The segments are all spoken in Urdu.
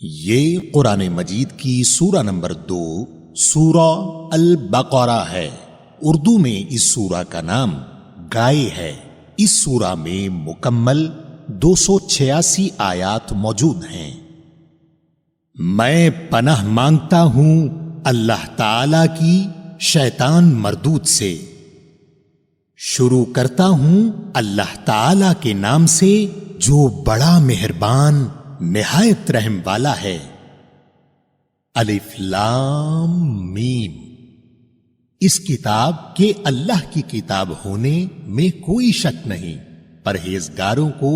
یہ قرآن مجید کی سورہ نمبر 2 سورہ البقرہ ہے۔ اردو میں اس سورہ کا نام گائے ہے۔ اس سورہ میں مکمل 286 آیات موجود ہیں۔ میں پناہ مانگتا ہوں اللہ تعالی کی شیطان مردود سے۔ شروع کرتا ہوں اللہ تعالی کے نام سے جو بڑا مہربان نہایت رحم والا ہے۔ الف لام میم۔ اس کتاب کے اللہ کی کتاب ہونے میں کوئی شک نہیں، پرہیزگاروں کو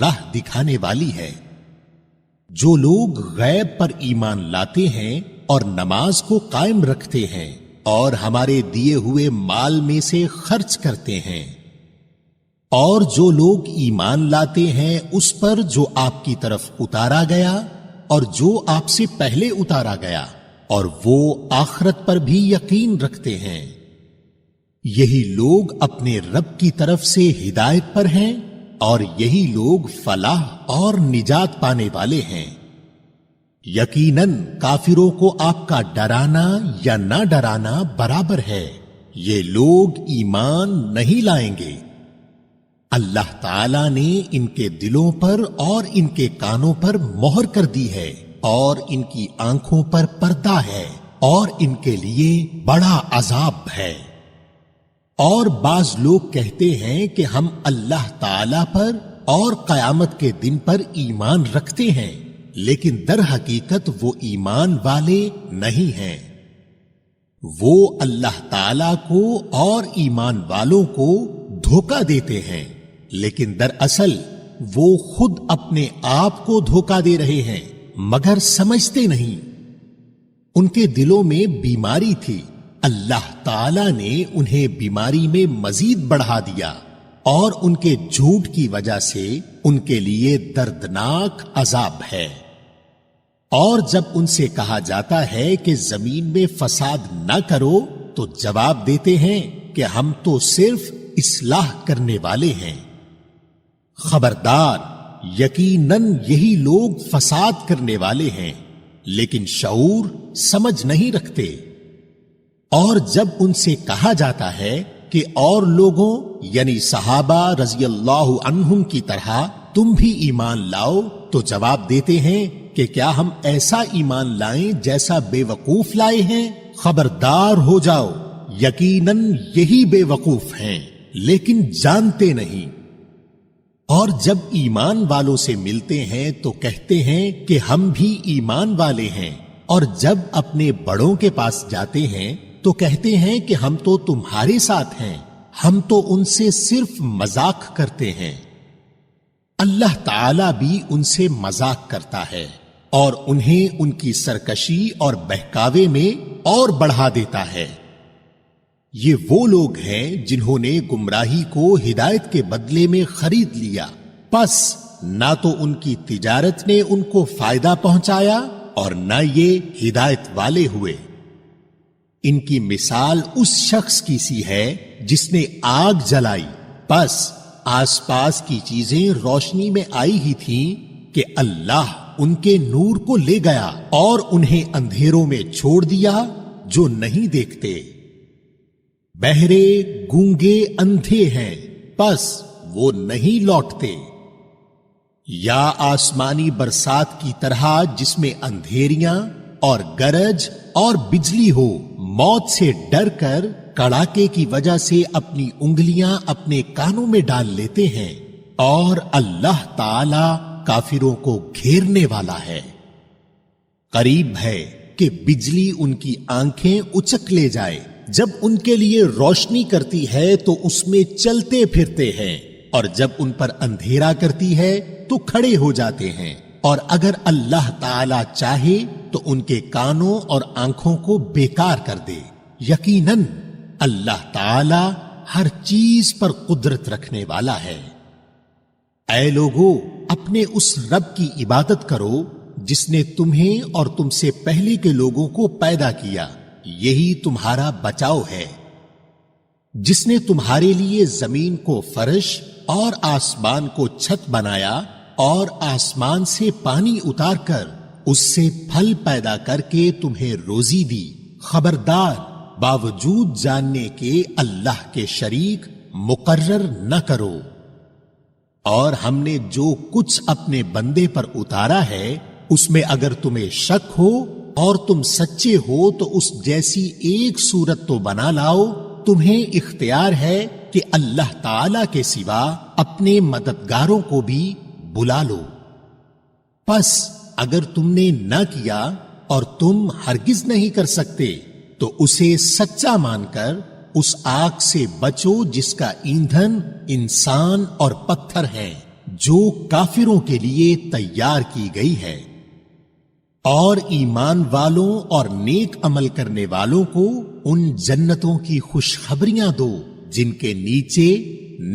راہ دکھانے والی ہے۔ جو لوگ غیب پر ایمان لاتے ہیں اور نماز کو قائم رکھتے ہیں اور ہمارے دیے ہوئے مال میں سے خرچ کرتے ہیں، اور جو لوگ ایمان لاتے ہیں اس پر جو آپ کی طرف اتارا گیا اور جو آپ سے پہلے اتارا گیا، اور وہ آخرت پر بھی یقین رکھتے ہیں، یہی لوگ اپنے رب کی طرف سے ہدایت پر ہیں اور یہی لوگ فلاح اور نجات پانے والے ہیں۔ یقیناً کافروں کو آپ کا ڈرانا یا نہ ڈرانا برابر ہے، یہ لوگ ایمان نہیں لائیں گے۔ اللہ تعالی نے ان کے دلوں پر اور ان کے کانوں پر مہر کر دی ہے اور ان کی آنکھوں پر پردہ ہے اور ان کے لیے بڑا عذاب ہے۔ اور بعض لوگ کہتے ہیں کہ ہم اللہ تعالی پر اور قیامت کے دن پر ایمان رکھتے ہیں، لیکن در حقیقت وہ ایمان والے نہیں ہیں۔ وہ اللہ تعالی کو اور ایمان والوں کو دھوکہ دیتے ہیں، لیکن دراصل وہ خود اپنے آپ کو دھوکہ دے رہے ہیں مگر سمجھتے نہیں۔ ان کے دلوں میں بیماری تھی، اللہ تعالی نے انہیں بیماری میں مزید بڑھا دیا، اور ان کے جھوٹ کی وجہ سے ان کے لیے دردناک عذاب ہے۔ اور جب ان سے کہا جاتا ہے کہ زمین میں فساد نہ کرو تو جواب دیتے ہیں کہ ہم تو صرف اصلاح کرنے والے ہیں۔ خبردار، یقیناً یہی لوگ فساد کرنے والے ہیں، لیکن شعور سمجھ نہیں رکھتے۔ اور جب ان سے کہا جاتا ہے کہ اور لوگوں یعنی صحابہ رضی اللہ عنہم کی طرح تم بھی ایمان لاؤ، تو جواب دیتے ہیں کہ کیا ہم ایسا ایمان لائیں جیسا بے وقوف لائے ہیں؟ خبردار ہو جاؤ، یقیناً یہی بے وقوف ہیں لیکن جانتے نہیں۔ اور جب ایمان والوں سے ملتے ہیں تو کہتے ہیں کہ ہم بھی ایمان والے ہیں، اور جب اپنے بڑوں کے پاس جاتے ہیں تو کہتے ہیں کہ ہم تو تمہارے ساتھ ہیں، ہم تو ان سے صرف مذاق کرتے ہیں۔ اللہ تعالی بھی ان سے مذاق کرتا ہے اور انہیں ان کی سرکشی اور بہکاوے میں اور بڑھا دیتا ہے۔ یہ وہ لوگ ہیں جنہوں نے گمراہی کو ہدایت کے بدلے میں خرید لیا، پس نہ تو ان کی تجارت نے ان کو فائدہ پہنچایا اور نہ یہ ہدایت والے ہوئے۔ ان کی مثال اس شخص کی سی ہے جس نے آگ جلائی، پس آس پاس کی چیزیں روشنی میں آئی ہی تھیں کہ اللہ ان کے نور کو لے گیا اور انہیں اندھیروں میں چھوڑ دیا جو نہیں دیکھتے۔ بہرے گونگے اندھے ہیں، پس وہ نہیں لوٹتے۔ یا آسمانی برسات کی طرح جس میں اندھیریاں اور گرج اور بجلی ہو، موت سے ڈر کر کڑاکے کی وجہ سے اپنی انگلیاں اپنے کانوں میں ڈال لیتے ہیں، اور اللہ تعالی کافروں کو گھیرنے والا ہے۔ قریب ہے کہ بجلی ان کی آنکھیں اچک لے جائے، جب ان کے لیے روشنی کرتی ہے تو اس میں چلتے پھرتے ہیں، اور جب ان پر اندھیرا کرتی ہے تو کھڑے ہو جاتے ہیں، اور اگر اللہ تعالی چاہے تو ان کے کانوں اور آنکھوں کو بیکار کر دے۔ یقیناً اللہ تعالی ہر چیز پر قدرت رکھنے والا ہے۔ اے لوگو، اپنے اس رب کی عبادت کرو جس نے تمہیں اور تم سے پہلے کے لوگوں کو پیدا کیا، یہی تمہارا بچاؤ ہے۔ جس نے تمہارے لیے زمین کو فرش اور آسمان کو چھت بنایا، اور آسمان سے پانی اتار کر اس سے پھل پیدا کر کے تمہیں روزی دی. خبردار باوجود جاننے کے اللہ کے شریک مقرر نہ کرو. اور ہم نے جو کچھ اپنے بندے پر اتارا ہے اس میں اگر تمہیں شک ہو اور تم سچے ہو تو اس جیسی ایک صورت تو بنا لاؤ. تمہیں اختیار ہے کہ اللہ تعالی کے سوا اپنے مددگاروں کو بھی بلا لو. پس اگر تم نے نہ کیا اور تم ہرگز نہیں کر سکتے تو اسے سچا مان کر اس آگ سے بچو جس کا ایندھن انسان اور پتھر ہے جو کافروں کے لیے تیار کی گئی ہے. اور ایمان والوں اور نیک عمل کرنے والوں کو ان جنتوں کی خوشخبریاں دو جن کے نیچے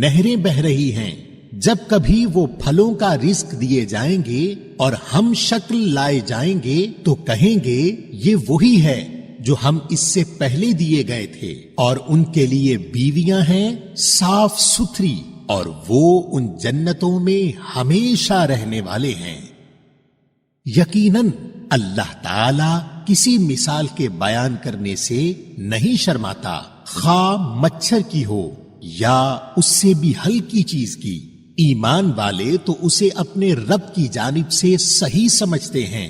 نہریں بہ رہی ہیں. جب کبھی وہ پھلوں کا رزق دیے جائیں گے اور ہم شکل لائے جائیں گے تو کہیں گے یہ وہی ہے جو ہم اس سے پہلے دیے گئے تھے. اور ان کے لیے بیویاں ہیں صاف ستھری اور وہ ان جنتوں میں ہمیشہ رہنے والے ہیں. یقیناً اللہ تعالی کسی مثال کے بیان کرنے سے نہیں شرماتا، خواہ مچھر کی ہو یا اس سے بھی ہلکی چیز کی. ایمان والے تو اسے اپنے رب کی جانب سے صحیح سمجھتے ہیں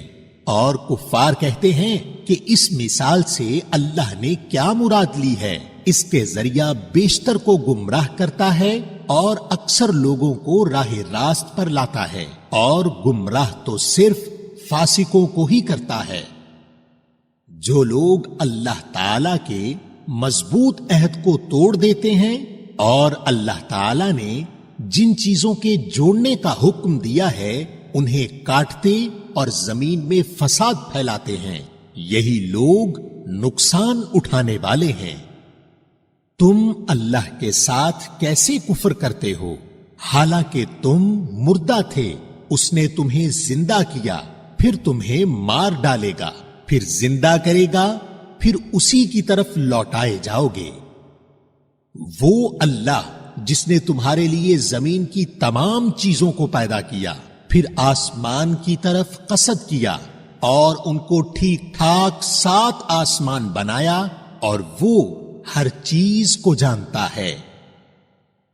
اور کفار کہتے ہیں کہ اس مثال سے اللہ نے کیا مراد لی ہے. اس کے ذریعہ بیشتر کو گمراہ کرتا ہے اور اکثر لوگوں کو راہ راست پر لاتا ہے، اور گمراہ تو صرف فاسقوں کو ہی کرتا ہے. جو لوگ اللہ تعالی کے مضبوط عہد کو توڑ دیتے ہیں اور اللہ تعالی نے جن چیزوں کے جوڑنے کا حکم دیا ہے انہیں کاٹتے اور زمین میں فساد پھیلاتے ہیں، یہی لوگ نقصان اٹھانے والے ہیں. تم اللہ کے ساتھ کیسے کفر کرتے ہو حالانکہ تم مردہ تھے؟ اس نے تمہیں زندہ کیا، پھر تمہیں مار ڈالے گا، پھر زندہ کرے گا، پھر اسی کی طرف لوٹائے جاؤ گے. وہ اللہ جس نے تمہارے لیے زمین کی تمام چیزوں کو پیدا کیا، پھر آسمان کی طرف قصد کیا اور ان کو ٹھیک ٹھاک 7 آسمان بنایا، اور وہ ہر چیز کو جانتا ہے.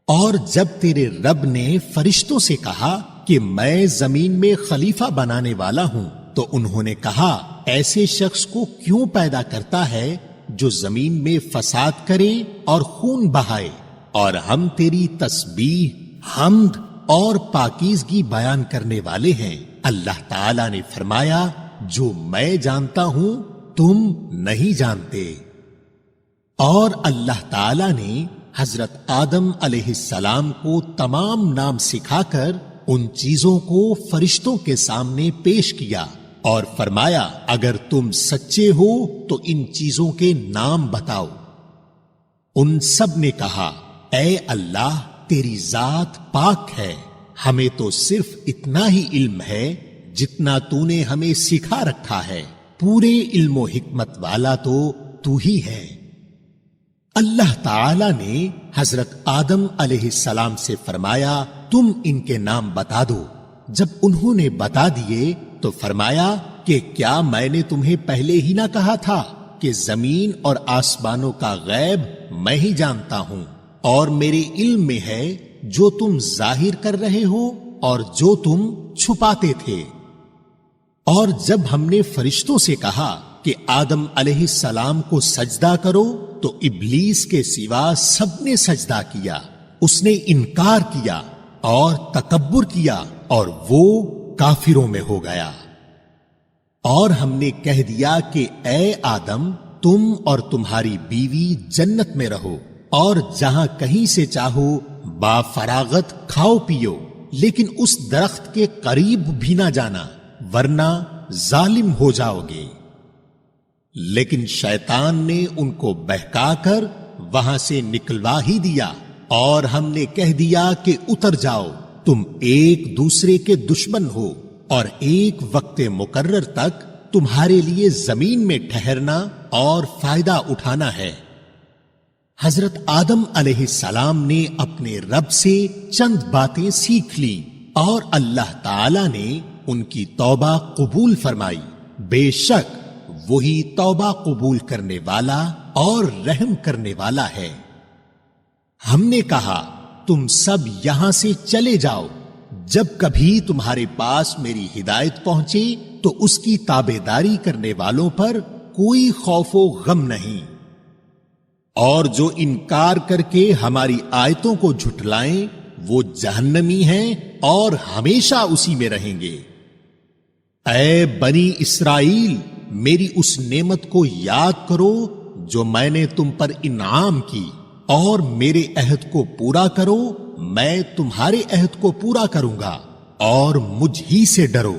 اور جب تیرے رب نے فرشتوں سے کہا کہ میں زمین میں خلیفہ بنانے والا ہوں تو انہوں نے کہا ایسے شخص کو کیوں پیدا کرتا ہے جو زمین میں فساد کرے اور خون بہائے. اور ہم تیری تسبیح، حمد اور پاکیزگی بیان کرنے والے ہیں. اللہ تعالی نے فرمایا جو میں جانتا ہوں تم نہیں جانتے. اور اللہ تعالی نے حضرت آدم علیہ السلام کو تمام نام سکھا کر ان چیزوں کو فرشتوں کے سامنے پیش کیا اور فرمایا اگر تم سچے ہو تو ان چیزوں کے نام بتاؤ. ان سب نے کہا اے اللہ تیری ذات پاک ہے، ہمیں تو صرف اتنا ہی علم ہے جتنا تو نے ہمیں سکھا رکھا ہے، پورے علم و حکمت والا تو ہی ہے. اللہ تعالی نے حضرت آدم علیہ السلام سے فرمایا تم ان کے نام بتا دو. جب انہوں نے بتا دیے تو فرمایا کہ کیا میں نے تمہیں پہلے ہی نہ کہا تھا کہ زمین اور آسمانوں کا غیب میں ہی جانتا ہوں، اور میرے علم میں ہے جو تم ظاہر کر رہے ہو اور جو تم چھپاتے تھے. اور جب ہم نے فرشتوں سے کہا کہ آدم علیہ السلام کو سجدہ کرو تو ابلیس کے سوا سب نے سجدہ کیا. اس نے انکار کیا اور تکبر کیا اور وہ کافروں میں ہو گیا. اور ہم نے کہہ دیا کہ اے آدم تم اور تمہاری بیوی جنت میں رہو اور جہاں کہیں سے چاہو با فراغت کھاؤ پیو، لیکن اس درخت کے قریب بھی نہ جانا ورنہ ظالم ہو جاؤ گے. لیکن شیطان نے ان کو بہکا کر وہاں سے نکلوا ہی دیا اور ہم نے کہہ دیا کہ اتر جاؤ، تم ایک دوسرے کے دشمن ہو اور ایک وقت مقرر تک تمہارے لیے زمین میں ٹھہرنا اور فائدہ اٹھانا ہے. حضرت آدم علیہ السلام نے اپنے رب سے چند باتیں سیکھ لی اور اللہ تعالی نے ان کی توبہ قبول فرمائی. بے شک وہی توبہ قبول کرنے والا اور رحم کرنے والا ہے. ہم نے کہا تم سب یہاں سے چلے جاؤ. جب کبھی تمہارے پاس میری ہدایت پہنچے تو اس کی تابعداری کرنے والوں پر کوئی خوف و غم نہیں، اور جو انکار کر کے ہماری آیتوں کو جھٹلائیں وہ جہنمی ہیں اور ہمیشہ اسی میں رہیں گے. اے بنی اسرائیل، میری اس نعمت کو یاد کرو جو میں نے تم پر انعام کی، اور میرے عہد کو پورا کرو، میں تمہارے عہد کو پورا کروں گا، اور مجھ ہی سے ڈرو.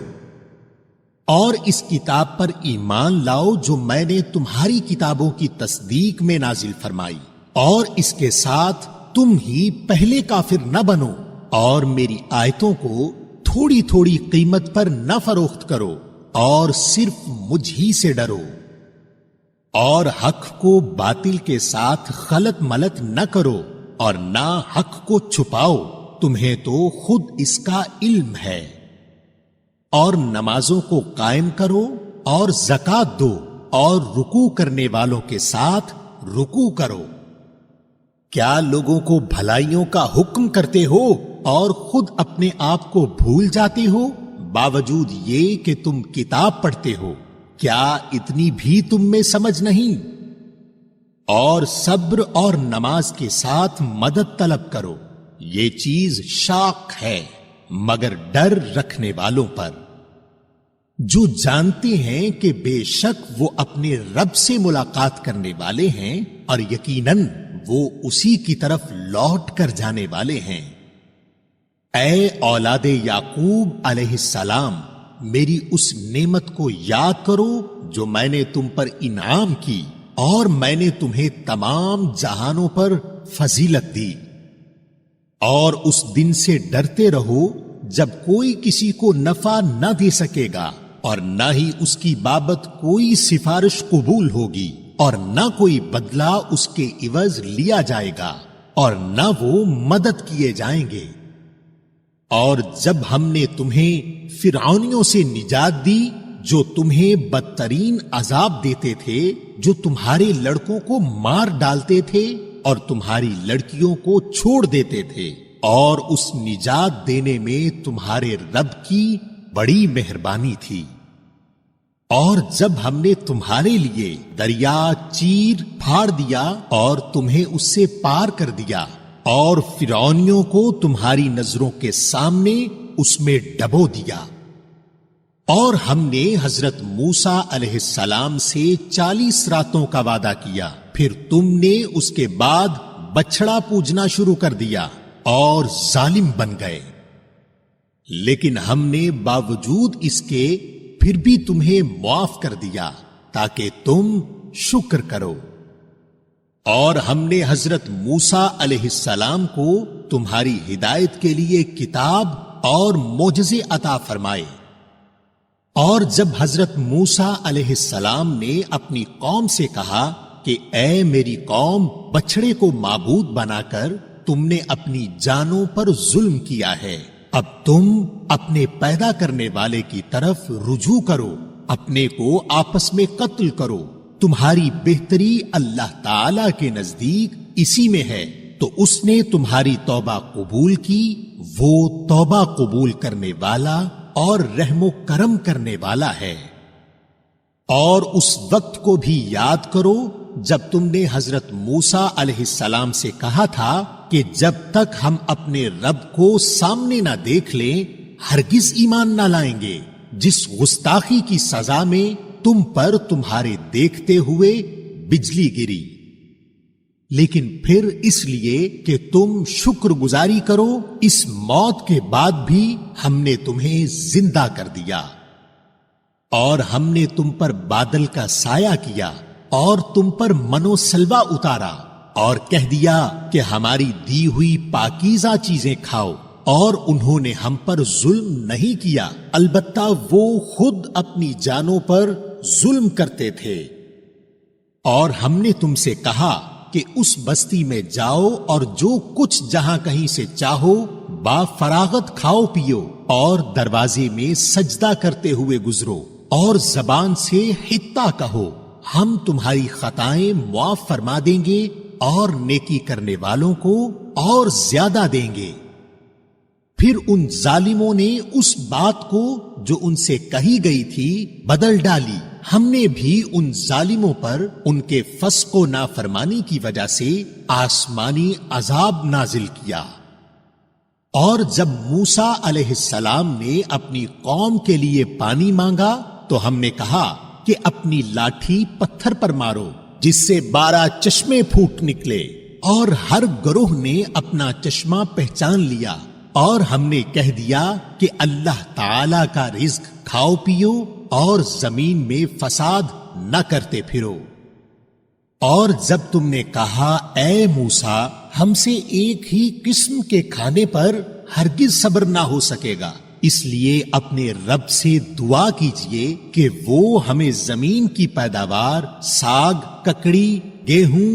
اور اس کتاب پر ایمان لاؤ جو میں نے تمہاری کتابوں کی تصدیق میں نازل فرمائی، اور اس کے ساتھ تم ہی پہلے کافر نہ بنو، اور میری آیتوں کو تھوڑی تھوڑی قیمت پر نہ فروخت کرو، اور صرف مجھ ہی سے ڈرو. اور حق کو باطل کے ساتھ خلط ملط نہ کرو، اور نہ حق کو چھپاؤ، تمہیں تو خود اس کا علم ہے. اور نمازوں کو قائم کرو اور زکوٰۃ دو، اور رکوع کرنے والوں کے ساتھ رکوع کرو. کیا لوگوں کو بھلائیوں کا حکم کرتے ہو اور خود اپنے آپ کو بھول جاتے ہو، باوجود یہ کہ تم کتاب پڑھتے ہو؟ کیا اتنی بھی تم میں سمجھ نہیں؟ اور صبر اور نماز کے ساتھ مدد طلب کرو، یہ چیز شاق ہے مگر ڈر رکھنے والوں پر، جو جانتے ہیں کہ بے شک وہ اپنے رب سے ملاقات کرنے والے ہیں، اور یقیناً وہ اسی کی طرف لوٹ کر جانے والے ہیں. اے اولاد یعقوب علیہ السلام، میری اس نعمت کو یاد کرو جو میں نے تم پر انعام کی، اور میں نے تمہیں تمام جہانوں پر فضیلت دی. اور اس دن سے ڈرتے رہو جب کوئی کسی کو نفع نہ دے سکے گا، اور نہ ہی اس کی بابت کوئی سفارش قبول ہوگی، اور نہ کوئی بدلہ اس کے عوض لیا جائے گا، اور نہ وہ مدد کیے جائیں گے. اور جب ہم نے تمہیں فرعونیوں سے نجات دی جو تمہیں بدترین عذاب دیتے تھے، جو تمہارے لڑکوں کو مار ڈالتے تھے اور تمہاری لڑکیوں کو چھوڑ دیتے تھے، اور اس نجات دینے میں تمہارے رب کی بڑی مہربانی تھی. اور جب ہم نے تمہارے لیے دریا چیر پھاڑ دیا اور تمہیں اس سے پار کر دیا، اور فرعونیوں کو تمہاری نظروں کے سامنے اس میں ڈبو دیا، اور ہم نے حضرت موسیٰ علیہ السلام سے 40 راتوں کا وعدہ کیا، پھر تم نے اس کے بعد بچڑا پوجنا شروع کر دیا اور ظالم بن گئے. لیکن ہم نے باوجود اس کے پھر بھی تمہیں معاف کر دیا تاکہ تم شکر کرو. اور ہم نے حضرت موسیٰ علیہ السلام کو تمہاری ہدایت کے لیے کتاب اور معجزے عطا فرمائے. اور جب حضرت موسیٰ علیہ السلام نے اپنی قوم سے کہا کہ اے میری قوم، بچڑے کو معبود بنا کر تم نے اپنی جانوں پر ظلم کیا ہے، اب تم اپنے پیدا کرنے والے کی طرف رجوع کرو، اپنے کو آپس میں قتل کرو، تمہاری بہتری اللہ تعالی کے نزدیک اسی میں ہے. تو اس نے تمہاری توبہ قبول کی، وہ توبہ قبول کرنے والا اور رحم و کرم کرنے والا ہے. اور اس وقت کو بھی یاد کرو جب تم نے حضرت موسیٰ علیہ السلام سے کہا تھا کہ جب تک ہم اپنے رب کو سامنے نہ دیکھ لیں ہرگز ایمان نہ لائیں گے، جس گستاخی کی سزا میں تم پر تمہارے دیکھتے ہوئے بجلی گری. لیکن پھر اس لیے کہ تم شکر گزاری کرو، اس موت کے بعد بھی ہم نے تمہیں زندہ کر دیا. اور ہم نے تم پر بادل کا سایہ کیا اور تم پر منو سلوا اتارا، اور کہہ دیا کہ ہماری دی ہوئی پاکیزہ چیزیں کھاؤ، اور انہوں نے ہم پر ظلم نہیں کیا، البتہ وہ خود اپنی جانوں پر ظلم کرتے تھے. اور ہم نے تم سے کہا کہ اس بستی میں جاؤ اور جو کچھ جہاں کہیں سے چاہو با فراغت کھاؤ پیو، اور دروازے میں سجدہ کرتے ہوئے گزرو اور زبان سے حتہ کہو، ہم تمہاری خطائیں معاف فرما دیں گے اور نیکی کرنے والوں کو اور زیادہ دیں گے۔ پھر ان ظالموں نے اس بات کو جو ان سے کہی گئی تھی بدل ڈالی۔ ہم نے بھی ان ظالموں پر ان کے فسق و نافرمانی کی وجہ سے آسمانی عذاب نازل کیا۔ اور جب موسیٰ علیہ السلام نے اپنی قوم کے لیے پانی مانگا تو ہم نے کہا کہ اپنی لاٹھی پتھر پر مارو جس سے 12 چشمے پھوٹ نکلے، اور ہر گروہ نے اپنا چشمہ پہچان لیا، اور ہم نے کہہ دیا کہ اللہ تعالی کا رزق کھاؤ پیو اور زمین میں فساد نہ کرتے پھرو۔ اور جب تم نے کہا اے موسیٰ ہم سے ایک ہی قسم کے کھانے پر ہرگز صبر نہ ہو سکے گا، اس لیے اپنے رب سے دعا کیجئے کہ وہ ہمیں زمین کی پیداوار ساگ، ککڑی، گیہوں،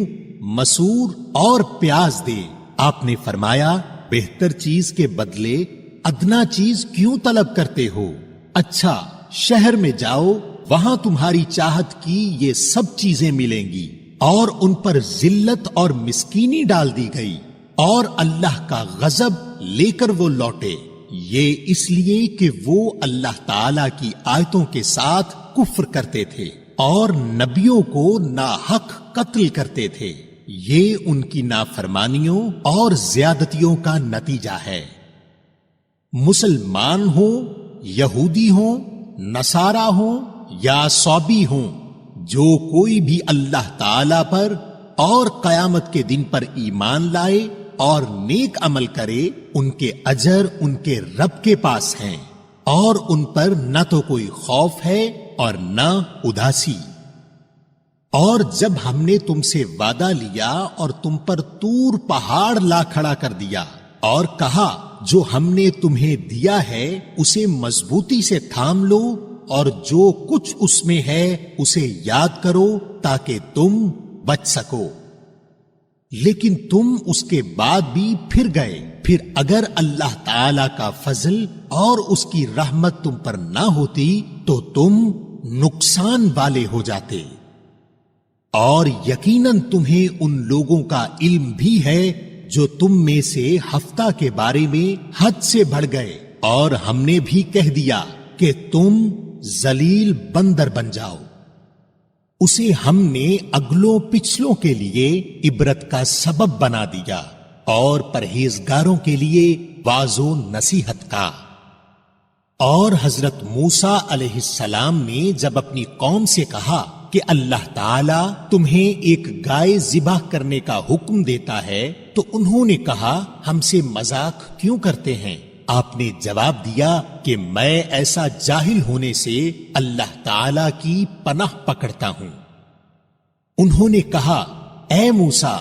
مسور اور پیاز دے۔ آپ نے فرمایا بہتر چیز کے بدلے ادنا چیز کیوں طلب کرتے ہو؟ اچھا شہر میں جاؤ، وہاں تمہاری چاہت کی یہ سب چیزیں ملیں گی۔ اور ان پر ذلت اور مسکینی ڈال دی گئی، اور اللہ کا غضب لے کر وہ لوٹے، یہ اس لیے کہ وہ اللہ تعالی کی آیتوں کے ساتھ کفر کرتے تھے اور نبیوں کو ناحق قتل کرتے تھے۔ یہ ان کی نافرمانیوں اور زیادتیوں کا نتیجہ ہے۔ مسلمان ہوں، یہودی ہوں، نصارہ ہوں یا صابی ہوں، جو کوئی بھی اللہ تعالی پر اور قیامت کے دن پر ایمان لائے اور نیک عمل کرے، ان کے اجر ان کے رب کے پاس ہیں، اور ان پر نہ تو کوئی خوف ہے اور نہ اداسی۔ اور جب ہم نے تم سے وعدہ لیا اور تم پر طور پہاڑ لا کھڑا کر دیا اور کہا جو ہم نے تمہیں دیا ہے اسے مضبوطی سے تھام لو، اور جو کچھ اس میں ہے اسے یاد کرو تاکہ تم بچ سکو، لیکن تم اس کے بعد بھی پھر گئے۔ پھر اگر اللہ تعالی کا فضل اور اس کی رحمت تم پر نہ ہوتی تو تم نقصان والے ہو جاتے۔ اور یقیناً تمہیں ان لوگوں کا علم بھی ہے جو تم میں سے ہفتہ کے بارے میں حد سے بڑھ گئے، اور ہم نے بھی کہہ دیا کہ تم ذلیل بندر بن جاؤ۔ اسے ہم نے اگلوں پچھلوں کے لیے عبرت کا سبب بنا دیا اور پرہیزگاروں کے لیے واعظ و نصیحت کا۔ اور حضرت موسیٰ علیہ السلام نے جب اپنی قوم سے کہا کہ اللہ تعالی تمہیں ایک گائے ذبح کرنے کا حکم دیتا ہے تو انہوں نے کہا ہم سے مذاق کیوں کرتے ہیں؟ آپ نے جواب دیا کہ میں ایسا جاہل ہونے سے اللہ تعالی کی پناہ پکڑتا ہوں۔ انہوں نے کہا اے موسیٰ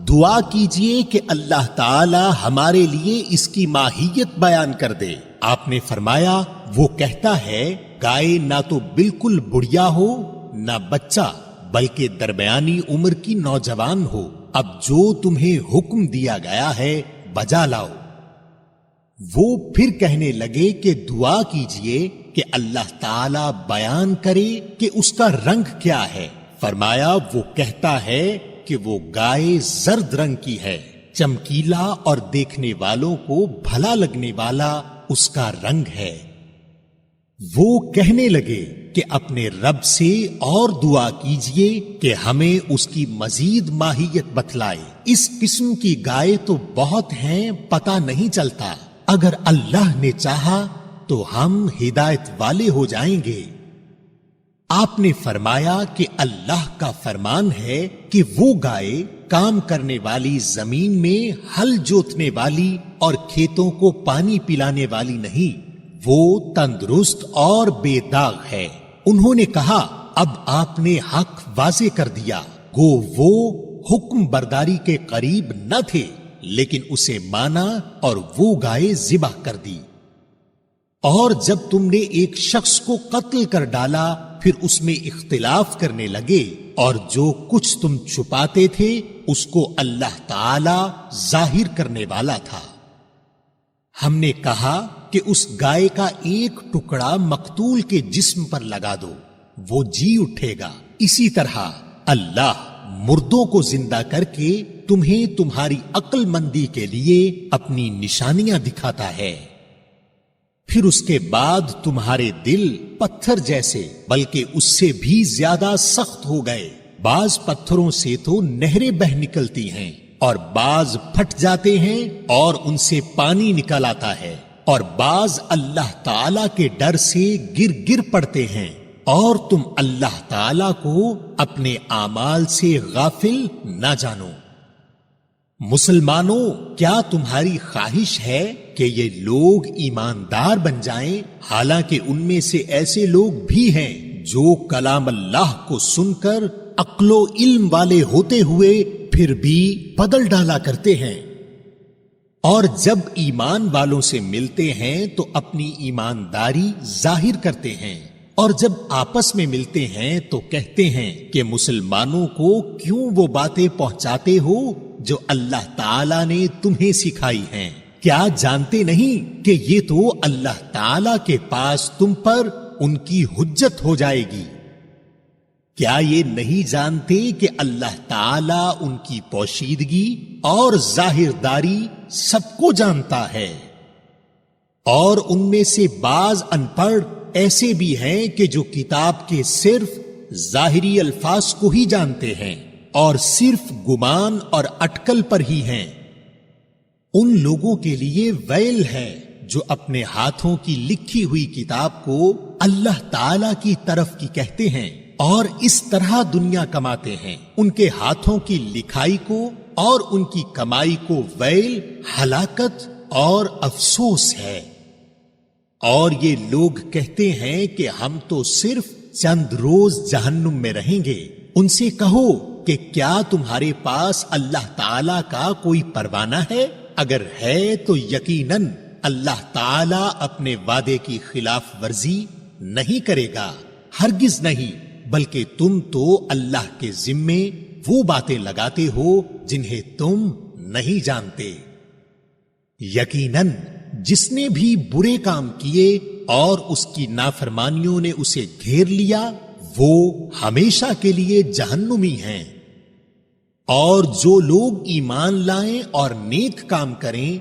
دعا کیجئے کہ اللہ تعالی ہمارے لیے اس کی ماہیت بیان کر دے۔ آپ نے فرمایا وہ کہتا ہے گائے نہ تو بالکل بڑھیا ہو نہ بچہ، بلکہ درمیانی عمر کی نوجوان ہو۔ اب جو تمہیں حکم دیا گیا ہے بجا لاؤ۔ وہ پھر کہنے لگے کہ دعا کیجئے کہ اللہ تعالی بیان کرے کہ اس کا رنگ کیا ہے۔ فرمایا وہ کہتا ہے کہ وہ گائے زرد رنگ کی ہے، چمکیلا اور دیکھنے والوں کو بھلا لگنے والا اس کا رنگ ہے۔ وہ کہنے لگے کہ اپنے رب سے اور دعا کیجئے کہ ہمیں اس کی مزید ماہیت بتلائے۔ اس قسم کی گائے تو بہت ہیں، پتہ نہیں چلتا۔ اگر اللہ نے چاہا تو ہم ہدایت والے ہو جائیں گے۔ آپ نے فرمایا کہ اللہ کا فرمان ہے کہ وہ گائے کام کرنے والی زمین میں ہل جوتنے والی اور کھیتوں کو پانی پلانے والی نہیں، وہ تندرست اور بے داغ ہے۔ انہوں نے کہا اب آپ نے حق واضح کر دیا، گو وہ حکم برداری کے قریب نہ تھے لیکن اسے مانا اور وہ گائے ذبح کر دی۔ اور جب تم نے ایک شخص کو قتل کر ڈالا پھر اس میں اختلاف کرنے لگے، اور جو کچھ تم چھپاتے تھے اس کو اللہ تعالی ظاہر کرنے والا تھا۔ ہم نے کہا کہ اس گائے کا ایک ٹکڑا مقتول کے جسم پر لگا دو، وہ جی اٹھے گا۔ اسی طرح اللہ مردوں کو زندہ کر کے تمہیں تمہاری عقل مندی کے لیے اپنی نشانیاں دکھاتا ہے۔ پھر اس کے بعد تمہارے دل پتھر جیسے بلکہ اس سے بھی زیادہ سخت ہو گئے۔ بعض پتھروں سے تو نہریں بہہ نکلتی ہیں اور بعض پھٹ جاتے ہیں اور ان سے پانی نکل آتا ہے، اور بعض اللہ تعالی کے ڈر سے گر گر پڑتے ہیں، اور تم اللہ تعالی کو اپنے اعمال سے غافل نہ جانو۔ مسلمانوں، کیا تمہاری خواہش ہے کہ یہ لوگ ایماندار بن جائیں؟ حالانکہ ان میں سے ایسے لوگ بھی ہیں جو کلام اللہ کو سن کر عقل و علم والے ہوتے ہوئے پھر بھی بدل ڈالا کرتے ہیں، اور جب ایمان والوں سے ملتے ہیں تو اپنی ایمانداری ظاہر کرتے ہیں، اور جب آپس میں ملتے ہیں تو کہتے ہیں کہ مسلمانوں کو کیوں وہ باتیں پہنچاتے ہو جو اللہ تعالی نے تمہیں سکھائی ہیں؟ کیا جانتے نہیں کہ یہ تو اللہ تعالی کے پاس تم پر ان کی حجت ہو جائے گی؟ کیا یہ نہیں جانتے کہ اللہ تعالی ان کی پوشیدگی اور ظاہر داری سب کو جانتا ہے؟ اور ان میں سے بعض ان پڑھ ایسے بھی ہیں کہ جو کتاب کے صرف ظاہری الفاظ کو ہی جانتے ہیں اور صرف گمان اور اٹکل پر ہی ہیں۔ ان لوگوں کے لیے ویل ہے جو اپنے ہاتھوں کی لکھی ہوئی کتاب کو اللہ تعالی کی طرف کی کہتے ہیں اور اس طرح دنیا کماتے ہیں۔ ان کے ہاتھوں کی لکھائی کو اور ان کی کمائی کو ویل، ہلاکت اور افسوس ہے۔ اور یہ لوگ کہتے ہیں کہ ہم تو صرف چند روز جہنم میں رہیں گے۔ ان سے کہو کہ کیا تمہارے پاس اللہ تعالی کا کوئی پروانہ ہے؟ اگر ہے تو یقیناً اللہ تعالی اپنے وعدے کی خلاف ورزی نہیں کرے گا، ہرگز نہیں، بلکہ تم تو اللہ کے ذمے وہ باتیں لگاتے ہو جنہیں تم نہیں جانتے۔ یقیناً جس نے بھی برے کام کیے اور اس کی نافرمانیوں نے اسے گھیر لیا، وہ ہمیشہ کے لیے جہنمی ہیں۔ اور جو لوگ ایمان لائیں اور نیک کام کریں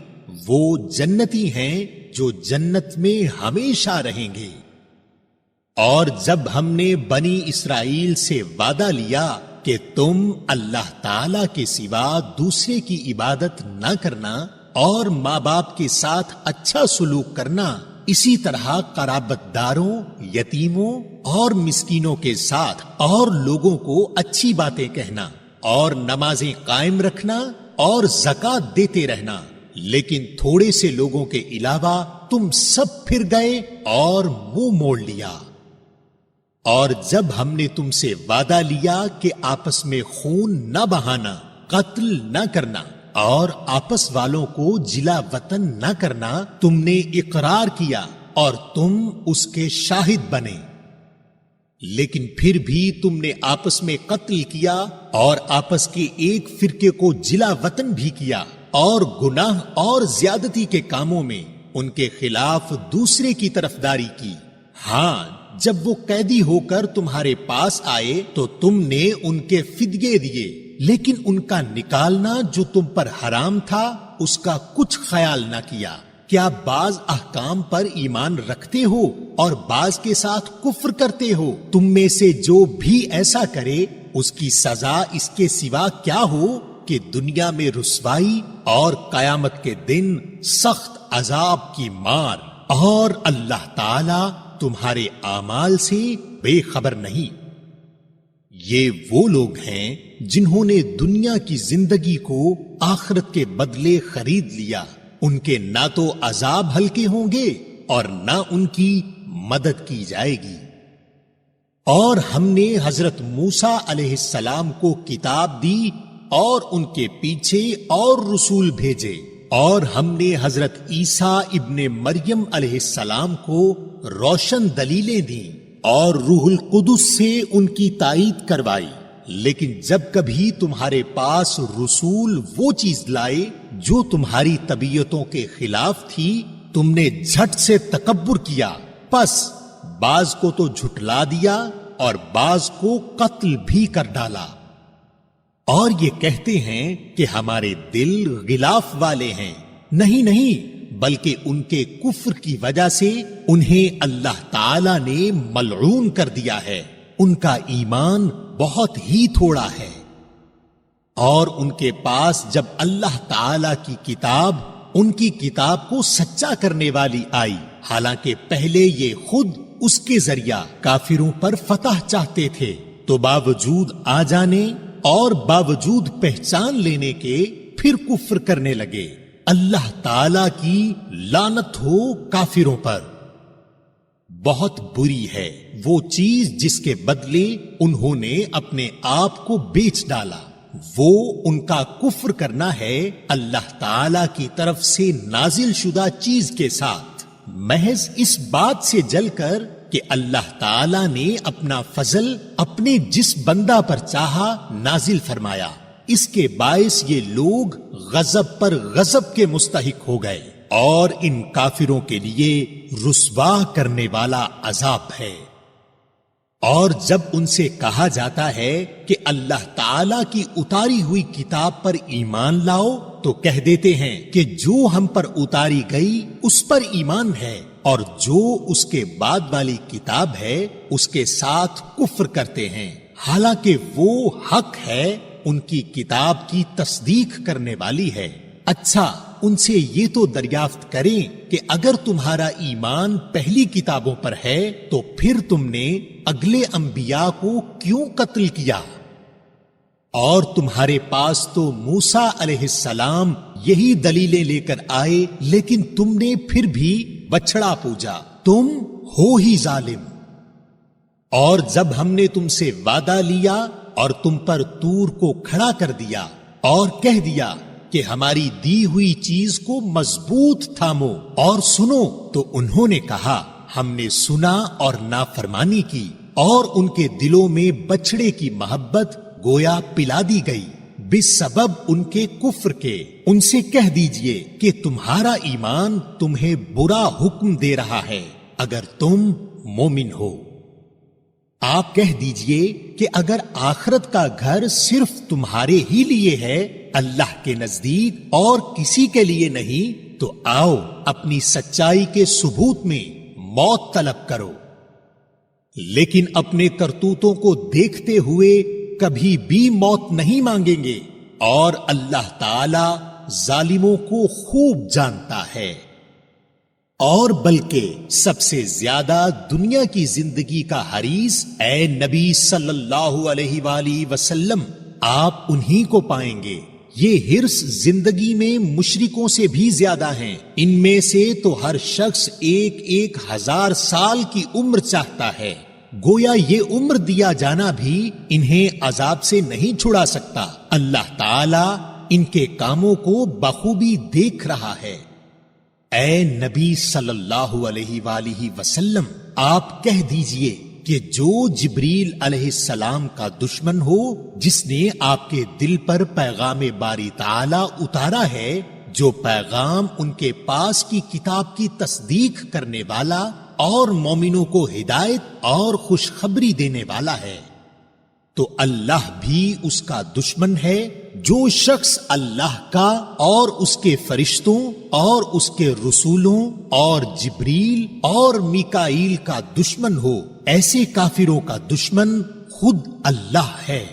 وہ جنتی ہیں جو جنت میں ہمیشہ رہیں گے۔ اور جب ہم نے بنی اسرائیل سے وعدہ لیا کہ تم اللہ تعالی کے سوا دوسرے کی عبادت نہ کرنا اور ماں باپ کے ساتھ اچھا سلوک کرنا، اسی طرح قرابت داروں، یتیموں اور مسکینوں کے ساتھ اور لوگوں کو اچھی باتیں کہنا اور نمازیں قائم رکھنا اور زکوٰۃ دیتے رہنا، لیکن تھوڑے سے لوگوں کے علاوہ تم سب پھر گئے اور منہ موڑ لیا۔ اور جب ہم نے تم سے وعدہ لیا کہ آپس میں خون نہ بہانا، قتل نہ کرنا اور آپس والوں کو جلا وطن نہ کرنا، تم نے اقرار کیا اور تم اس کے شاہد بنے، لیکن پھر بھی تم نے آپس میں قتل کیا اور آپس کے ایک فرقے کو جلا وطن بھی کیا، اور گناہ اور زیادتی کے کاموں میں ان کے خلاف دوسرے کی طرفداری کی۔ ہاں، جب وہ قیدی ہو کر تمہارے پاس آئے تو تم نے ان کے فدیے دیے، لیکن ان کا نکالنا جو تم پر حرام تھا اس کا کچھ خیال نہ کیا۔ کیا بعض احکام پر ایمان رکھتے ہو اور بعض کے ساتھ کفر کرتے ہو؟ تم میں سے جو بھی ایسا کرے اس کی سزا اس کے سوا کیا ہو کہ دنیا میں رسوائی اور قیامت کے دن سخت عذاب کی مار، اور اللہ تعالی تمہارے اعمال سے بے خبر نہیں۔ یہ وہ لوگ ہیں جنہوں نے دنیا کی زندگی کو آخرت کے بدلے خرید لیا، ان کے نہ تو عذاب ہلکے ہوں گے اور نہ ان کی مدد کی جائے گی۔ اور ہم نے حضرت موسیٰ علیہ السلام کو کتاب دی اور ان کے پیچھے اور رسول بھیجے، اور ہم نے حضرت عیسیٰ ابن مریم علیہ السلام کو روشن دلیلیں دیں اور روح القدس سے ان کی تائید کروائی، لیکن جب کبھی تمہارے پاس رسول وہ چیز لائے جو تمہاری طبیعتوں کے خلاف تھی تم نے جھٹ سے تکبر کیا، پس بعض کو تو جھٹلا دیا اور بعض کو قتل بھی کر ڈالا۔ اور یہ کہتے ہیں کہ ہمارے دل غلاف والے ہیں، نہیں نہیں، بلکہ ان کے کفر کی وجہ سے انہیں اللہ تعالی نے ملعون کر دیا ہے، ان کا ایمان بہت ہی تھوڑا ہے۔ اور ان کے پاس جب اللہ تعالی کی کتاب، ان کی کتاب کو سچا کرنے والی آئی، حالانکہ پہلے یہ خود اس کے ذریعہ کافروں پر فتح چاہتے تھے، تو باوجود آ جانے اور باوجود پہچان لینے کے پھر کفر کرنے لگے۔ اللہ تعالی کی لعنت ہو کافروں پر۔ بہت بری ہے وہ چیز جس کے بدلے انہوں نے اپنے آپ کو بیچ ڈالا، وہ ان کا کفر کرنا ہے اللہ تعالی کی طرف سے نازل شدہ چیز کے ساتھ، محض اس بات سے جل کر کہ اللہ تعالی نے اپنا فضل اپنے جس بندہ پر چاہا نازل فرمایا، اس کے باعث یہ لوگ غضب پر غضب کے مستحق ہو گئے، اور ان کافروں کے لیے رسوا کرنے والا عذاب ہے۔ اور جب ان سے کہا جاتا ہے کہ اللہ تعالی کی اتاری ہوئی کتاب پر ایمان لاؤ، تو کہہ دیتے ہیں کہ جو ہم پر اتاری گئی اس پر ایمان ہے، اور جو اس کے بعد والی کتاب ہے اس کے ساتھ کفر کرتے ہیں، حالانکہ وہ حق ہے، ان کی کتاب کی تصدیق کرنے والی ہے۔ اچھا، ان سے یہ تو دریافت کریں کہ اگر تمہارا ایمان پہلی کتابوں پر ہے تو پھر تم نے اگلے انبیاء کو کیوں قتل کیا؟ اور تمہارے پاس تو موسیٰ علیہ السلام یہی دلیلیں لے کر آئے، لیکن تم نے پھر بھی بچڑا پوجا، تم ہو ہی ظالم۔ اور جب ہم نے تم سے وعدہ لیا اور تم پر طور کو کھڑا کر دیا اور کہہ دیا کہ ہماری دی ہوئی چیز کو مضبوط تھامو اور سنو، تو انہوں نے کہا ہم نے سنا اور نافرمانی کی، اور ان کے دلوں میں بچڑے کی محبت گویا پلا دی گئی بسبب ان کے کفر کے۔ ان سے کہہ دیجئے کہ تمہارا ایمان تمہیں برا حکم دے رہا ہے اگر تم مومن ہو۔ آپ کہہ دیجئے کہ اگر آخرت کا گھر صرف تمہارے ہی لیے ہے، اللہ کے نزدیک اور کسی کے لیے نہیں، تو آؤ اپنی سچائی کے ثبوت میں موت طلب کرو، لیکن اپنے کرتوتوں کو دیکھتے ہوئے کبھی بھی موت نہیں مانگیں گے، اور اللہ تعالی ظالموں کو خوب جانتا ہے۔ اور بلکہ سب سے زیادہ دنیا کی زندگی کا حریص اے نبی صلی اللہ علیہ وآلہ وسلم آپ انہی کو پائیں گے۔ یہ حرص زندگی میں مشرکوں سے بھی زیادہ ہیں، ان میں سے تو ہر شخص 1000 سال کی عمر چاہتا ہے، گویا یہ عمر دیا جانا بھی انہیں عذاب سے نہیں چھڑا سکتا۔ اللہ تعالی ان کے کاموں کو بخوبی دیکھ رہا ہے۔ اے نبی صلی اللہ علیہ وآلہ وسلم آپ کہہ دیجئے کہ جو جبریل علیہ السلام کا دشمن ہو، جس نے آپ کے دل پر پیغام باری تعالی اتارا ہے، جو پیغام ان کے پاس کی کتاب کی تصدیق کرنے والا اور مومنوں کو ہدایت اور خوشخبری دینے والا ہے، تو اللہ بھی اس کا دشمن ہے۔ جو شخص اللہ کا اور اس کے فرشتوں اور اس کے رسولوں اور جبریل اور میکائیل کا دشمن ہو، ایسے کافروں کا دشمن خود اللہ ہے۔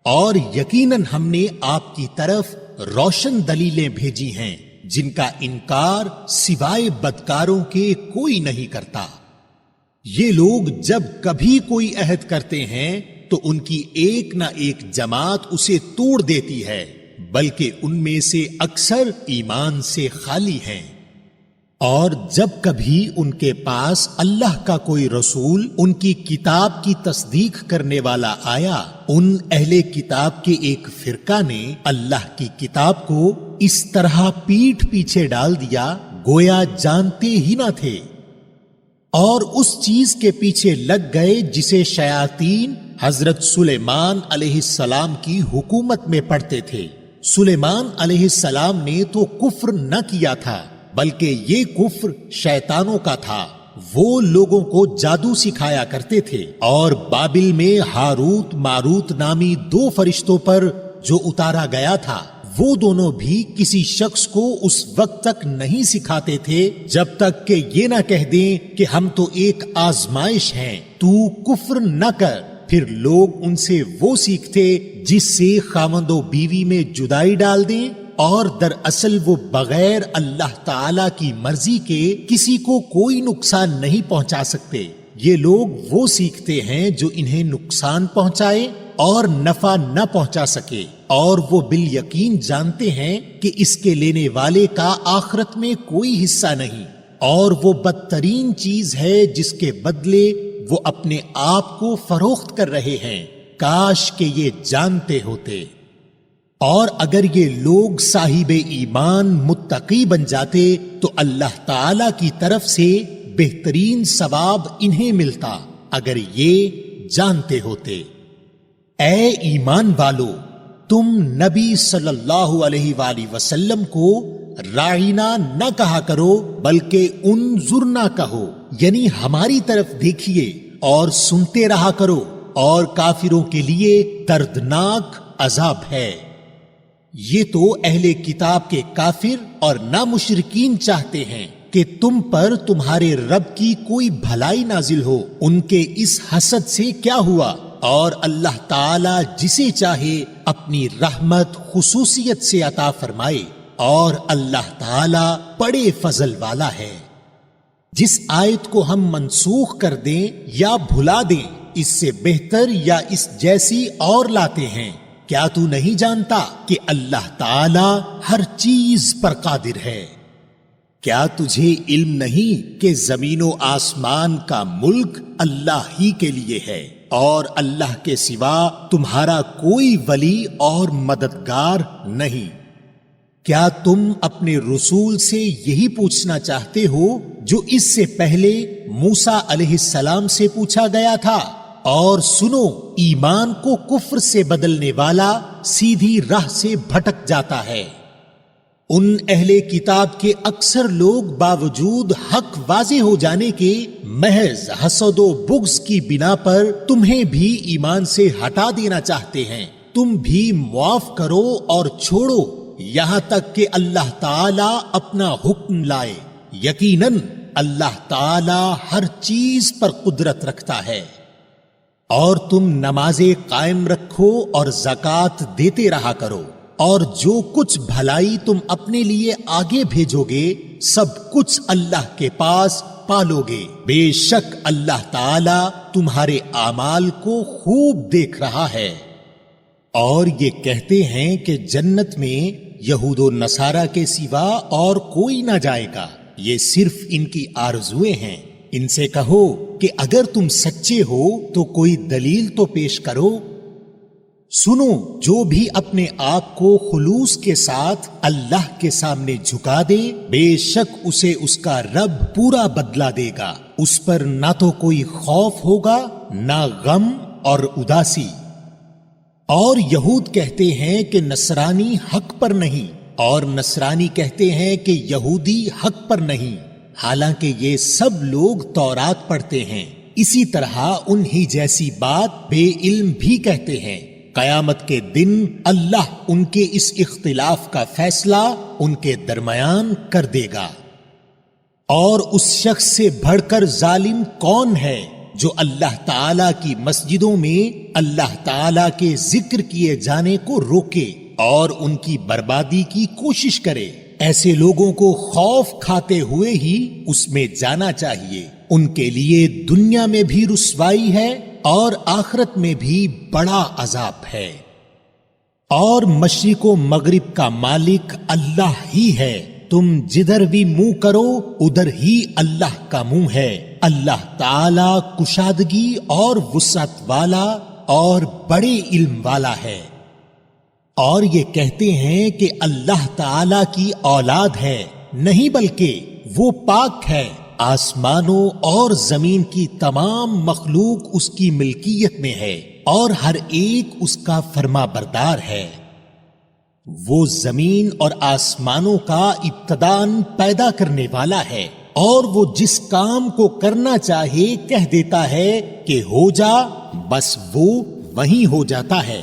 اور یقیناً ہم نے آپ کی طرف روشن دلیلیں بھیجی ہیں جن کا انکار سوائے بدکاروں کے کوئی نہیں کرتا۔ یہ لوگ جب کبھی کوئی عہد کرتے ہیں تو ان کی ایک نہ ایک جماعت اسے توڑ دیتی ہے، بلکہ ان میں سے اکثر ایمان سے خالی ہیں۔ اور جب کبھی ان کے پاس اللہ کا کوئی رسول ان کی کتاب کی تصدیق کرنے والا آیا، ان اہل کتاب کے ایک فرقہ نے اللہ کی کتاب کو اس طرح پیٹھ پیچھے ڈال دیا گویا جانتے ہی نہ تھے، اور اس چیز کے پیچھے لگ گئے جسے شیاطین حضرت سلیمان علیہ السلام کی حکومت میں پڑھتے تھے۔ سلیمان علیہ السلام نے تو کفر نہ کیا تھا، بلکہ یہ کفر شیطانوں کا تھا. وہ لوگوں کو جادو سکھایا کرتے تھے، اور بابل میں ہاروت ماروت نامی 2 فرشتوں پر جو اتارا گیا تھا، وہ دونوں بھی کسی شخص کو اس وقت تک نہیں سکھاتے تھے جب تک کہ یہ نہ کہہ دیں کہ ہم تو ایک آزمائش ہیں، تو کفر نہ کر. پھر لوگ ان سے وہ سیکھتے جس سے خاوند و بیوی میں جدائی ڈال دیں، اور دراصل وہ بغیر اللہ تعالی کی مرضی کے کسی کو کوئی نقصان نہیں پہنچا سکتے. یہ لوگ وہ سیکھتے ہیں جو انہیں نقصان پہنچائے اور نفع نہ پہنچا سکے، اور وہ بالیقین جانتے ہیں کہ اس کے لینے والے کا آخرت میں کوئی حصہ نہیں، اور وہ بدترین چیز ہے جس کے بدلے وہ اپنے آپ کو فروخت کر رہے ہیں. کاش کہ یہ جانتے ہوتے. اور اگر یہ لوگ صاحب ایمان متقی بن جاتے تو اللہ تعالی کی طرف سے بہترین ثواب انہیں ملتا اگر یہ جانتے ہوتے. اے ایمان والو، تم نبی صلی اللہ علیہ وآلہ وسلم کو راعینا نہ کہا کرو بلکہ انظرنا کہو، یعنی ہماری طرف دیکھیے اور سنتے رہا کرو، اور کافروں کے لیے دردناک عذاب ہے. یہ تو اہل کتاب کے کافر اور نہ مشرکین چاہتے ہیں کہ تم پر تمہارے رب کی کوئی بھلائی نازل ہو. ان کے اس حسد سے کیا ہوا؟ اور اللہ تعالی جسے چاہے اپنی رحمت خصوصیت سے عطا فرمائے، اور اللہ تعالی بڑے فضل والا ہے. جس آیت کو ہم منسوخ کر دیں یا بھلا دیں، اس سے بہتر یا اس جیسی اور لاتے ہیں. کیا تو نہیں جانتا کہ اللہ تعالی ہر چیز پر قادر ہے؟ کیا تجھے علم نہیں کہ زمین و آسمان کا ملک اللہ ہی کے لیے ہے، اور اللہ کے سوا تمہارا کوئی ولی اور مددگار نہیں؟ کیا تم اپنے رسول سے یہی پوچھنا چاہتے ہو جو اس سے پہلے موسیٰ علیہ السلام سے پوچھا گیا تھا؟ اور سنو، ایمان کو کفر سے بدلنے والا سیدھی راہ سے بھٹک جاتا ہے. ان اہل کتاب کے اکثر لوگ باوجود حق واضح ہو جانے کے محض حسد و بغض کی بنا پر تمہیں بھی ایمان سے ہٹا دینا چاہتے ہیں. تم بھی معاف کرو اور چھوڑو یہاں تک کہ اللہ تعالی اپنا حکم لائے. یقیناً اللہ تعالی ہر چیز پر قدرت رکھتا ہے. اور تم نمازیں قائم رکھو اور زکوٰۃ دیتے رہا کرو، اور جو کچھ بھلائی تم اپنے لیے آگے بھیجو گے سب کچھ اللہ کے پاس پالو گے. بے شک اللہ تعالی تمہارے اعمال کو خوب دیکھ رہا ہے. اور یہ کہتے ہیں کہ جنت میں یہود و نصارہ کے سوا اور کوئی نہ جائے گا. یہ صرف ان کی آرزویں ہیں. ان سے کہو کہ اگر تم سچے ہو تو کوئی دلیل تو پیش کرو. سنو، جو بھی اپنے آپ کو خلوص کے ساتھ اللہ کے سامنے جھکا دے، بے شک اسے اس کا رب پورا بدلہ دے گا. اس پر نہ تو کوئی خوف ہوگا نہ غم اور اداسی. اور یہود کہتے ہیں کہ نصرانی حق پر نہیں، اور نصرانی کہتے ہیں کہ یہودی حق پر نہیں، حالانکہ یہ سب لوگ تورات پڑھتے ہیں. اسی طرح انہی جیسی بات بے علم بھی کہتے ہیں. قیامت کے دن اللہ ان کے اس اختلاف کا فیصلہ ان کے درمیان کر دے گا. اور اس شخص سے بڑھ کر ظالم کون ہے جو اللہ تعالی کی مسجدوں میں اللہ تعالی کے ذکر کیے جانے کو روکے اور ان کی بربادی کی کوشش کرے. ایسے لوگوں کو خوف کھاتے ہوئے ہی اس میں جانا چاہیے. ان کے لیے دنیا میں بھی رسوائی ہے اور آخرت میں بھی بڑا عذاب ہے. اور مشرق و مغرب کا مالک اللہ ہی ہے. تم جدھر بھی منہ کرو ادھر ہی اللہ کا منہ ہے. اللہ تعالی کشادگی اور وسعت والا اور بڑے علم والا ہے. اور یہ کہتے ہیں کہ اللہ تعالی کی اولاد ہے، نہیں بلکہ وہ پاک ہے. آسمانوں اور زمین کی تمام مخلوق اس کی ملکیت میں ہے اور ہر ایک اس کا فرما بردار ہے. وہ زمین اور آسمانوں کا ابتداً پیدا کرنے والا ہے، اور وہ جس کام کو کرنا چاہے کہہ دیتا ہے کہ ہو جا، بس وہ وہیں ہو جاتا ہے۔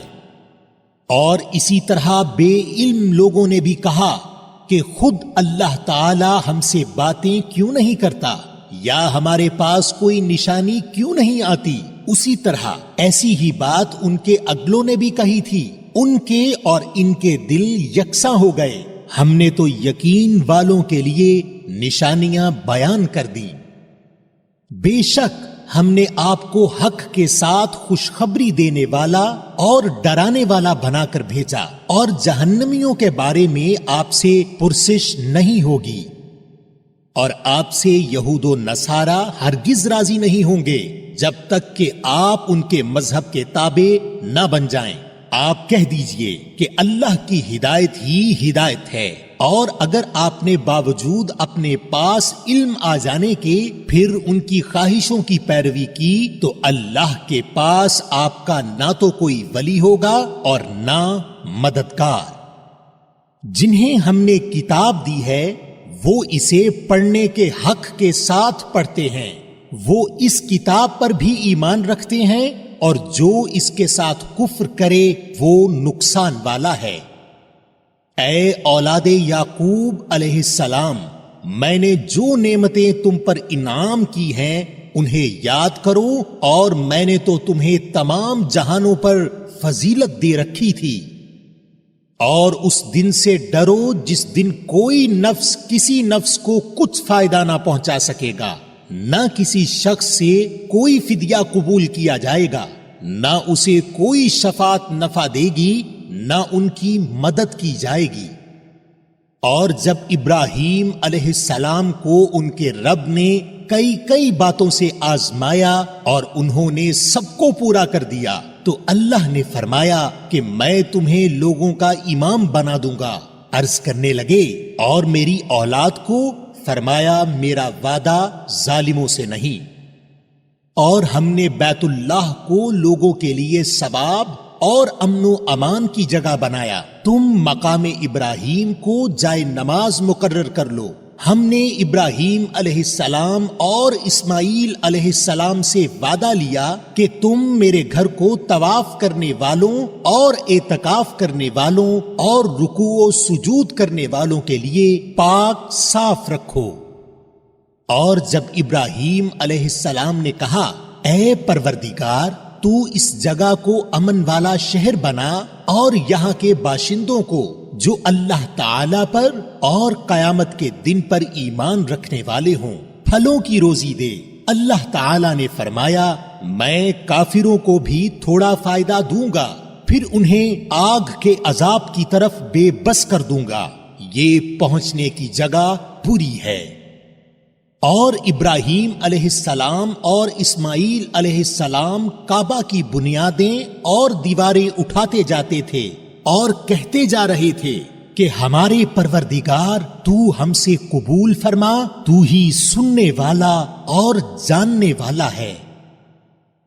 اور اسی طرح بے علم لوگوں نے بھی کہا کہ خود اللہ تعالی ہم سے باتیں کیوں نہیں کرتا، یا ہمارے پاس کوئی نشانی کیوں نہیں آتی۔ اسی طرح ایسی ہی بات ان کے اگلوں نے بھی کہی تھی، ان کے اور ان کے دل یکساں ہو گئے۔ ہم نے تو یقین والوں کے لیے نشانیاں بیان کر دیں۔ بے شک ہم نے آپ کو حق کے ساتھ خوشخبری دینے والا اور ڈرانے والا بنا کر بھیجا، اور جہنمیوں کے بارے میں آپ سے پرسش نہیں ہوگی، اور آپ سے یہود و نصارہ ہرگز راضی نہیں ہوں گے جب تک کہ آپ ان کے مذہب کے تابع نہ بن جائیں۔ آپ کہہ دیجئے کہ اللہ کی ہدایت ہی ہدایت ہے، اور اگر آپ نے باوجود اپنے پاس علم آ جانے کے پھر ان کی خواہشوں کی پیروی کی تو اللہ کے پاس آپ کا نہ تو کوئی ولی ہوگا اور نہ مددگار۔ جنہیں ہم نے کتاب دی ہے وہ اسے پڑھنے کے حق کے ساتھ پڑھتے ہیں، وہ اس کتاب پر بھی ایمان رکھتے ہیں، اور جو اس کے ساتھ کفر کرے وہ نقصان والا ہے۔ اے اولاد یعقوب علیہ السلام، میں نے جو نعمتیں تم پر انعام کی ہیں انہیں یاد کرو، اور میں نے تو تمہیں تمام جہانوں پر فضیلت دے رکھی تھی۔ اور اس دن سے ڈرو جس دن کوئی نفس کسی نفس کو کچھ فائدہ نہ پہنچا سکے گا، نہ کسی شخص سے کوئی فدیہ قبول کیا جائے گا، نہ اسے کوئی شفاعت نفع دے گی، نہ ان کی مدد کی جائے گی۔ اور جب ابراہیم علیہ السلام کو ان کے رب نے کئی باتوں سے آزمایا اور انہوں نے سب کو پورا کر دیا، تو اللہ نے فرمایا کہ میں تمہیں لوگوں کا امام بنا دوں گا۔ عرض کرنے لگے اور میری اولاد کو؟ فرمایا میرا وعدہ ظالموں سے نہیں۔ اور ہم نے بیت اللہ کو لوگوں کے لیے ثواب اور امن و امان کی جگہ بنایا، تم مقام ابراہیم کو جائے نماز مقرر کر لو۔ ہم نے ابراہیم علیہ السلام اور اسماعیل علیہ السلام سے وعدہ لیا کہ تم میرے گھر کو طواف کرنے والوں اور اعتکاف کرنے والوں اور رکوع و سجود کرنے والوں کے لیے پاک صاف رکھو۔ اور جب ابراہیم علیہ السلام نے کہا اے پروردگار تو اس جگہ کو امن والا شہر بنا اور یہاں کے باشندوں کو جو اللہ تعالی پر اور قیامت کے دن پر ایمان رکھنے والے ہوں پھلوں کی روزی دے، اللہ تعالی نے فرمایا میں کافروں کو بھی تھوڑا فائدہ دوں گا، پھر انہیں آگ کے عذاب کی طرف بے بس کر دوں گا، یہ پہنچنے کی جگہ بری ہے۔ اور ابراہیم علیہ السلام اور اسماعیل علیہ السلام کعبہ کی بنیادیں اور دیواریں اٹھاتے جاتے تھے اور کہتے جا رہے تھے کہ ہمارے پروردگار تو ہم سے قبول فرما، تو ہی سننے والا اور جاننے والا ہے۔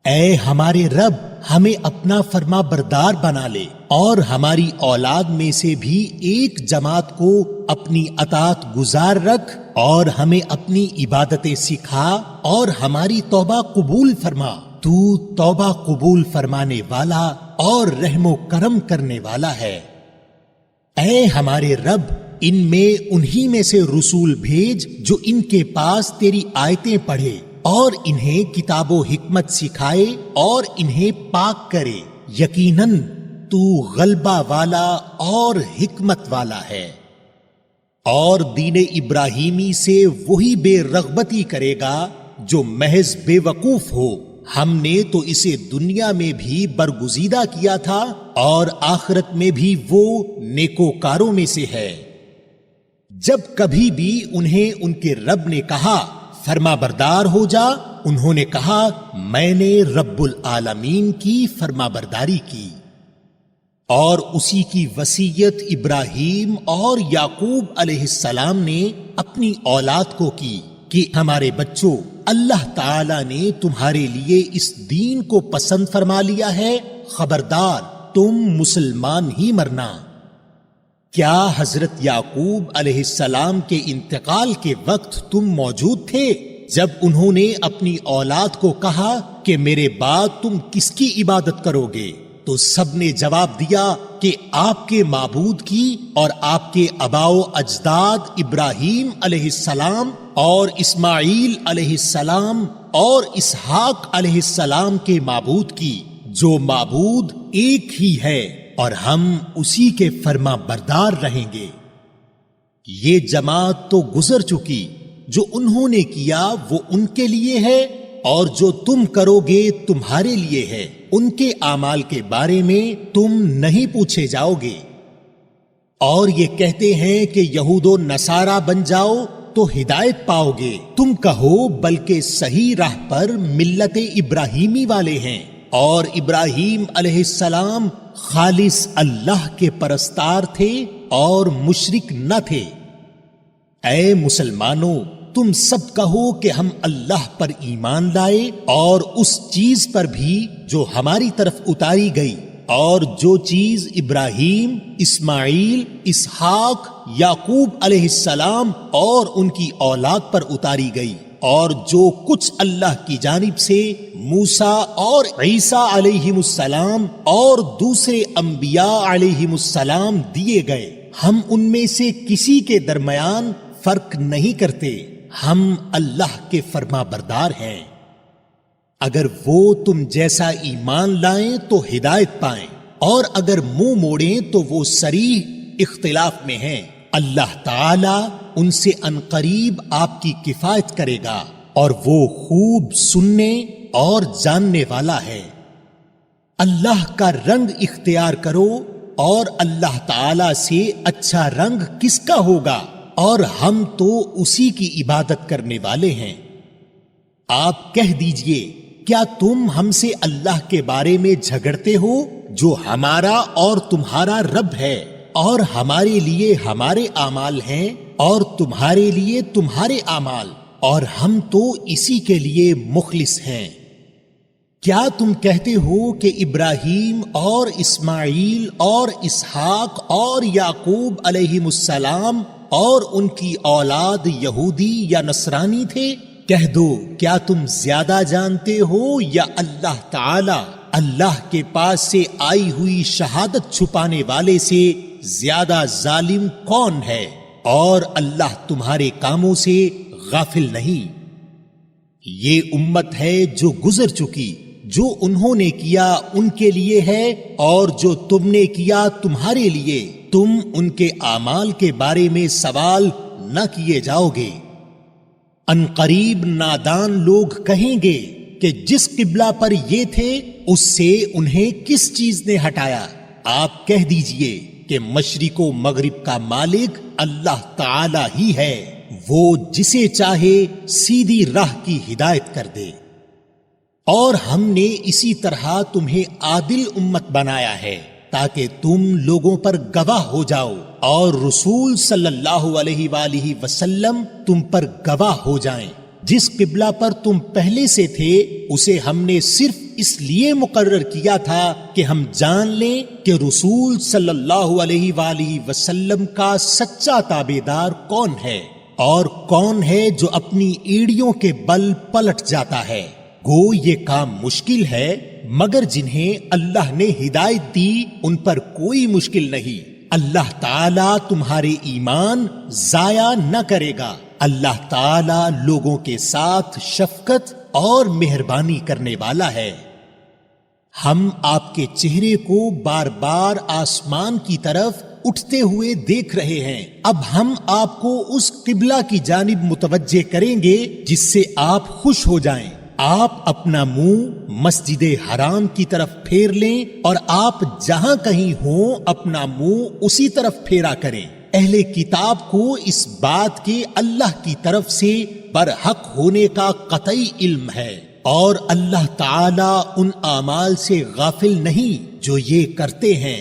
اے ہمارے رب ہمیں اپنا فرما بردار بنا لے اور ہماری اولاد میں سے بھی ایک جماعت کو اپنی اطاعت گزار رکھ اور ہمیں اپنی عبادتیں سکھا اور ہماری توبہ قبول فرما، تو توبہ قبول فرمانے والا اور رحم و کرم کرنے والا ہے۔ اے ہمارے رب ان میں انہی میں سے رسول بھیج جو ان کے پاس تیری آیتیں پڑھے اور انہیں کتاب و حکمت سکھائے اور انہیں پاک کرے، یقیناً تو غلبہ والا اور حکمت والا ہے۔ اور دین ابراہیمی سے وہی بے رغبتی کرے گا جو محض بے وقوف ہو، ہم نے تو اسے دنیا میں بھی برگزیدہ کیا تھا اور آخرت میں بھی وہ نیکوکاروں میں سے ہے۔ جب کبھی بھی انہیں ان کے رب نے کہا فرما بردار ہو جا، انہوں نے کہا میں نے رب العالمین کی فرما برداری کی۔ اور اسی کی وصیت ابراہیم اور یعقوب علیہ السلام نے اپنی اولاد کو کی کہ ہمارے بچوں، اللہ تعالی نے تمہارے لیے اس دین کو پسند فرما لیا ہے، خبردار تم مسلمان ہی مرنا۔ کیا حضرت یعقوب علیہ السلام کے انتقال کے وقت تم موجود تھے جب انہوں نے اپنی اولاد کو کہا کہ میرے بعد تم کس کی عبادت کرو گے؟ تو سب نے جواب دیا کہ آپ کے معبود کی اور آپ کے آباء و اجداد ابراہیم علیہ السلام اور اسماعیل علیہ السلام اور اسحاق علیہ السلام کے معبود کی، جو معبود ایک ہی ہے، اور ہم اسی کے فرما بردار رہیں گے۔ یہ جماعت تو گزر چکی، جو انہوں نے کیا وہ ان کے لیے ہے، اور جو تم کرو گے تمہارے لیے ہے۔ ان کے اعمال کے بارے میں تم نہیں پوچھے جاؤ گے۔ اور یہ کہتے ہیں کہ یہود و نصارہ بن جاؤ تو ہدایت پاؤ گے۔ تم کہو بلکہ صحیح راہ پر ملت ابراہیمی والے ہیں، اور ابراہیم علیہ السلام خالص اللہ کے پرستار تھے اور مشرک نہ تھے۔ اے مسلمانوں، تم سب کہو کہ ہم اللہ پر ایمان لائے اور اس چیز پر بھی جو ہماری طرف اتاری گئی، اور جو چیز ابراہیم، اسماعیل، اسحاق، یعقوب علیہ السلام اور ان کی اولاد پر اتاری گئی، اور جو کچھ اللہ کی جانب سے موسیٰ اور عیسیٰ علیہم السلام اور دوسرے انبیاء علیہم السلام دیے گئے، ہم ان میں سے کسی کے درمیان فرق نہیں کرتے۔ ہم اللہ کے فرما بردار ہیں۔ اگر وہ تم جیسا ایمان لائیں تو ہدایت پائیں، اور اگر منہ موڑیں تو وہ صریح اختلاف میں ہیں۔ اللہ تعالی ان سے عنقریب آپ کی کفایت کرے گا، اور وہ خوب سننے اور جاننے والا ہے۔ اللہ کا رنگ اختیار کرو، اور اللہ تعالی سے اچھا رنگ کس کا ہوگا، اور ہم تو اسی کی عبادت کرنے والے ہیں۔ آپ کہہ دیجئے، کیا تم ہم سے اللہ کے بارے میں جھگڑتے ہو جو ہمارا اور تمہارا رب ہے، اور ہمارے لیے ہمارے اعمال ہیں اور تمہارے لیے تمہارے اعمال، اور ہم تو اسی کے لیے مخلص ہیں؟ کیا تم کہتے ہو کہ ابراہیم اور اسماعیل اور اسحاق اور یعقوب علیہم السلام اور ان کی اولاد یہودی یا نصرانی تھے؟ کہہ دو، کیا تم زیادہ جانتے ہو یا اللہ تعالی؟ اللہ کے پاس سے آئی ہوئی شہادت چھپانے والے سے زیادہ ظالم کون ہے؟ اور اللہ تمہارے کاموں سے غافل نہیں۔ یہ امت ہے جو گزر چکی، جو انہوں نے کیا ان کے لیے ہے، اور جو تم نے کیا تمہارے لیے۔ تم ان کے اعمال کے بارے میں سوال نہ کیے جاؤ گے۔ ان قریب نادان لوگ کہیں گے کہ جس قبلہ پر یہ تھے اس سے انہیں کس چیز نے ہٹایا؟ آپ کہہ دیجئے کہ مشرق و مغرب کا مالک اللہ تعالی ہی ہے، وہ جسے چاہے سیدھی راہ کی ہدایت کر دے۔ اور ہم نے اسی طرح تمہیں عادل امت بنایا ہے تاکہ تم لوگوں پر گواہ ہو جاؤ، اور رسول صلی اللہ علیہ وآلہ وسلم تم پر گواہ ہو جائیں۔ جس قبلہ پر تم پہلے سے تھے اسے ہم نے صرف اس لیے مقرر کیا تھا کہ ہم جان لیں کہ رسول صلی اللہ علیہ وآلہ وسلم کا سچا تابعدار کون ہے، اور کون ہے جو اپنی ایڑیوں کے بل پلٹ جاتا ہے۔ گو یہ کام مشکل ہے، مگر جنہیں اللہ نے ہدایت دی ان پر کوئی مشکل نہیں۔ اللہ تعالیٰ تمہارے ایمان ضائع نہ کرے گا۔ اللہ تعالیٰ لوگوں کے ساتھ شفقت اور مہربانی کرنے والا ہے۔ ہم آپ کے چہرے کو بار بار آسمان کی طرف اٹھتے ہوئے دیکھ رہے ہیں۔ اب ہم آپ کو اس قبلہ کی جانب متوجہ کریں گے جس سے آپ خوش ہو جائیں۔ آپ اپنا منہ مسجد حرام کی طرف پھیر لیں، اور آپ جہاں کہیں ہوں اپنا منہ اسی طرف پھیرا کریں۔ اہل کتاب کو اس بات کے اللہ کی طرف سے برحق ہونے کا قطعی علم ہے، اور اللہ تعالی ان اعمال سے غافل نہیں جو یہ کرتے ہیں۔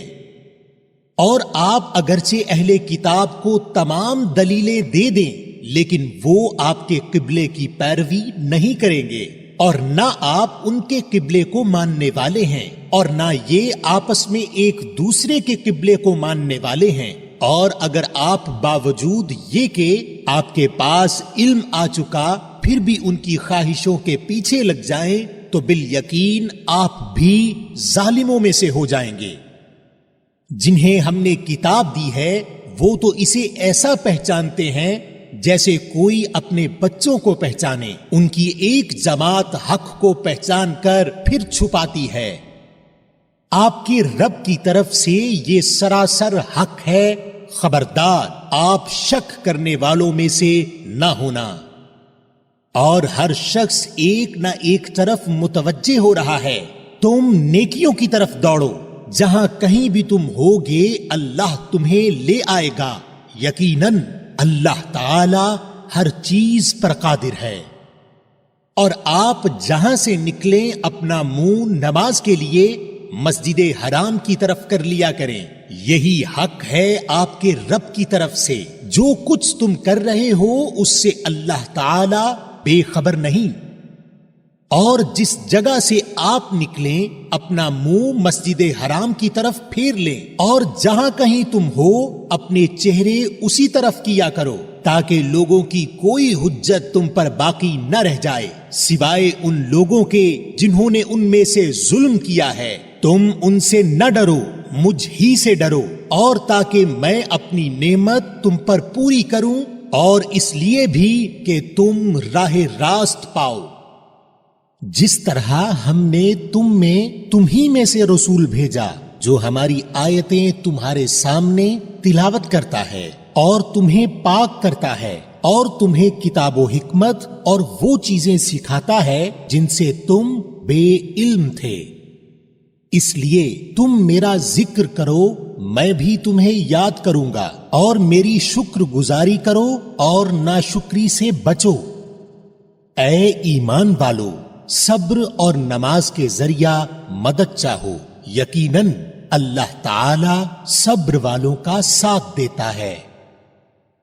اور آپ اگرچہ اہل کتاب کو تمام دلیلیں دے دیں، لیکن وہ آپ کے قبلے کی پیروی نہیں کریں گے، اور نہ آپ ان کے قبلے کو ماننے والے ہیں، اور نہ یہ آپس میں ایک دوسرے کے قبلے کو ماننے والے ہیں۔ اور اگر آپ باوجود یہ کہ آپ کے پاس علم آ چکا پھر بھی ان کی خواہشوں کے پیچھے لگ جائیں تو بالیقین آپ بھی ظالموں میں سے ہو جائیں گے۔ جنہیں ہم نے کتاب دی ہے وہ تو اسے ایسا پہچانتے ہیں جیسے کوئی اپنے بچوں کو پہچانے۔ ان کی ایک جماعت حق کو پہچان کر پھر چھپاتی ہے۔ آپ کے رب کی طرف سے یہ سراسر حق ہے، خبردار آپ شک کرنے والوں میں سے نہ ہونا۔ اور ہر شخص ایک نہ ایک طرف متوجہ ہو رہا ہے، تم نیکیوں کی طرف دوڑو، جہاں کہیں بھی تم ہوگے اللہ تمہیں لے آئے گا، یقیناً اللہ تعالی ہر چیز پر قادر ہے۔ اور آپ جہاں سے نکلیں اپنا منہ نماز کے لیے مسجد حرام کی طرف کر لیا کریں، یہی حق ہے آپ کے رب کی طرف سے۔ جو کچھ تم کر رہے ہو اس سے اللہ تعالی بے خبر نہیں۔ اور جس جگہ سے آپ نکلیں اپنا منہ مسجد حرام کی طرف پھیر لیں، اور جہاں کہیں تم ہو اپنے چہرے اسی طرف کیا کرو، تاکہ لوگوں کی کوئی حجت تم پر باقی نہ رہ جائے سوائے ان لوگوں کے جنہوں نے ان میں سے ظلم کیا ہے۔ تم ان سے نہ ڈرو، مجھ ہی سے ڈرو، اور تاکہ میں اپنی نعمت تم پر پوری کروں، اور اس لیے بھی کہ تم راہ راست پاؤ۔ جس طرح ہم نے تم ہی میں سے رسول بھیجا جو ہماری آیتیں تمہارے سامنے تلاوت کرتا ہے اور تمہیں پاک کرتا ہے اور تمہیں کتاب و حکمت اور وہ چیزیں سکھاتا ہے جن سے تم بے علم تھے، اس لیے تم میرا ذکر کرو، میں بھی تمہیں یاد کروں گا، اور میری شکر گزاری کرو اور ناشکری سے بچو۔ اے ایمان والو، صبر اور نماز کے ذریعہ مدد چاہو، یقیناً اللہ تعالی صبر والوں کا ساتھ دیتا ہے۔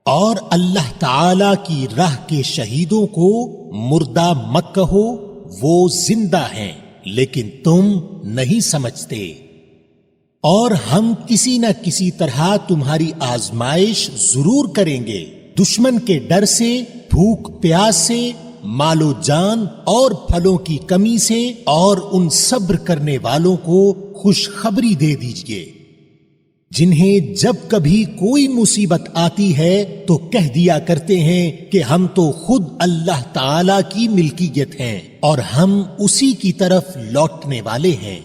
اور اللہ تعالی کی راہ کے شہیدوں کو مردہ مت کہو، وہ زندہ ہیں لیکن تم نہیں سمجھتے۔ اور ہم کسی نہ کسی طرح تمہاری آزمائش ضرور کریں گے، دشمن کے ڈر سے، بھوک پیاس سے، مال و جان اور پھلوں کی کمی سے، اور ان صبر کرنے والوں کو خوشخبری دے دیجئے جنہیں جب کبھی کوئی مصیبت آتی ہے تو کہہ دیا کرتے ہیں کہ ہم تو خود اللہ تعالی کی ملکیت ہیں اور ہم اسی کی طرف لوٹنے والے ہیں۔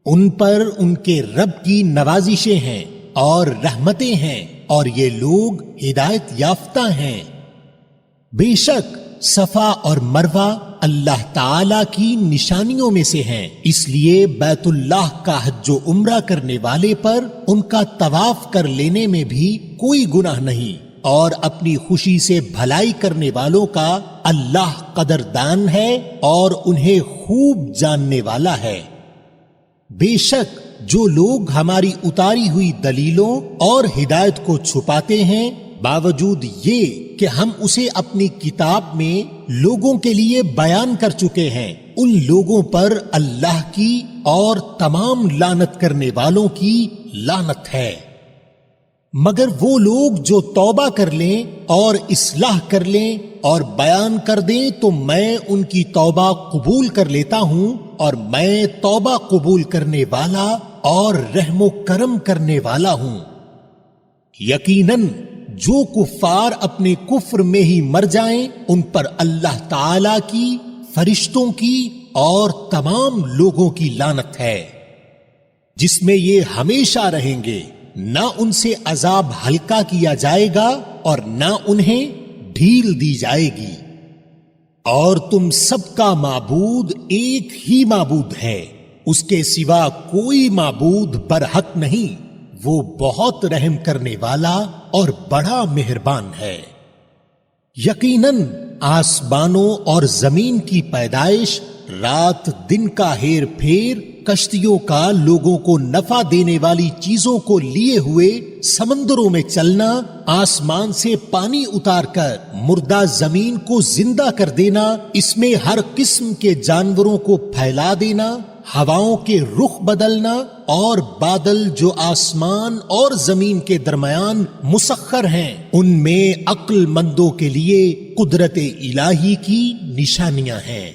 ان پر ان کے رب کی نوازشیں ہیں اور رحمتیں ہیں، اور یہ لوگ ہدایت یافتہ ہیں۔ بے شک صفا اور مروہ اللہ تعالی کی نشانیوں میں سے ہیں، اس لیے بیت اللہ کا حج و عمرہ کرنے والے پر ان کا طواف کر لینے میں بھی کوئی گناہ نہیں، اور اپنی خوشی سے بھلائی کرنے والوں کا اللہ قدردان ہے اور انہیں خوب جاننے والا ہے۔ بے شک جو لوگ ہماری اتاری ہوئی دلیلوں اور ہدایت کو چھپاتے ہیں، باوجود یہ کہ ہم اسے اپنی کتاب میں لوگوں کے لیے بیان کر چکے ہیں، ان لوگوں پر اللہ کی اور تمام لعنت کرنے والوں کی لعنت ہے۔ مگر وہ لوگ جو توبہ کر لیں اور اصلاح کر لیں اور بیان کر دیں تو میں ان کی توبہ قبول کر لیتا ہوں، اور میں توبہ قبول کرنے والا اور رحم و کرم کرنے والا ہوں۔ یقیناً جو کفار اپنے کفر میں ہی مر جائیں ان پر اللہ تعالی کی، فرشتوں کی اور تمام لوگوں کی لعنت ہے، جس میں یہ ہمیشہ رہیں گے، نہ ان سے عذاب ہلکا کیا جائے گا اور نہ انہیں ڈھیل دی جائے گی۔ اور تم سب کا معبود ایک ہی معبود ہے، اس کے سوا کوئی معبود برحق نہیں، وہ بہت رحم کرنے والا اور بڑا مہربان ہے۔ یقیناً آسمانوں اور زمین کی پیدائش، رات دن کا ہیر پھیر، کشتیوں کا لوگوں کو نفع دینے والی چیزوں کو لیے ہوئے سمندروں میں چلنا، آسمان سے پانی اتار کر مردہ زمین کو زندہ کر دینا، اس میں ہر قسم کے جانوروں کو پھیلا دینا، ہواؤں کے رخ بدلنا اور بادل جو آسمان اور زمین کے درمیان مسخر ہیں، ان میں عقل مندوں کے لیے قدرت الہی کی نشانیاں ہیں۔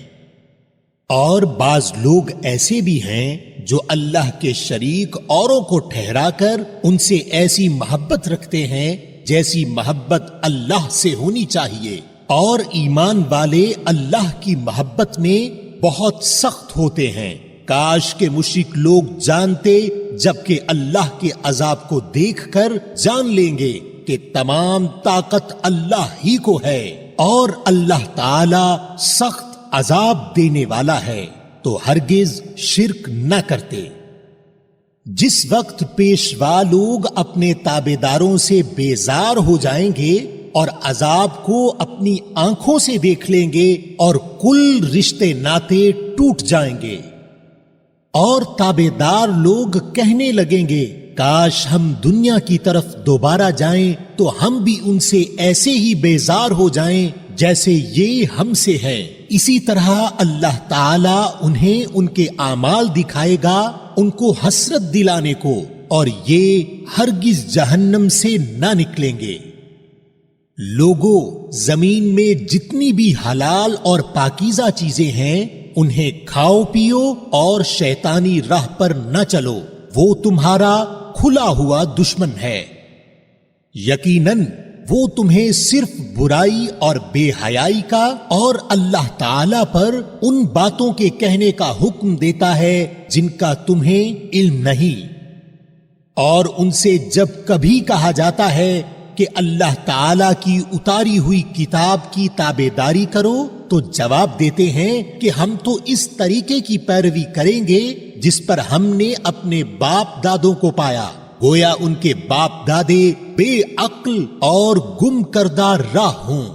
اور بعض لوگ ایسے بھی ہیں جو اللہ کے شریک اوروں کو ٹھہرا کر ان سے ایسی محبت رکھتے ہیں جیسی محبت اللہ سے ہونی چاہیے، اور ایمان والے اللہ کی محبت میں بہت سخت ہوتے ہیں۔ کاش کے مشرک لوگ جانتے، جبکہ اللہ کے عذاب کو دیکھ کر جان لیں گے کہ تمام طاقت اللہ ہی کو ہے، اور اللہ تعالی سخت عذاب دینے والا ہے، تو ہرگز شرک نہ کرتے۔ جس وقت پیشوا لوگ اپنے تابعداروں سے بیزار ہو جائیں گے اور عذاب کو اپنی آنکھوں سے دیکھ لیں گے اور کل رشتے ناتے ٹوٹ جائیں گے، اور تابعدار لوگ کہنے لگیں گے کاش ہم دنیا کی طرف دوبارہ جائیں تو ہم بھی ان سے ایسے ہی بیزار ہو جائیں جیسے یہ ہم سے ہے۔ اسی طرح اللہ تعالی انہیں ان کے اعمال دکھائے گا، ان کو حسرت دلانے کو، اور یہ ہرگز جہنم سے نہ نکلیں گے۔ لوگوں، زمین میں جتنی بھی حلال اور پاکیزہ چیزیں ہیں انہیں کھاؤ پیو اور شیطانی راہ پر نہ چلو، وہ تمہارا کھلا ہوا دشمن ہے۔ یقیناً وہ تمہیں صرف برائی اور بے حیائی کا اور اللہ تعالی پر ان باتوں کے کہنے کا حکم دیتا ہے جن کا تمہیں علم نہیں، اور ان سے جب کبھی کہا جاتا ہے کہ اللہ تعالی کی اتاری ہوئی کتاب کی تابعداری کرو تو جواب دیتے ہیں کہ ہم تو اس طریقے کی پیروی کریں گے جس پر ہم نے اپنے باپ دادوں کو پایا، گویا ان کے باپ دادے بے عقل اور گم کردہ راہ ہوں۔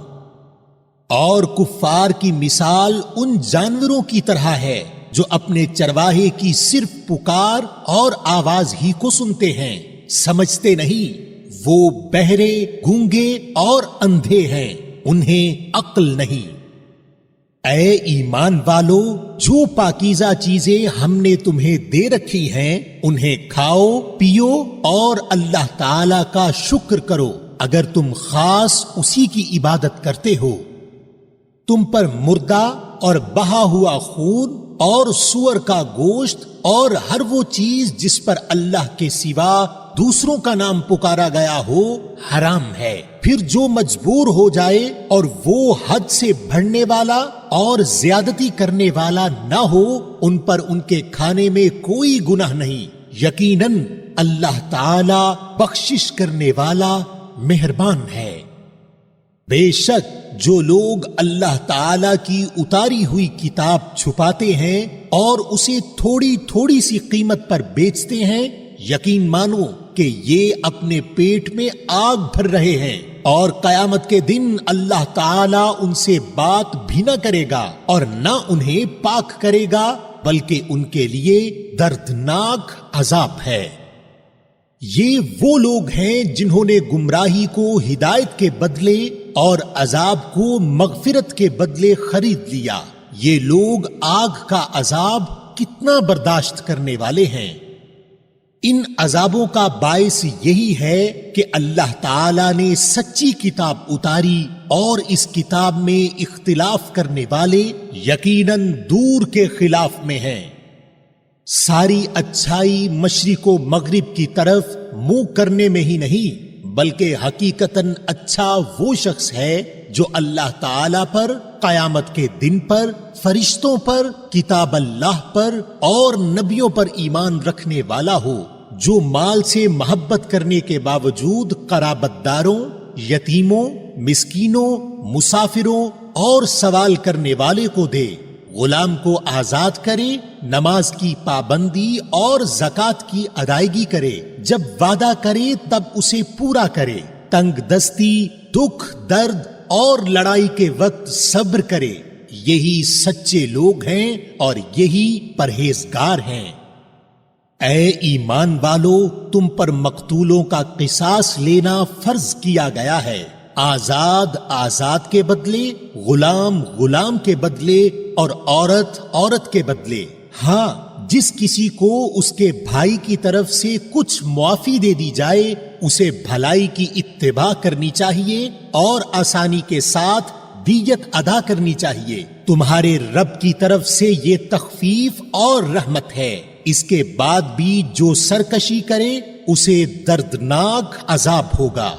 اور کفار کی مثال ان جانوروں کی طرح ہے جو اپنے چرواہے کی صرف پکار اور آواز ہی کو سنتے ہیں، سمجھتے نہیں، وہ بہرے، گونگے اور اندھے ہیں، انہیں عقل نہیں۔ اے ایمان والو، جو پاکیزہ چیزیں ہم نے تمہیں دے رکھی ہیں انہیں کھاؤ پیو اور اللہ تعالی کا شکر کرو اگر تم خاص اسی کی عبادت کرتے ہو۔ تم پر مردہ اور بہا ہوا خون اور سور کا گوشت اور ہر وہ چیز جس پر اللہ کے سوا دوسروں کا نام پکارا گیا ہو حرام ہے۔ پھر جو مجبور ہو جائے اور وہ حد سے بڑھنے والا اور زیادتی کرنے والا نہ ہو، ان پر ان کے کھانے میں کوئی گناہ نہیں، یقیناً اللہ تعالی بخشش کرنے والا مہربان ہے۔ بے شک جو لوگ اللہ تعالی کی اتاری ہوئی کتاب چھپاتے ہیں اور اسے تھوڑی تھوڑی سی قیمت پر بیچتے ہیں، یقین مانو کہ یہ اپنے پیٹ میں آگ بھر رہے ہیں، اور قیامت کے دن اللہ تعالی ان سے بات بھی نہ کرے گا اور نہ انہیں پاک کرے گا، بلکہ ان کے لیے دردناک عذاب ہے۔ یہ وہ لوگ ہیں جنہوں نے گمراہی کو ہدایت کے بدلے اور عذاب کو مغفرت کے بدلے خرید لیا۔ یہ لوگ آگ کا عذاب کتنا برداشت کرنے والے ہیں۔ ان عذابوں کا باعث یہی ہے کہ اللہ تعالی نے سچی کتاب اتاری اور اس کتاب میں اختلاف کرنے والے یقیناً دور کے خلاف میں ہیں۔ ساری اچھائی مشرق و مغرب کی طرف منہ کرنے میں ہی نہیں، بلکہ حقیقتاً اچھا وہ شخص ہے جو اللہ تعالی پر، قیامت کے دن پر، فرشتوں پر، کتاب اللہ پر اور نبیوں پر ایمان رکھنے والا ہو، جو مال سے محبت کرنے کے باوجود قرابت داروں، یتیموں، مسکینوں، مسافروں اور سوال کرنے والے کو دے، غلام کو آزاد کرے، نماز کی پابندی اور زکوٰۃ کی ادائیگی کرے، جب وعدہ کرے تب اسے پورا کرے، تنگ دستی، دکھ، درد اور لڑائی کے وقت صبر کرے، یہی سچے لوگ ہیں اور یہی پرہیزگار ہیں۔ اے ایمان والو، تم پر مقتولوں کا قصاص لینا فرض کیا گیا ہے، آزاد آزاد کے بدلے، غلام غلام کے بدلے اور عورت عورت کے بدلے۔ ہاں، جس کسی کو اس کے بھائی کی طرف سے کچھ معافی دے دی جائے اسے بھلائی کی اتباع کرنی چاہیے اور آسانی کے ساتھ دیت ادا کرنی چاہیے۔ تمہارے رب کی طرف سے یہ تخفیف اور رحمت ہے۔ اس کے بعد بھی جو سرکشی کرے اسے دردناک عذاب ہوگا۔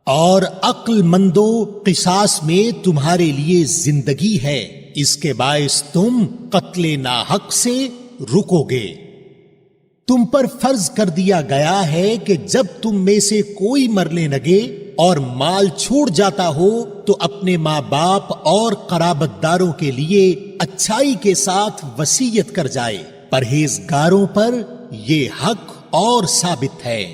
اور عقل مندو، قصاص میں تمہارے لیے زندگی ہے، اس کے باعث تم قتل ناحق سے رکو گے۔ تم پر فرض کر دیا گیا ہے کہ جب تم میں سے کوئی مرنے لگے اور مال چھوڑ جاتا ہو تو اپنے ماں باپ اور قرابت داروں کے لیے اچھائی کے ساتھ وصیت کر جائے۔ پرہیزگاروں پر یہ حق اور ثابت ہے۔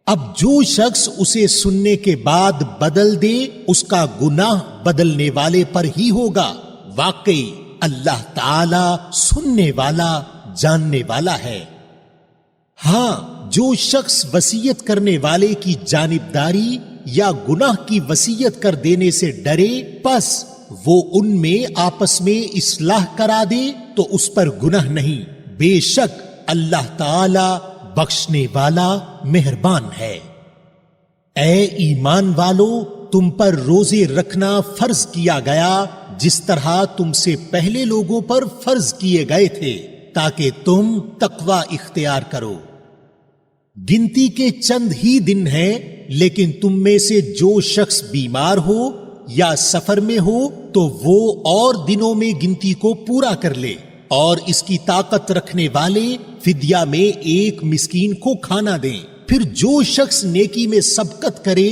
اب جو شخص اسے سننے کے بعد بدل دے اس کا گناہ بدلنے والے پر ہی ہوگا۔ واقعی اللہ تعالی سننے والا جاننے والا ہے۔ ہاں، جو شخص وصیت کرنے والے کی جانبداری یا گناہ کی وصیت کر دینے سے ڈرے پس وہ ان میں آپس میں اصلاح کرا دے تو اس پر گناہ نہیں، بے شک اللہ تعالی بخشنے والا مہربان ہے۔ اے ایمان والو، تم پر روزے رکھنا فرض کیا گیا جس طرح تم سے پہلے لوگوں پر فرض کیے گئے تھے تاکہ تم تقوی اختیار کرو۔ گنتی کے چند ہی دن ہیں، لیکن تم میں سے جو شخص بیمار ہو یا سفر میں ہو تو وہ اور دنوں میں گنتی کو پورا کر لے، اور اس کی طاقت رکھنے والے فدیہ میں ایک مسکین کو کھانا دیں۔ پھر جو شخص نیکی میں سبقت کرے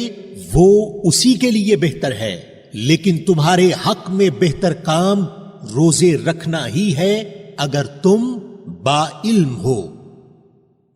وہ اسی کے لیے بہتر ہے، لیکن تمہارے حق میں بہتر کام روزے رکھنا ہی ہے اگر تم با علم ہو۔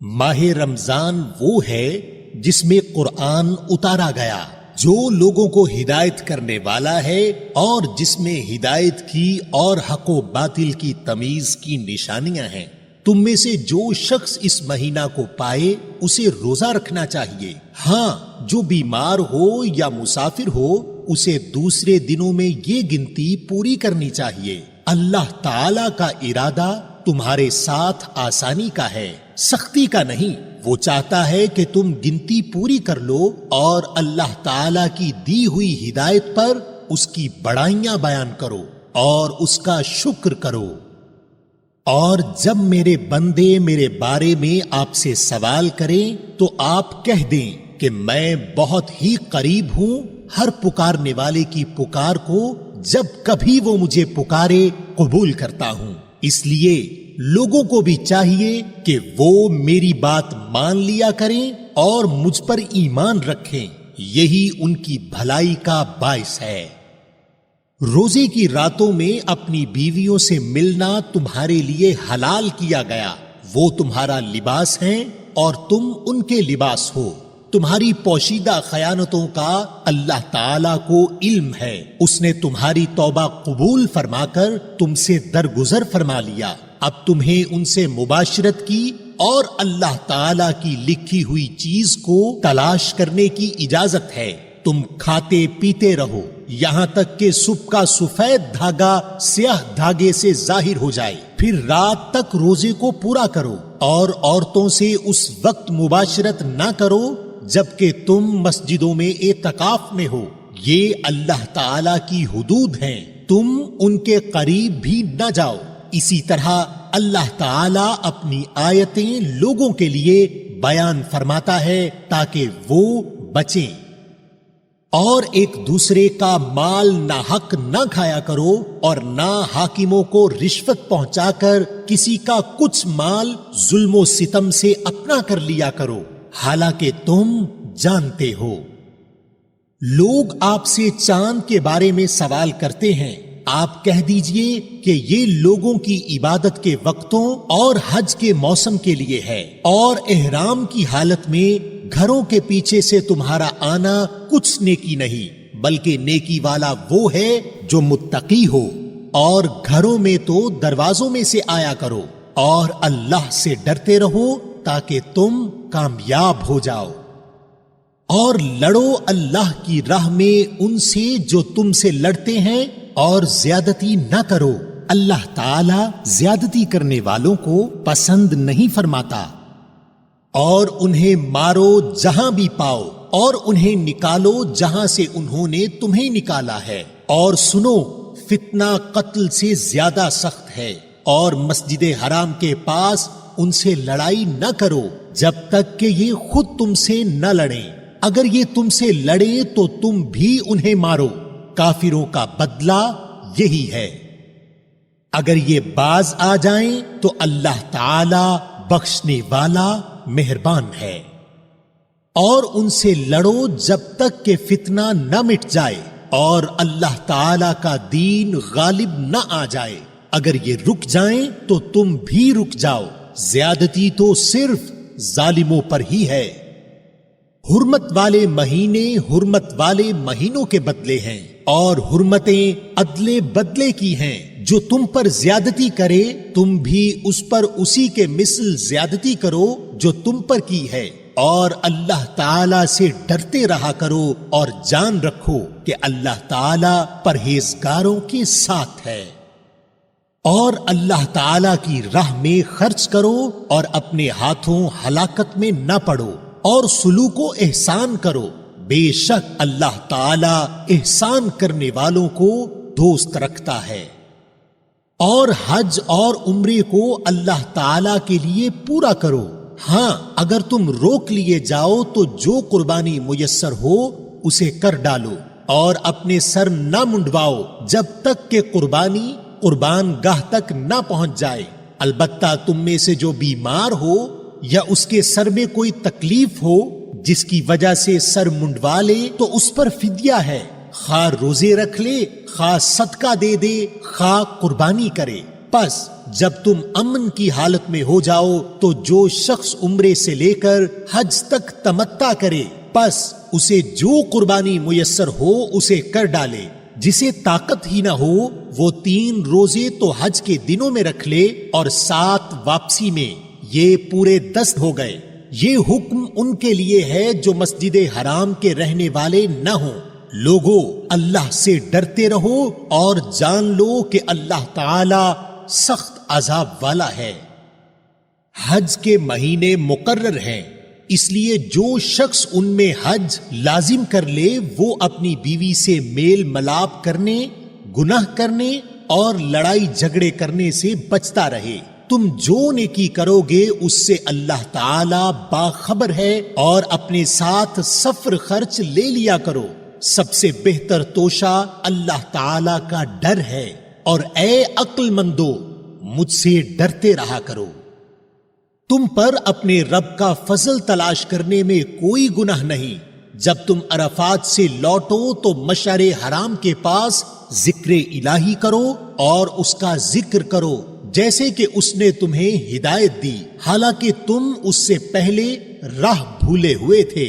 ماہ رمضان وہ ہے جس میں قرآن اتارا گیا، جو لوگوں کو ہدایت کرنے والا ہے اور جس میں ہدایت کی اور حق و باطل کی تمیز کی نشانیاں ہیں۔ تم میں سے جو شخص اس مہینہ کو پائے اسے روزہ رکھنا چاہیے۔ ہاں، جو بیمار ہو یا مسافر ہو اسے دوسرے دنوں میں یہ گنتی پوری کرنی چاہیے۔ اللہ تعالی کا ارادہ تمہارے ساتھ آسانی کا ہے، سختی کا نہیں۔ وہ چاہتا ہے کہ تم گنتی پوری کر لو اور اللہ تعالی کی دی ہوئی ہدایت پر اس کی بڑائیاں بیان کرو اور اس کا شکر کرو۔ اور جب میرے بندے میرے بارے میں آپ سے سوال کریں تو آپ کہہ دیں کہ میں بہت ہی قریب ہوں ہر پکارنے والے کی پکار کو جب کبھی وہ مجھے پکارے قبول کرتا ہوں۔ اس لیے لوگوں کو بھی چاہیے کہ وہ میری بات مان لیا کریں اور مجھ پر ایمان رکھیں، یہی ان کی بھلائی کا باعث ہے۔ روزے کی راتوں میں اپنی بیویوں سے ملنا تمہارے لیے حلال کیا گیا، وہ تمہارا لباس ہیں اور تم ان کے لباس ہو۔ تمہاری پوشیدہ خیانتوں کا اللہ تعالیٰ کو علم ہے، اس نے تمہاری توبہ قبول فرما کر تم سے درگزر فرما لیا۔ اب تمہیں ان سے مباشرت کی اور اللہ تعالیٰ کی لکھی ہوئی چیز کو تلاش کرنے کی اجازت ہے۔ تم کھاتے پیتے رہو یہاں تک کہ صبح کا سفید دھاگا سیاہ دھاگے سے ظاہر ہو جائے، پھر رات تک روزے کو پورا کرو اور عورتوں سے اس وقت مباشرت نہ کرو جبکہ تم مسجدوں میں اعتکاف میں ہو۔ یہ اللہ تعالیٰ کی حدود ہیں، تم ان کے قریب بھی نہ جاؤ۔ اسی طرح اللہ تعالیٰ اپنی آیتیں لوگوں کے لیے بیان فرماتا ہے تاکہ وہ بچیں۔ اور ایک دوسرے کا مال ناحق نہ کھایا کرو اور نہ حاکموں کو رشوت پہنچا کر کسی کا کچھ مال ظلم و ستم سے اپنا کر لیا کرو، حالانکہ تم جانتے ہو۔ لوگ آپ سے چاند کے بارے میں سوال کرتے ہیں، آپ کہہ دیجئے کہ یہ لوگوں کی عبادت کے وقتوں اور حج کے موسم کے لیے ہے، اور احرام کی حالت میں گھروں کے پیچھے سے تمہارا آنا کچھ نیکی نہیں، بلکہ نیکی والا وہ ہے جو متقی ہو۔ اور گھروں میں تو دروازوں میں سے آیا کرو اور اللہ سے ڈرتے رہو تاکہ تم کامیاب ہو جاؤ۔ اور لڑو اللہ کی راہ میں ان سے جو تم سے لڑتے ہیں، اور زیادتی نہ کرو، اللہ تعالی زیادتی کرنے والوں کو پسند نہیں فرماتا۔ اور انہیں مارو جہاں بھی پاؤ، اور انہیں نکالو جہاں سے انہوں نے تمہیں نکالا ہے، اور سنو فتنہ قتل سے زیادہ سخت ہے، اور مسجد حرام کے پاس ان سے لڑائی نہ کرو جب تک کہ یہ خود تم سے نہ لڑیں، اگر یہ تم سے لڑیں تو تم بھی انہیں مارو، کافروں کا بدلہ یہی ہے۔ اگر یہ باز آ جائیں تو اللہ تعالی بخشنے والا مہربان ہے، اور ان سے لڑو جب تک کہ فتنہ نہ مٹ جائے اور اللہ تعالی کا دین غالب نہ آ جائے۔ اگر یہ رک جائیں تو تم بھی رک جاؤ، زیادتی تو صرف ظالموں پر ہی ہے۔ حرمت والے مہینے حرمت والے مہینوں کے بدلے ہیں، اور حرمتیں عدل بدلے کی ہیں۔ جو تم پر زیادتی کرے تم بھی اس پر اسی کے مثل زیادتی کرو جو تم پر کی ہے، اور اللہ تعالی سے ڈرتے رہا کرو، اور جان رکھو کہ اللہ تعالی پرہیزگاروں کے ساتھ ہے۔ اور اللہ تعالی کی راہ میں خرچ کرو، اور اپنے ہاتھوں ہلاکت میں نہ پڑو، اور سلوک و احسان کرو، بے شک اللہ تعالی احسان کرنے والوں کو دوست رکھتا ہے۔ اور حج اور عمرے کو اللہ تعالی کے لیے پورا کرو۔ ہاں اگر تم روک لیے جاؤ تو جو قربانی میسر ہو اسے کر ڈالو، اور اپنے سر نہ منڈواؤ جب تک کہ قربانی قربان گاہ تک نہ پہنچ جائے۔ البتہ تم میں سے جو بیمار ہو یا اس کے سر میں کوئی تکلیف ہو جس کی وجہ سے سر منڈوا لے تو اس پر فدیہ ہے، خواہ روزے رکھ لے، خواہ صدقہ دے دے، خواہ قربانی کرے۔ پس جب تم امن کی حالت میں ہو جاؤ تو جو شخص عمرے سے لے کر حج تک تمتع کرے، پس اسے جو قربانی میسر ہو اسے کر ڈالے۔ جسے طاقت ہی نہ ہو وہ 3 روزے تو حج کے دنوں میں رکھ لے اور 7 واپسی میں، یہ پورے 10 ہو گئے۔ یہ حکم ان کے لیے ہے جو مسجد حرام کے رہنے والے نہ ہوں۔ لوگو اللہ سے ڈرتے رہو اور جان لو کہ اللہ تعالی سخت عذاب والا ہے۔ حج کے مہینے مقرر ہیں، اس لیے جو شخص ان میں حج لازم کر لے وہ اپنی بیوی سے میل ملاپ کرنے، گناہ کرنے اور لڑائی جھگڑے کرنے سے بچتا رہے۔ تم جو نیکی کرو گے اس سے اللہ تعالی باخبر ہے، اور اپنے ساتھ سفر خرچ لے لیا کرو۔ سب سے بہتر توشہ اللہ تعالی کا ڈر ہے، اور اے عقل مندو مجھ سے ڈرتے رہا کرو۔ تم پر اپنے رب کا فضل تلاش کرنے میں کوئی گناہ نہیں۔ جب تم عرفات سے لوٹو تو مشعر حرام کے پاس ذکر الہی کرو اور اس کا ذکر کرو جیسے کہ اس نے تمہیں ہدایت دی، حالانکہ تم اس سے پہلے راہ بھولے ہوئے تھے۔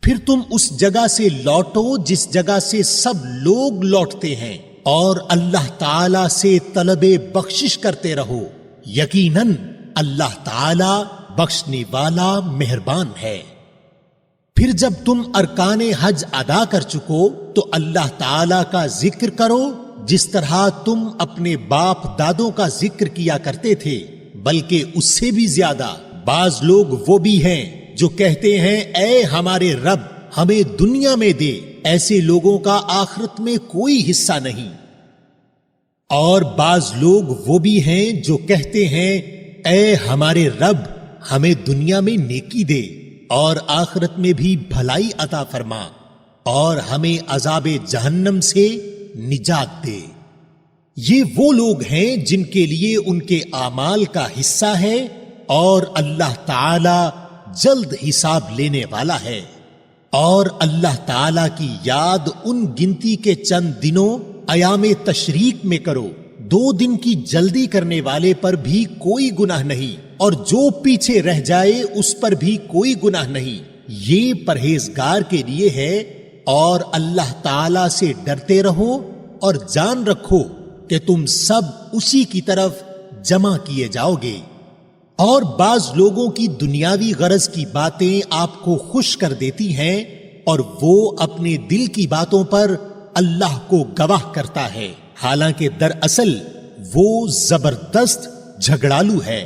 پھر تم اس جگہ سے لوٹو جس جگہ سے سب لوگ لوٹتے ہیں، اور اللہ تعالی سے طلب بخشش کرتے رہو، یقیناً اللہ تعالی بخشنے والا مہربان ہے۔ پھر جب تم ارکان حج ادا کر چکو تو اللہ تعالی کا ذکر کرو جس طرح تم اپنے باپ دادوں کا ذکر کیا کرتے تھے، بلکہ اس سے بھی زیادہ۔ بعض لوگ وہ بھی ہیں جو کہتے ہیں اے ہمارے رب ہمیں دنیا میں دے، ایسے لوگوں کا آخرت میں کوئی حصہ نہیں۔ اور بعض لوگ وہ بھی ہیں جو کہتے ہیں اے ہمارے رب ہمیں دنیا میں نیکی دے اور آخرت میں بھی بھلائی عطا فرما، اور ہمیں عذاب جہنم سے نجات دے۔ یہ وہ لوگ ہیں جن کے لیے ان کے اعمال کا حصہ ہے، اور اللہ تعالی جلد حساب لینے والا ہے۔ اور اللہ تعالی کی یاد ان گنتی کے چند دنوں ایام تشریق میں کرو۔ 2 دن کی جلدی کرنے والے پر بھی کوئی گناہ نہیں، اور جو پیچھے رہ جائے اس پر بھی کوئی گناہ نہیں، یہ پرہیزگار کے لیے ہے۔ اور اللہ تعالی سے ڈرتے رہو اور جان رکھو کہ تم سب اسی کی طرف جمع کیے جاؤ گے۔ اور بعض لوگوں کی دنیاوی غرض کی باتیں آپ کو خوش کر دیتی ہیں، اور وہ اپنے دل کی باتوں پر اللہ کو گواہ کرتا ہے۔ حالانکہ دراصل وہ زبردست جھگڑالو ہے،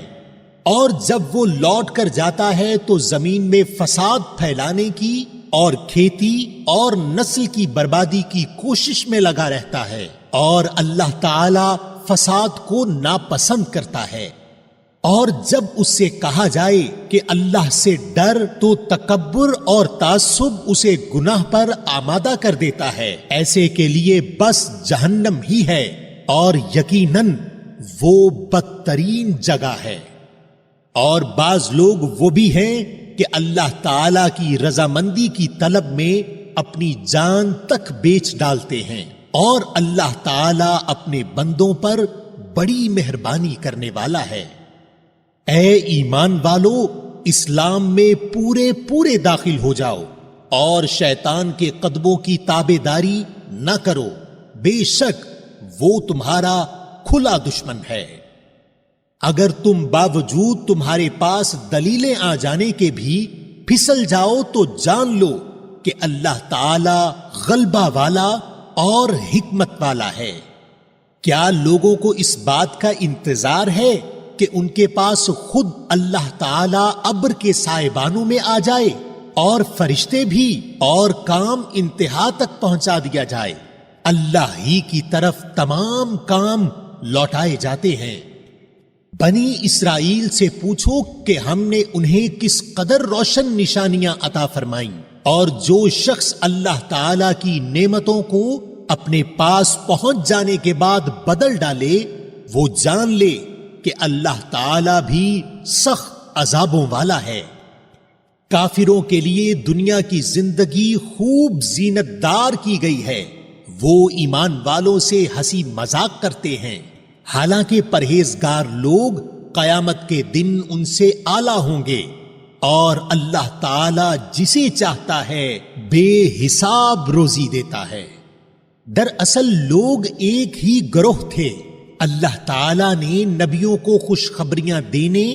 اور جب وہ لوٹ کر جاتا ہے تو زمین میں فساد پھیلانے کی اور کھیتی اور نسل کی بربادی کی کوشش میں لگا رہتا ہے، اور اللہ تعالی فساد کو ناپسند کرتا ہے۔ اور جب اس سے کہا جائے کہ اللہ سے ڈر تو تکبر اور تعصب اسے گناہ پر آمادہ کر دیتا ہے، ایسے کے لیے بس جہنم ہی ہے، اور یقیناً وہ بدترین جگہ ہے۔ اور بعض لوگ وہ بھی ہیں کہ اللہ تعالی کی رضامندی کی طلب میں اپنی جان تک بیچ ڈالتے ہیں، اور اللہ تعالی اپنے بندوں پر بڑی مہربانی کرنے والا ہے۔ اے ایمان والو، اسلام میں پورے داخل ہو جاؤ اور شیطان کے قدموں کی تابع داری نہ کرو، بے شک وہ تمہارا کھلا دشمن ہے۔ اگر تم باوجود تمہارے پاس دلیلیں آ جانے کے بھی پھسل جاؤ تو جان لو کہ اللہ تعالی غلبہ والا اور حکمت والا ہے۔ کیا لوگوں کو اس بات کا انتظار ہے کہ ان کے پاس خود اللہ تعالی ابر کے سائبانوں میں آ جائے اور فرشتے بھی اور کام انتہا تک پہنچا دیا جائے؟ اللہ ہی کی طرف تمام کام لوٹائے جاتے ہیں۔ بنی اسرائیل سے پوچھو کہ ہم نے انہیں کس قدر روشن نشانیاں عطا فرمائیں، اور جو شخص اللہ تعالی کی نعمتوں کو اپنے پاس پہنچ جانے کے بعد بدل ڈالے، وہ جان لے کہ اللہ تعالی بھی سخت عذابوں والا ہے۔ کافروں کے لیے دنیا کی زندگی خوب زینت دار کی گئی ہے، وہ ایمان والوں سے ہنسی مذاق کرتے ہیں، حالانکہ پرہیزگار لوگ قیامت کے دن ان سے اعلیٰ ہوں گے، اور اللہ تعالی جسے چاہتا ہے بے حساب روزی دیتا ہے۔ دراصل لوگ ایک ہی گروہ تھے۔ اللہ تعالی نے نبیوں کو خوشخبریاں دینے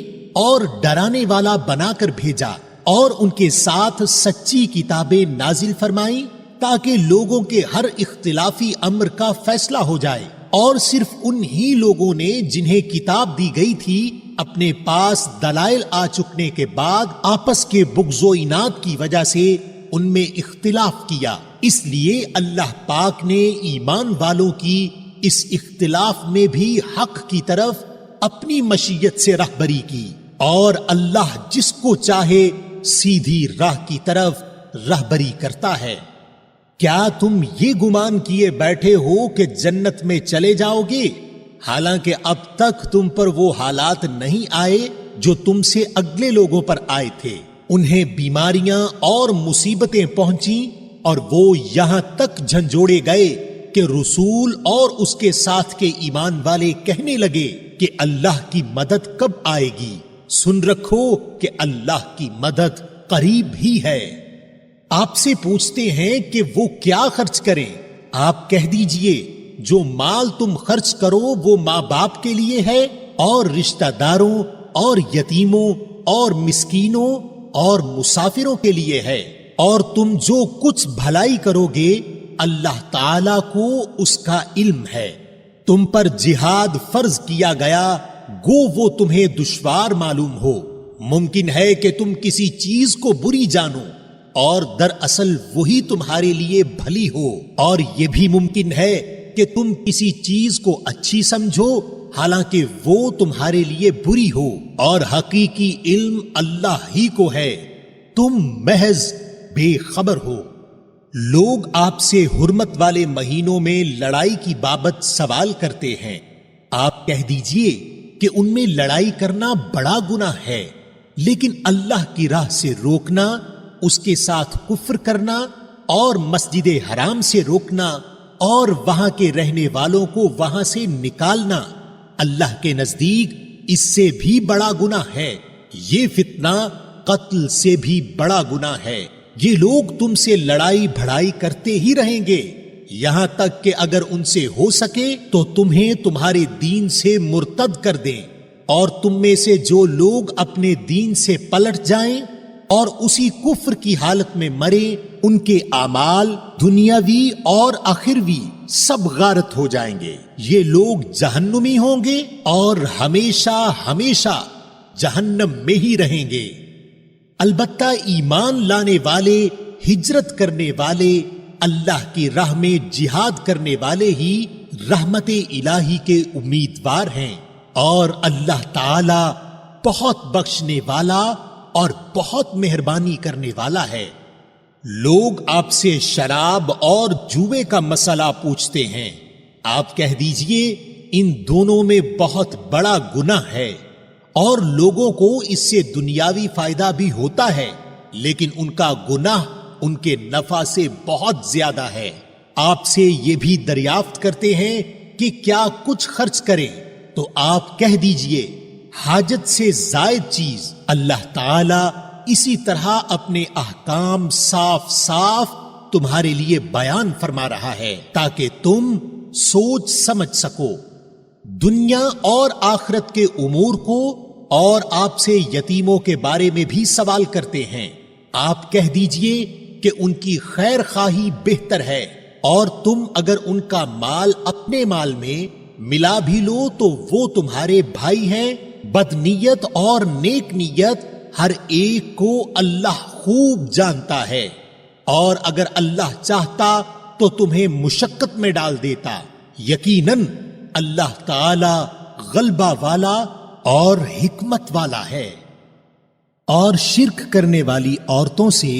اور ڈرانے والا بنا کر بھیجا، اور ان کے ساتھ سچی کتابیں نازل فرمائیں تاکہ لوگوں کے ہر اختلافی امر کا فیصلہ ہو جائے، اور صرف انہی لوگوں نے جنہیں کتاب دی گئی تھی اپنے پاس دلائل آ چکنے کے بعد آپس کے بغض و اناد کی وجہ سے ان میں اختلاف کیا۔ اس لیے اللہ پاک نے ایمان والوں کی اس اختلاف میں بھی حق کی طرف اپنی مشیت سے رہبری کی، اور اللہ جس کو چاہے سیدھی راہ کی طرف رہبری کرتا ہے۔ کیا تم یہ گمان کیے بیٹھے ہو کہ جنت میں چلے جاؤ گے، حالانکہ اب تک تم پر وہ حالات نہیں آئے جو تم سے اگلے لوگوں پر آئے تھے؟ انہیں بیماریاں اور مصیبتیں پہنچیں، اور وہ یہاں تک جھنجھوڑے گئے کہ رسول اور اس کے ساتھ کے ایمان والے کہنے لگے کہ اللہ کی مدد کب آئے گی؟ سن رکھو کہ اللہ کی مدد قریب ہی ہے۔ آپ سے پوچھتے ہیں کہ وہ کیا خرچ کریں؟ آپ کہہ دیجئے، جو مال تم خرچ کرو وہ ماں باپ کے لیے ہے، اور رشتہ داروں اور یتیموں اور مسکینوں اور مسافروں کے لیے ہے، اور تم جو کچھ بھلائی کرو گے اللہ تعالی کو اس کا علم ہے۔ تم پر جہاد فرض کیا گیا، گو وہ تمہیں دشوار معلوم ہو۔ ممکن ہے کہ تم کسی چیز کو بری جانو اور دراصل وہی تمہارے لیے بھلی ہو، اور یہ بھی ممکن ہے کہ تم کسی چیز کو اچھی سمجھو حالانکہ وہ تمہارے لیے بری ہو، اور حقیقی علم اللہ ہی کو ہے، تم محض بے خبر ہو۔ لوگ آپ سے حرمت والے مہینوں میں لڑائی کی بابت سوال کرتے ہیں، آپ کہہ دیجئے کہ ان میں لڑائی کرنا بڑا گناہ ہے، لیکن اللہ کی راہ سے روکنا، اس کے ساتھ کفر کرنا اور مسجد حرام سے روکنا اور وہاں کے رہنے والوں کو وہاں سے نکالنا اللہ کے نزدیک اس سے بھی بڑا گناہ ہے۔ یہ فتنہ قتل سے بھی بڑا گناہ ہے۔ یہ لوگ تم سے لڑائی بھڑائی کرتے ہی رہیں گے، یہاں تک کہ اگر ان سے ہو سکے تو تمہیں تمہارے دین سے مرتد کر دیں، اور تم میں سے جو لوگ اپنے دین سے پلٹ جائیں اور اسی کفر کی حالت میں مریں، ان کے اعمال دنیاوی اور آخروی سب غارت ہو جائیں گے. یہ لوگ جہنمی ہوں گے اور ہمیشہ ہمیشہ جہنم میں ہی رہیں گے. البتہ ایمان لانے والے، ہجرت کرنے والے، اللہ کی راہ میں جہاد کرنے والے ہی رحمت الہی کے امیدوار ہیں. اور اللہ تعالی بہت بخشنے والا اور بہت مہربانی کرنے والا ہے. لوگ آپ سے شراب اور جوے کا مسئلہ پوچھتے ہیں. آپ کہہ دیجئے ان دونوں میں بہت بڑا گناہ ہے اور لوگوں کو اس سے دنیاوی فائدہ بھی ہوتا ہے، لیکن ان کا گناہ ان کے نفع سے بہت زیادہ ہے. آپ سے یہ بھی دریافت کرتے ہیں کہ کیا کچھ خرچ کریں، تو آپ کہہ دیجئے حاجت سے زائد چیز. اللہ تعالی اسی طرح اپنے احکام صاف صاف تمہارے لیے بیان فرما رہا ہے تاکہ تم سوچ سمجھ سکو. دنیا اور آخرت کے امور کو اور آپ سے یتیموں کے بارے میں بھی سوال کرتے ہیں. آپ کہہ دیجئے کہ ان کی خیر خواہی بہتر ہے، اور تم اگر ان کا مال اپنے مال میں ملا بھی لو تو وہ تمہارے بھائی ہیں. بدنیت اور نیک نیت ہر ایک کو اللہ خوب جانتا ہے، اور اگر اللہ چاہتا تو تمہیں مشقت میں ڈال دیتا. یقیناً اللہ تعالی غلبہ والا اور حکمت والا ہے. اور شرک کرنے والی عورتوں سے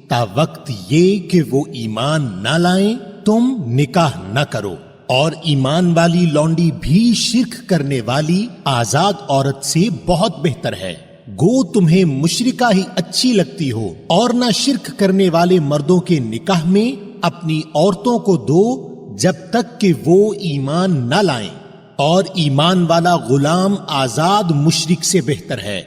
تا وقت یہ کہ وہ ایمان نہ لائیں تم نکاح نہ کرو، اور ایمان والی لونڈی بھی شرک کرنے والی آزاد عورت سے بہت بہتر ہے. گو تمہیں مشرکہ ہی اچھی لگتی ہو، اور نہ شرک کرنے والے مردوں کے نکاح میں اپنی عورتوں کو دو جب تک کہ وہ ایمان نہ لائیں، اور ایمان والا غلام آزاد مشرک سے بہتر ہے.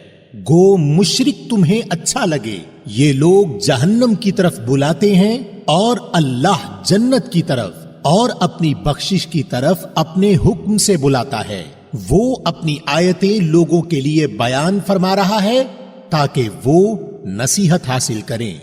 گو مشرک تمہیں اچھا لگے. یہ لوگ جہنم کی طرف بلاتے ہیں اور اللہ جنت کی طرف اور اپنی بخشش کی طرف اپنے حکم سے بلاتا ہے. وہ اپنی آیتیں لوگوں کے لیے بیان فرما رہا ہے تاکہ وہ نصیحت حاصل کریں.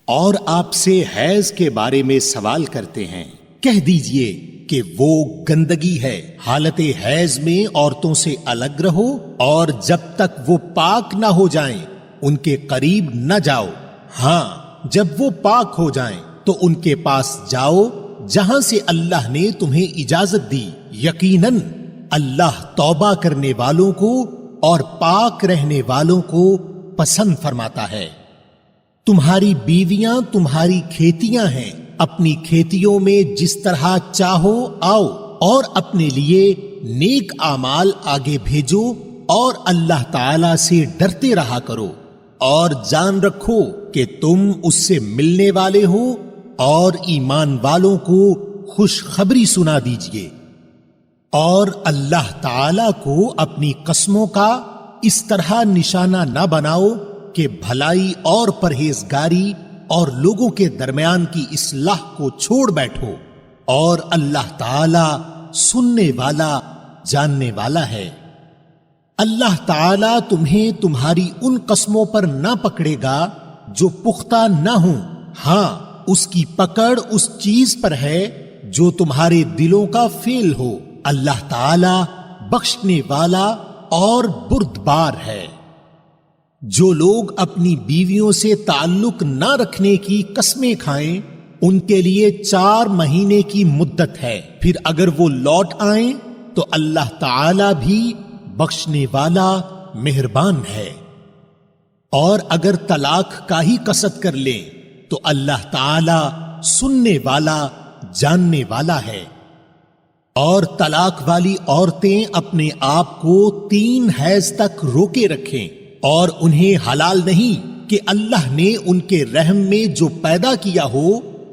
اور آپ سے حیض کے بارے میں سوال کرتے ہیں. کہہ دیجئے کہ وہ گندگی ہے. حالت حیض میں عورتوں سے الگ رہو، اور جب تک وہ پاک نہ ہو جائیں ان کے قریب نہ جاؤ. ہاں، جب وہ پاک ہو جائیں تو ان کے پاس جاؤ جہاں سے اللہ نے تمہیں اجازت دی. یقیناً اللہ توبہ کرنے والوں کو اور پاک رہنے والوں کو پسند فرماتا ہے. تمہاری بیویاں تمہاری کھیتیاں ہیں. اپنی کھیتیوں میں جس طرح چاہو آؤ، اور اپنے لیے نیک اعمال آگے بھیجو، اور اللہ تعالی سے ڈرتے رہا کرو، اور جان رکھو کہ تم اس سے ملنے والے ہو، اور ایمان والوں کو خوشخبری سنا دیجئے. اور اللہ تعالی کو اپنی قسموں کا اس طرح نشانہ نہ بناؤ کہ بھلائی اور پرہیزگاری اور لوگوں کے درمیان کی اصلاح کو چھوڑ بیٹھو، اور اللہ تعالی سننے والا جاننے والا ہے. اللہ تعالی تمہیں تمہاری ان قسموں پر نہ پکڑے گا جو پختہ نہ ہوں. ہاں، اس کی پکڑ اس چیز پر ہے جو تمہارے دلوں کا فعل ہو. اللہ تعالی بخشنے والا اور بردبار ہے. جو لوگ اپنی بیویوں سے تعلق نہ رکھنے کی قسمیں کھائیں ان کے لیے 4 مہینے کی مدت ہے. پھر اگر وہ لوٹ آئیں تو اللہ تعالی بھی بخشنے والا مہربان ہے. اور اگر طلاق کا ہی قصد کر لیں تو اللہ تعالی سننے والا جاننے والا ہے. اور طلاق والی عورتیں اپنے آپ کو 3 حیض تک روکے رکھیں، اور انہیں حلال نہیں کہ اللہ نے ان کے رحم میں جو پیدا کیا ہو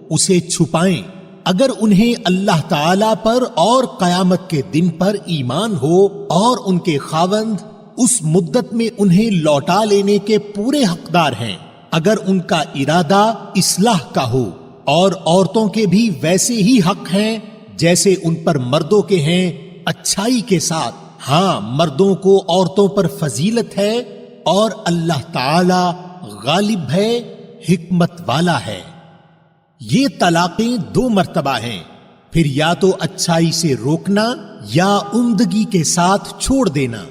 اسے چھپائیں. اگر انہیں اللہ تعالی پر اور قیامت کے دن پر ایمان ہو اور ان کے خاوند اس مدت میں انہیں لوٹا لینے کے پورے حقدار ہیں، اگر ان کا ارادہ اصلاح کا ہو. اور عورتوں کے بھی ویسے ہی حق ہیں جیسے ان پر مردوں کے ہیں، اچھائی کے ساتھ. ہاں، مردوں کو عورتوں پر فضیلت ہے، اور اللہ تعالی غالب ہے، حکمت والا ہے. یہ طلاقیں 2 مرتبہ ہیں. پھر یا تو اچھائی سے روکنا یا عمدگی کے ساتھ چھوڑ دینا،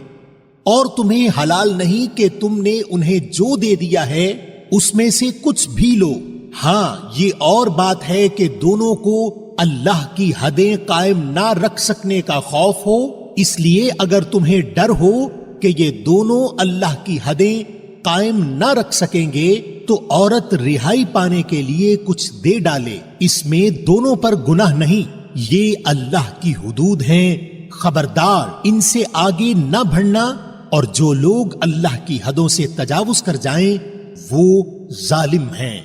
اور تمہیں حلال نہیں کہ تم نے انہیں جو دے دیا ہے اس میں سے کچھ بھی لو۔ ہاں یہ اور بات ہے کہ دونوں کو اللہ کی حدیں قائم نہ رکھ سکنے کا خوف ہو، اس لیے اگر تمہیں ڈر ہو کہ یہ دونوں اللہ کی حدیں قائم نہ رکھ سکیں گے تو عورت رہائی پانے کے لیے کچھ دے ڈالے، اس میں دونوں پر گناہ نہیں، یہ اللہ کی حدود ہیں، خبردار ان سے آگے نہ بڑھنا، اور جو لوگ اللہ کی حدوں سے تجاوز کر جائیں وہ ظالم ہیں۔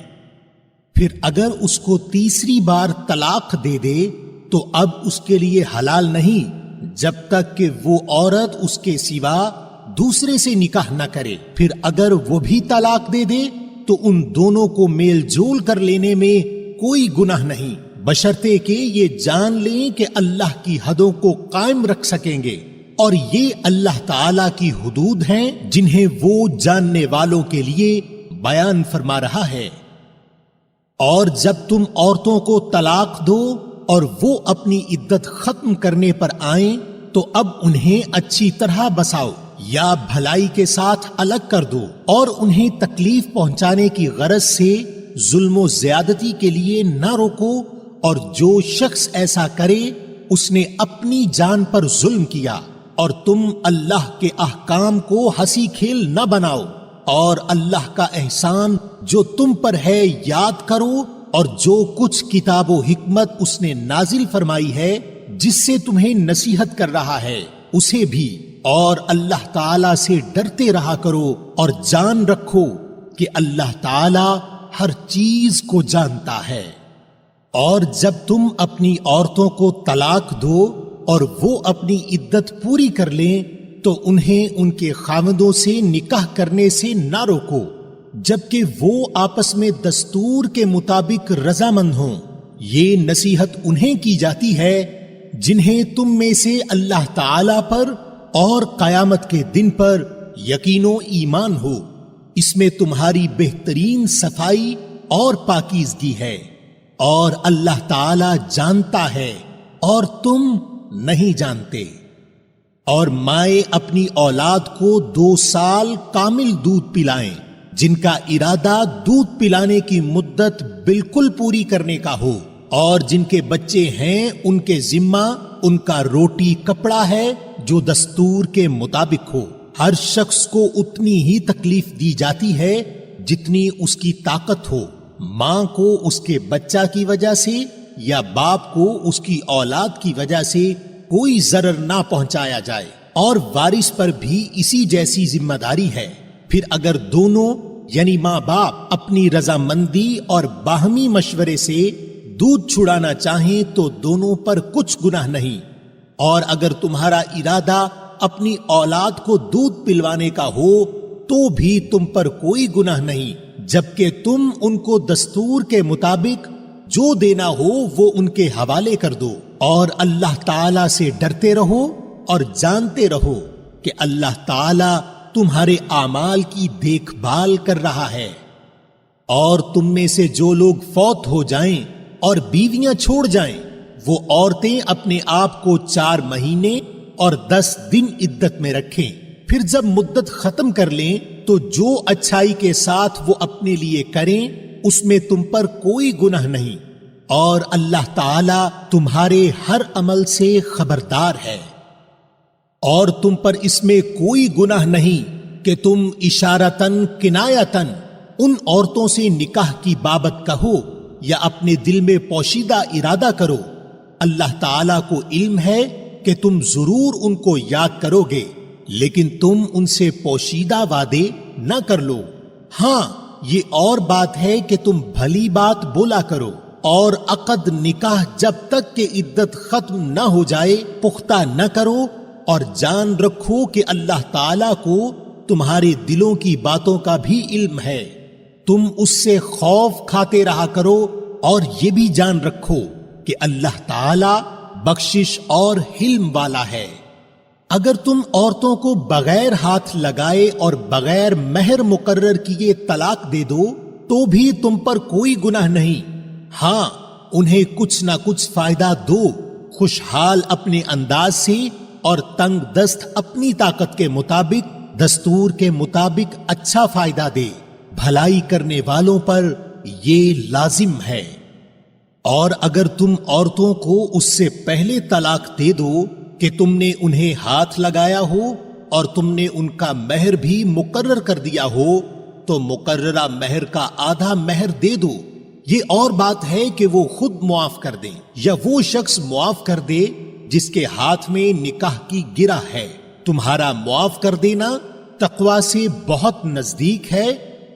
پھر اگر اس کو تیسری بار طلاق دے دے تو اب اس کے لیے حلال نہیں جب تک کہ وہ عورت اس کے سوا دوسرے سے نکاح نہ کرے۔ پھر اگر وہ بھی طلاق دے دے تو ان دونوں کو میل جول کر لینے میں کوئی گناہ نہیں، بشرطے کہ یہ جان لیں کہ اللہ کی حدوں کو قائم رکھ سکیں گے، اور یہ اللہ تعالی کی حدود ہیں جنہیں وہ جاننے والوں کے لیے بیان فرما رہا ہے۔ اور جب تم عورتوں کو طلاق دو اور وہ اپنی عدت ختم کرنے پر آئیں تو اب انہیں اچھی طرح بساؤ یا بھلائی کے ساتھ الگ کر دو، اور انہیں تکلیف پہنچانے کی غرض سے ظلم و زیادتی کے لیے نہ روکو، اور جو شخص ایسا کرے اس نے اپنی جان پر ظلم کیا، اور تم اللہ کے احکام کو ہنسی کھیل نہ بناؤ، اور اللہ کا احسان جو تم پر ہے یاد کرو، اور جو کچھ کتاب و حکمت اس نے نازل فرمائی ہے جس سے تمہیں نصیحت کر رہا ہے اسے بھی، اور اللہ تعالی سے ڈرتے رہا کرو، اور جان رکھو کہ اللہ تعالی ہر چیز کو جانتا ہے۔ اور جب تم اپنی عورتوں کو طلاق دو اور وہ اپنی عدت پوری کر لیں تو انہیں ان کے خاوندوں سے نکاح کرنے سے نہ روکو جبکہ وہ آپس میں دستور کے مطابق رضامند ہوں۔ یہ نصیحت انہیں کی جاتی ہے جنہیں تم میں سے اللہ تعالی پر اور قیامت کے دن پر یقین و ایمان ہو، اس میں تمہاری بہترین صفائی اور پاکیزگی ہے، اور اللہ تعالی جانتا ہے اور تم نہیں جانتے۔ اور مائیں اپنی اولاد کو 2 سال کامل دودھ پلائیں، جن کا ارادہ دودھ پلانے کی مدت بالکل پوری کرنے کا ہو، اور جن کے بچے ہیں ان کے ذمہ ان کا روٹی کپڑا ہے جو دستور کے مطابق ہو۔ ہر شخص کو اتنی ہی تکلیف دی جاتی ہے جتنی اس کی طاقت ہو، ماں کو اس کے بچہ کی وجہ سے یا باپ کو اس کی اولاد کی وجہ سے کوئی ضرر نہ پہنچایا جائے، اور وارث پر بھی اسی جیسی ذمہ داری ہے۔ پھر اگر دونوں یعنی ماں باپ اپنی رضامندی اور باہمی مشورے سے دودھ چھڑانا چاہیں تو دونوں پر کچھ گناہ نہیں، اور اگر تمہارا ارادہ اپنی اولاد کو دودھ پلوانے کا ہو تو بھی تم پر کوئی گناہ نہیں، جبکہ تم ان کو دستور کے مطابق جو دینا ہو وہ ان کے حوالے کر دو، اور اللہ تعالی سے ڈرتے رہو اور جانتے رہو کہ اللہ تعالی تمہارے اعمال کی دیکھ بھال کر رہا ہے۔ اور تم میں سے جو لوگ فوت ہو جائیں اور بیویاں چھوڑ جائیں وہ عورتیں اپنے آپ کو 4 مہینے اور 10 دن عدت میں رکھیں، پھر جب مدت ختم کر لیں تو جو اچھائی کے ساتھ وہ اپنے لیے کریں اس میں تم پر کوئی گناہ نہیں، اور اللہ تعالی تمہارے ہر عمل سے خبردار ہے۔ اور تم پر اس میں کوئی گناہ نہیں کہ تم اشارتاً کنایتاً ان عورتوں سے نکاح کی بابت کہو یا اپنے دل میں پوشیدہ ارادہ کرو، اللہ تعالی کو علم ہے کہ تم ضرور ان کو یاد کرو گے، لیکن تم ان سے پوشیدہ وعدے نہ کر لو۔ ہاں یہ اور بات ہے کہ تم بھلی بات بولا کرو، اور عقد نکاح جب تک کہ عدت ختم نہ ہو جائے پختہ نہ کرو، اور جان رکھو کہ اللہ تعالی کو تمہارے دلوں کی باتوں کا بھی علم ہے۔ تم اس سے خوف کھاتے رہا کرو، اور یہ بھی جان رکھو کہ اللہ تعالی بخشش اور حلم والا ہے۔ اگر تم عورتوں کو بغیر ہاتھ لگائے اور بغیر مہر مقرر کیے طلاق دے دو تو بھی تم پر کوئی گناہ نہیں، ہاں انہیں کچھ نہ کچھ فائدہ دو، خوشحال اپنے انداز سے اور تنگ دست اپنی طاقت کے مطابق، دستور کے مطابق اچھا فائدہ دے۔ بھلائی کرنے والوں پر یہ لازم ہے۔ اور اگر تم عورتوں کو اس سے پہلے طلاق دے دو کہ تم نے انہیں ہاتھ لگایا ہو اور تم نے ان کا مہر بھی مقرر کر دیا ہو تو مقررہ مہر کا آدھا مہر دے دو۔ یہ اور بات ہے کہ وہ خود معاف کر دیں یا وہ شخص معاف کر دے جس کے ہاتھ میں نکاح کی گرہ ہے۔ تمہارا معاف کر دینا تقوی سے بہت نزدیک ہے،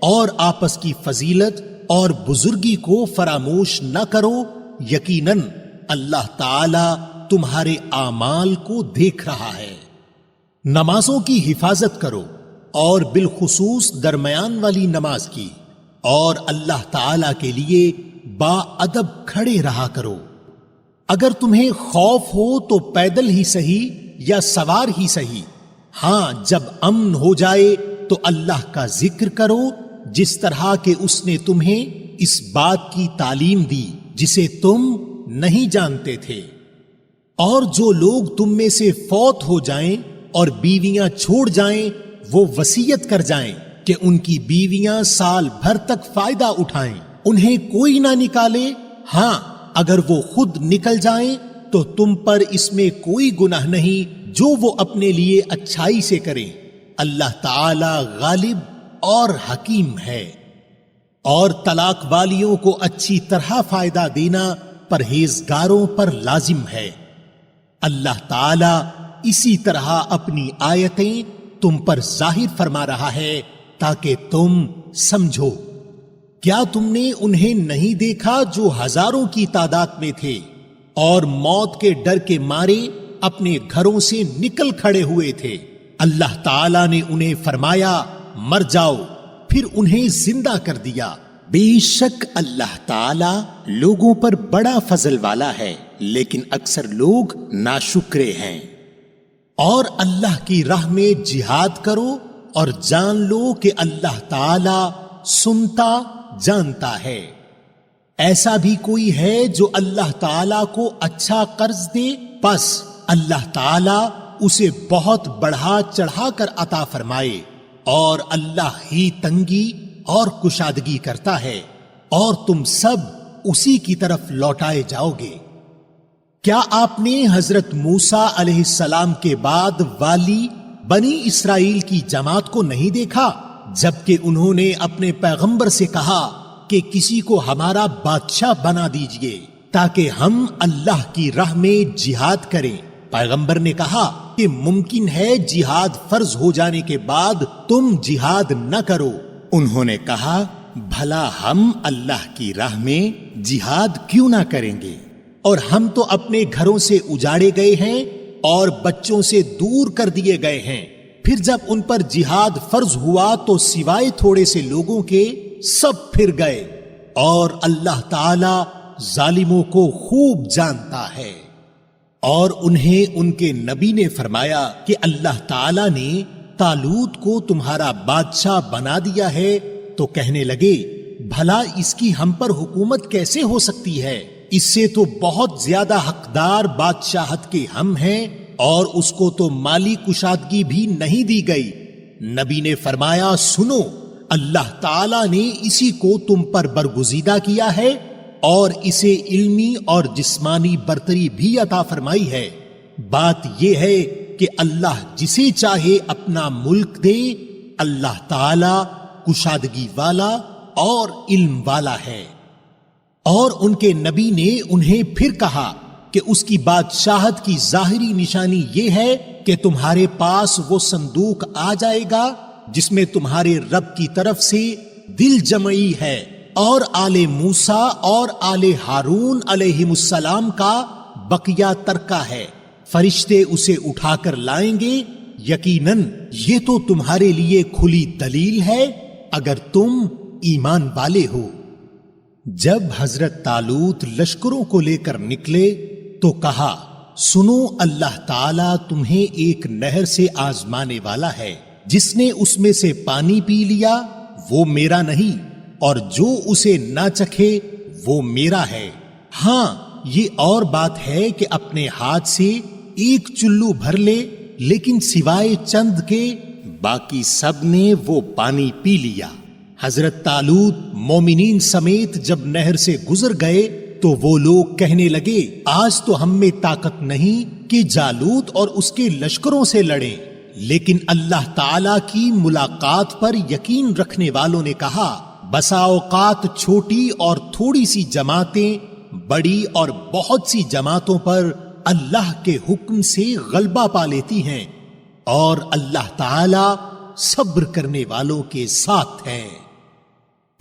اور آپس کی فضیلت اور بزرگی کو فراموش نہ کرو، یقیناً اللہ تعالی تمہارے اعمال کو دیکھ رہا ہے۔ نمازوں کی حفاظت کرو، اور بالخصوص درمیان والی نماز کی، اور اللہ تعالی کے لیے با ادب کھڑے رہا کرو۔ اگر تمہیں خوف ہو تو پیدل ہی صحیح یا سوار ہی صحیح، ہاں جب امن ہو جائے تو اللہ کا ذکر کرو جس طرح کہ اس نے تمہیں اس بات کی تعلیم دی جسے تم نہیں جانتے تھے۔ اور جو لوگ تم میں سے فوت ہو جائیں اور بیویاں چھوڑ جائیں وہ وصیت کر جائیں کہ ان کی بیویاں سال بھر تک فائدہ اٹھائیں، انہیں کوئی نہ نکالے، ہاں اگر وہ خود نکل جائیں تو تم پر اس میں کوئی گناہ نہیں جو وہ اپنے لیے اچھائی سے کریں، اللہ تعالی غالب اور حکیم ہے۔ اور طلاق والیوں کو اچھی طرح فائدہ دینا پرہیزگاروں پر لازم ہے۔ اللہ تعالی اسی طرح اپنی آیتیں تم پر ظاہر فرما رہا ہے تاکہ تم سمجھو۔ کیا تم نے انہیں نہیں دیکھا جو ہزاروں کی تعداد میں تھے اور موت کے ڈر کے مارے اپنے گھروں سے نکل کھڑے ہوئے تھے؟ اللہ تعالی نے انہیں فرمایا مر جاؤ، پھر انہیں زندہ کر دیا۔ بے شک اللہ تعالی لوگوں پر بڑا فضل والا ہے، لیکن اکثر لوگ ناشکرے ہیں۔ اور اللہ کی راہ میں جہاد کرو اور جان لو کہ اللہ تعالی سنتا جانتا ہے۔ ایسا بھی کوئی ہے جو اللہ تعالی کو اچھا قرض دے، پس اللہ تعالی اسے بہت بڑھا چڑھا کر عطا فرمائے، اور اللہ ہی تنگی اور کشادگی کرتا ہے، اور تم سب اسی کی طرف لوٹائے جاؤ گے۔ کیا آپ نے حضرت موسیٰ علیہ السلام کے بعد والی بنی اسرائیل کی جماعت کو نہیں دیکھا جبکہ انہوں نے اپنے پیغمبر سے کہا کہ کسی کو ہمارا بادشاہ بنا دیجئے تاکہ ہم اللہ کی راہ میں جہاد کریں؟ پیغمبر نے کہا کہ ممکن ہے جہاد فرض ہو جانے کے بعد تم جہاد نہ کرو۔ انہوں نے کہا بھلا ہم اللہ کی راہ میں جہاد کیوں نہ کریں گے، اور ہم تو اپنے گھروں سے اجاڑے گئے ہیں اور بچوں سے دور کر دیے گئے ہیں۔ پھر جب ان پر جہاد فرض ہوا تو سوائے تھوڑے سے لوگوں کے سب پھر گئے، اور اللہ تعالی ظالموں کو خوب جانتا ہے۔ اور انہیں ان کے نبی نے فرمایا کہ اللہ تعالی نے طالوت کو تمہارا بادشاہ بنا دیا ہے، تو کہنے لگے بھلا اس کی ہم پر حکومت کیسے ہو سکتی ہے؟ اس سے تو بہت زیادہ حقدار بادشاہت کے ہم ہیں، اور اس کو تو مالی کشادگی بھی نہیں دی گئی۔ نبی نے فرمایا سنو، اللہ تعالی نے اسی کو تم پر برگزیدہ کیا ہے اور اسے علمی اور جسمانی برتری بھی عطا فرمائی ہے۔ بات یہ ہے کہ اللہ جسے چاہے اپنا ملک دے، اللہ تعالی کشادگی والا اور علم والا ہے۔ اور ان کے نبی نے انہیں پھر کہا کہ اس کی بادشاہت کی ظاہری نشانی یہ ہے کہ تمہارے پاس وہ صندوق آ جائے گا جس میں تمہارے رب کی طرف سے دل جمعی ہے، اور آل موسیٰ اور آل ہارون علیہم السلام کا بقیہ ترکہ ہے، فرشتے اسے اٹھا کر لائیں گے، یقیناً یہ تو تمہارے لیے کھلی دلیل ہے اگر تم ایمان والے ہو۔ جب حضرت طالوت لشکروں کو لے کر نکلے تو کہا سنو، اللہ تعالیٰ تمہیں ایک نہر سے آزمانے والا ہے، جس نے اس میں سے پانی پی لیا وہ میرا نہیں، اور جو اسے نہ چکھے وہ میرا ہے۔ ہاں یہ اور بات ہے کہ اپنے ہاتھ سے ایک چلو بھر لے، لیکن سوائے چند کے باقی سب نے وہ پانی پی لیا۔ حضرت طالوت مومنین سمیت جب نہر سے گزر گئے تو وہ لوگ کہنے لگے آج تو ہم میں طاقت نہیں کہ جالوت اور اس کے لشکروں سے لڑیں، لیکن اللہ تعالی کی ملاقات پر یقین رکھنے والوں نے کہا بسا اوقات چھوٹی اور تھوڑی سی جماعتیں بڑی اور بہت سی جماعتوں پر اللہ کے حکم سے غلبہ پا لیتی ہیں، اور اللہ تعالی صبر کرنے والوں کے ساتھ ہے۔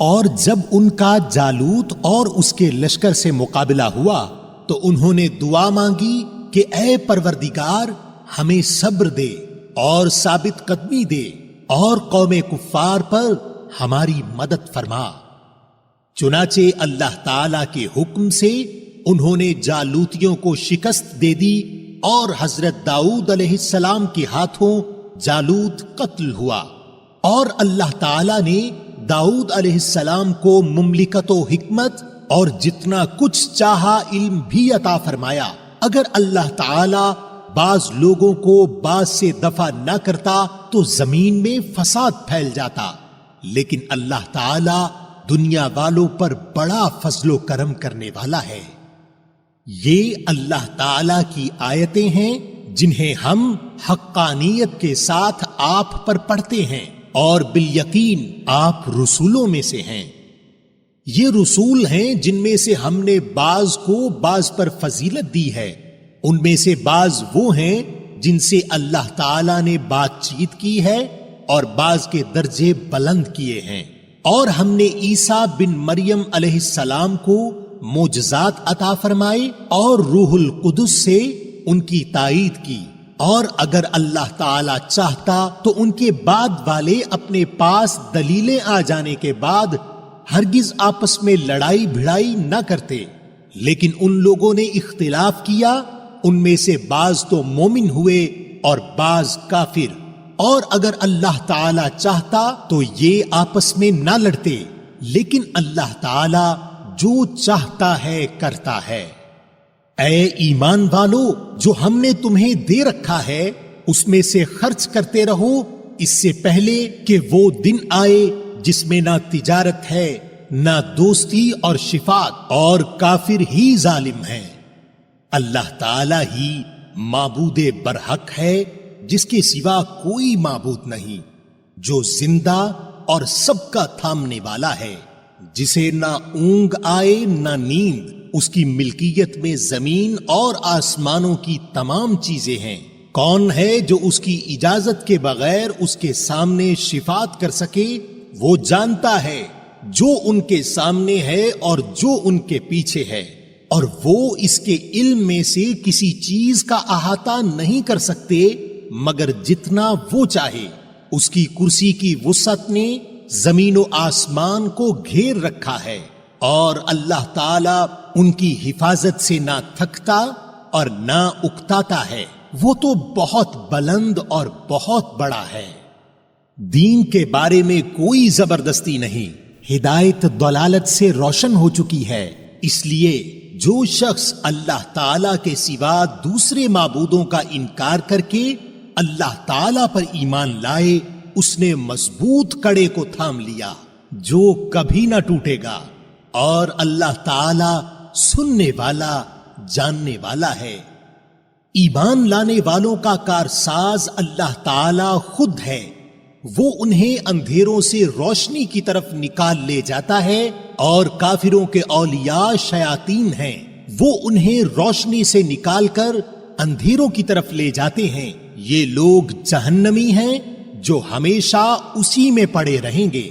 اور جب ان کا جالوت اور اس کے لشکر سے مقابلہ ہوا تو انہوں نے دعا مانگی کہ اے پروردگار ہمیں صبر دے اور ثابت قدمی دے اور قوم کفار پر ہماری مدد فرما۔ چنانچہ اللہ تعالی کے حکم سے انہوں نے جالوتیوں کو شکست دے دی اور حضرت داؤد علیہ السلام کے ہاتھوں جالوت قتل ہوا، اور اللہ تعالی نے داؤد علیہ السلام کو مملکت و حکمت اور جتنا کچھ چاہا علم بھی عطا فرمایا۔ اگر اللہ تعالی بعض لوگوں کو بعض سے دفع نہ کرتا تو زمین میں فساد پھیل جاتا، لیکن اللہ تعالی دنیا والوں پر بڑا فضل و کرم کرنے والا ہے۔ یہ اللہ تعالی کی آیتیں ہیں جنہیں ہم حقانیت کے ساتھ آپ پر پڑھتے ہیں، اور بالیقین آپ رسولوں میں سے ہیں۔ یہ رسول ہیں جن میں سے ہم نے بعض کو بعض پر فضیلت دی ہے، ان میں سے بعض وہ ہیں جن سے اللہ تعالی نے بات چیت کی ہے اور بعض کے درجے بلند کیے ہیں، اور ہم نے عیسیٰ بن مریم علیہ السلام کو معجزات عطا فرمائے اور روح القدس سے ان کی تائید کی، اور اگر اللہ تعالی چاہتا تو ان کے بعد والے اپنے پاس دلیلیں آ جانے کے بعد ہرگز آپس میں لڑائی بھڑائی نہ کرتے، لیکن ان لوگوں نے اختلاف کیا، ان میں سے بعض تو مومن ہوئے اور بعض کافر، اور اگر اللہ تعالی چاہتا تو یہ آپس میں نہ لڑتے، لیکن اللہ تعالی جو چاہتا ہے کرتا ہے۔ اے ایمان والو، جو ہم نے تمہیں دے رکھا ہے اس میں سے خرچ کرتے رہو، اس سے پہلے کہ وہ دن آئے جس میں نہ تجارت ہے نہ دوستی اور شفاعت، اور کافر ہی ظالم ہیں۔ اللہ تعالی ہی معبود برحق ہے جس کے سوا کوئی معبود نہیں، جو زندہ اور سب کا تھامنے والا ہے، جسے نہ اونگ آئے نہ نیند، اس کی ملکیت میں زمین اور آسمانوں کی تمام چیزیں ہیں۔ کون ہے جو اس کی اجازت کے بغیر اس کے سامنے شفاعت کر سکے؟ وہ جانتا ہے جو ان کے سامنے ہے اور جو ان کے پیچھے ہے، اور وہ اس کے علم میں سے کسی چیز کا احاطہ نہیں کر سکتے مگر جتنا وہ چاہے۔ اس کی کرسی کی وسعت نے زمین و آسمان کو گھیر رکھا ہے، اور اللہ تعالی ان کی حفاظت سے نہ تھکتا اور نہ اکتاتا ہے، وہ تو بہت بلند اور بہت بڑا ہے۔ دین کے بارے میں کوئی زبردستی نہیں، ہدایت ضلالت سے روشن ہو چکی ہے، اس لیے جو شخص اللہ تعالی کے سوا دوسرے معبودوں کا انکار کر کے اللہ تعالی پر ایمان لائے، اس نے مضبوط کڑے کو تھام لیا جو کبھی نہ ٹوٹے گا، اور اللہ تعالی سننے والا جاننے والا ہے۔ ایمان لانے والوں کا کارساز اللہ تعالی خود ہے، وہ انہیں اندھیروں سے روشنی کی طرف نکال لے جاتا ہے، اور کافروں کے اولیاء شیاطین ہیں، وہ انہیں روشنی سے نکال کر اندھیروں کی طرف لے جاتے ہیں۔ یہ لوگ جہنمی ہیں جو ہمیشہ اسی میں پڑے رہیں گے۔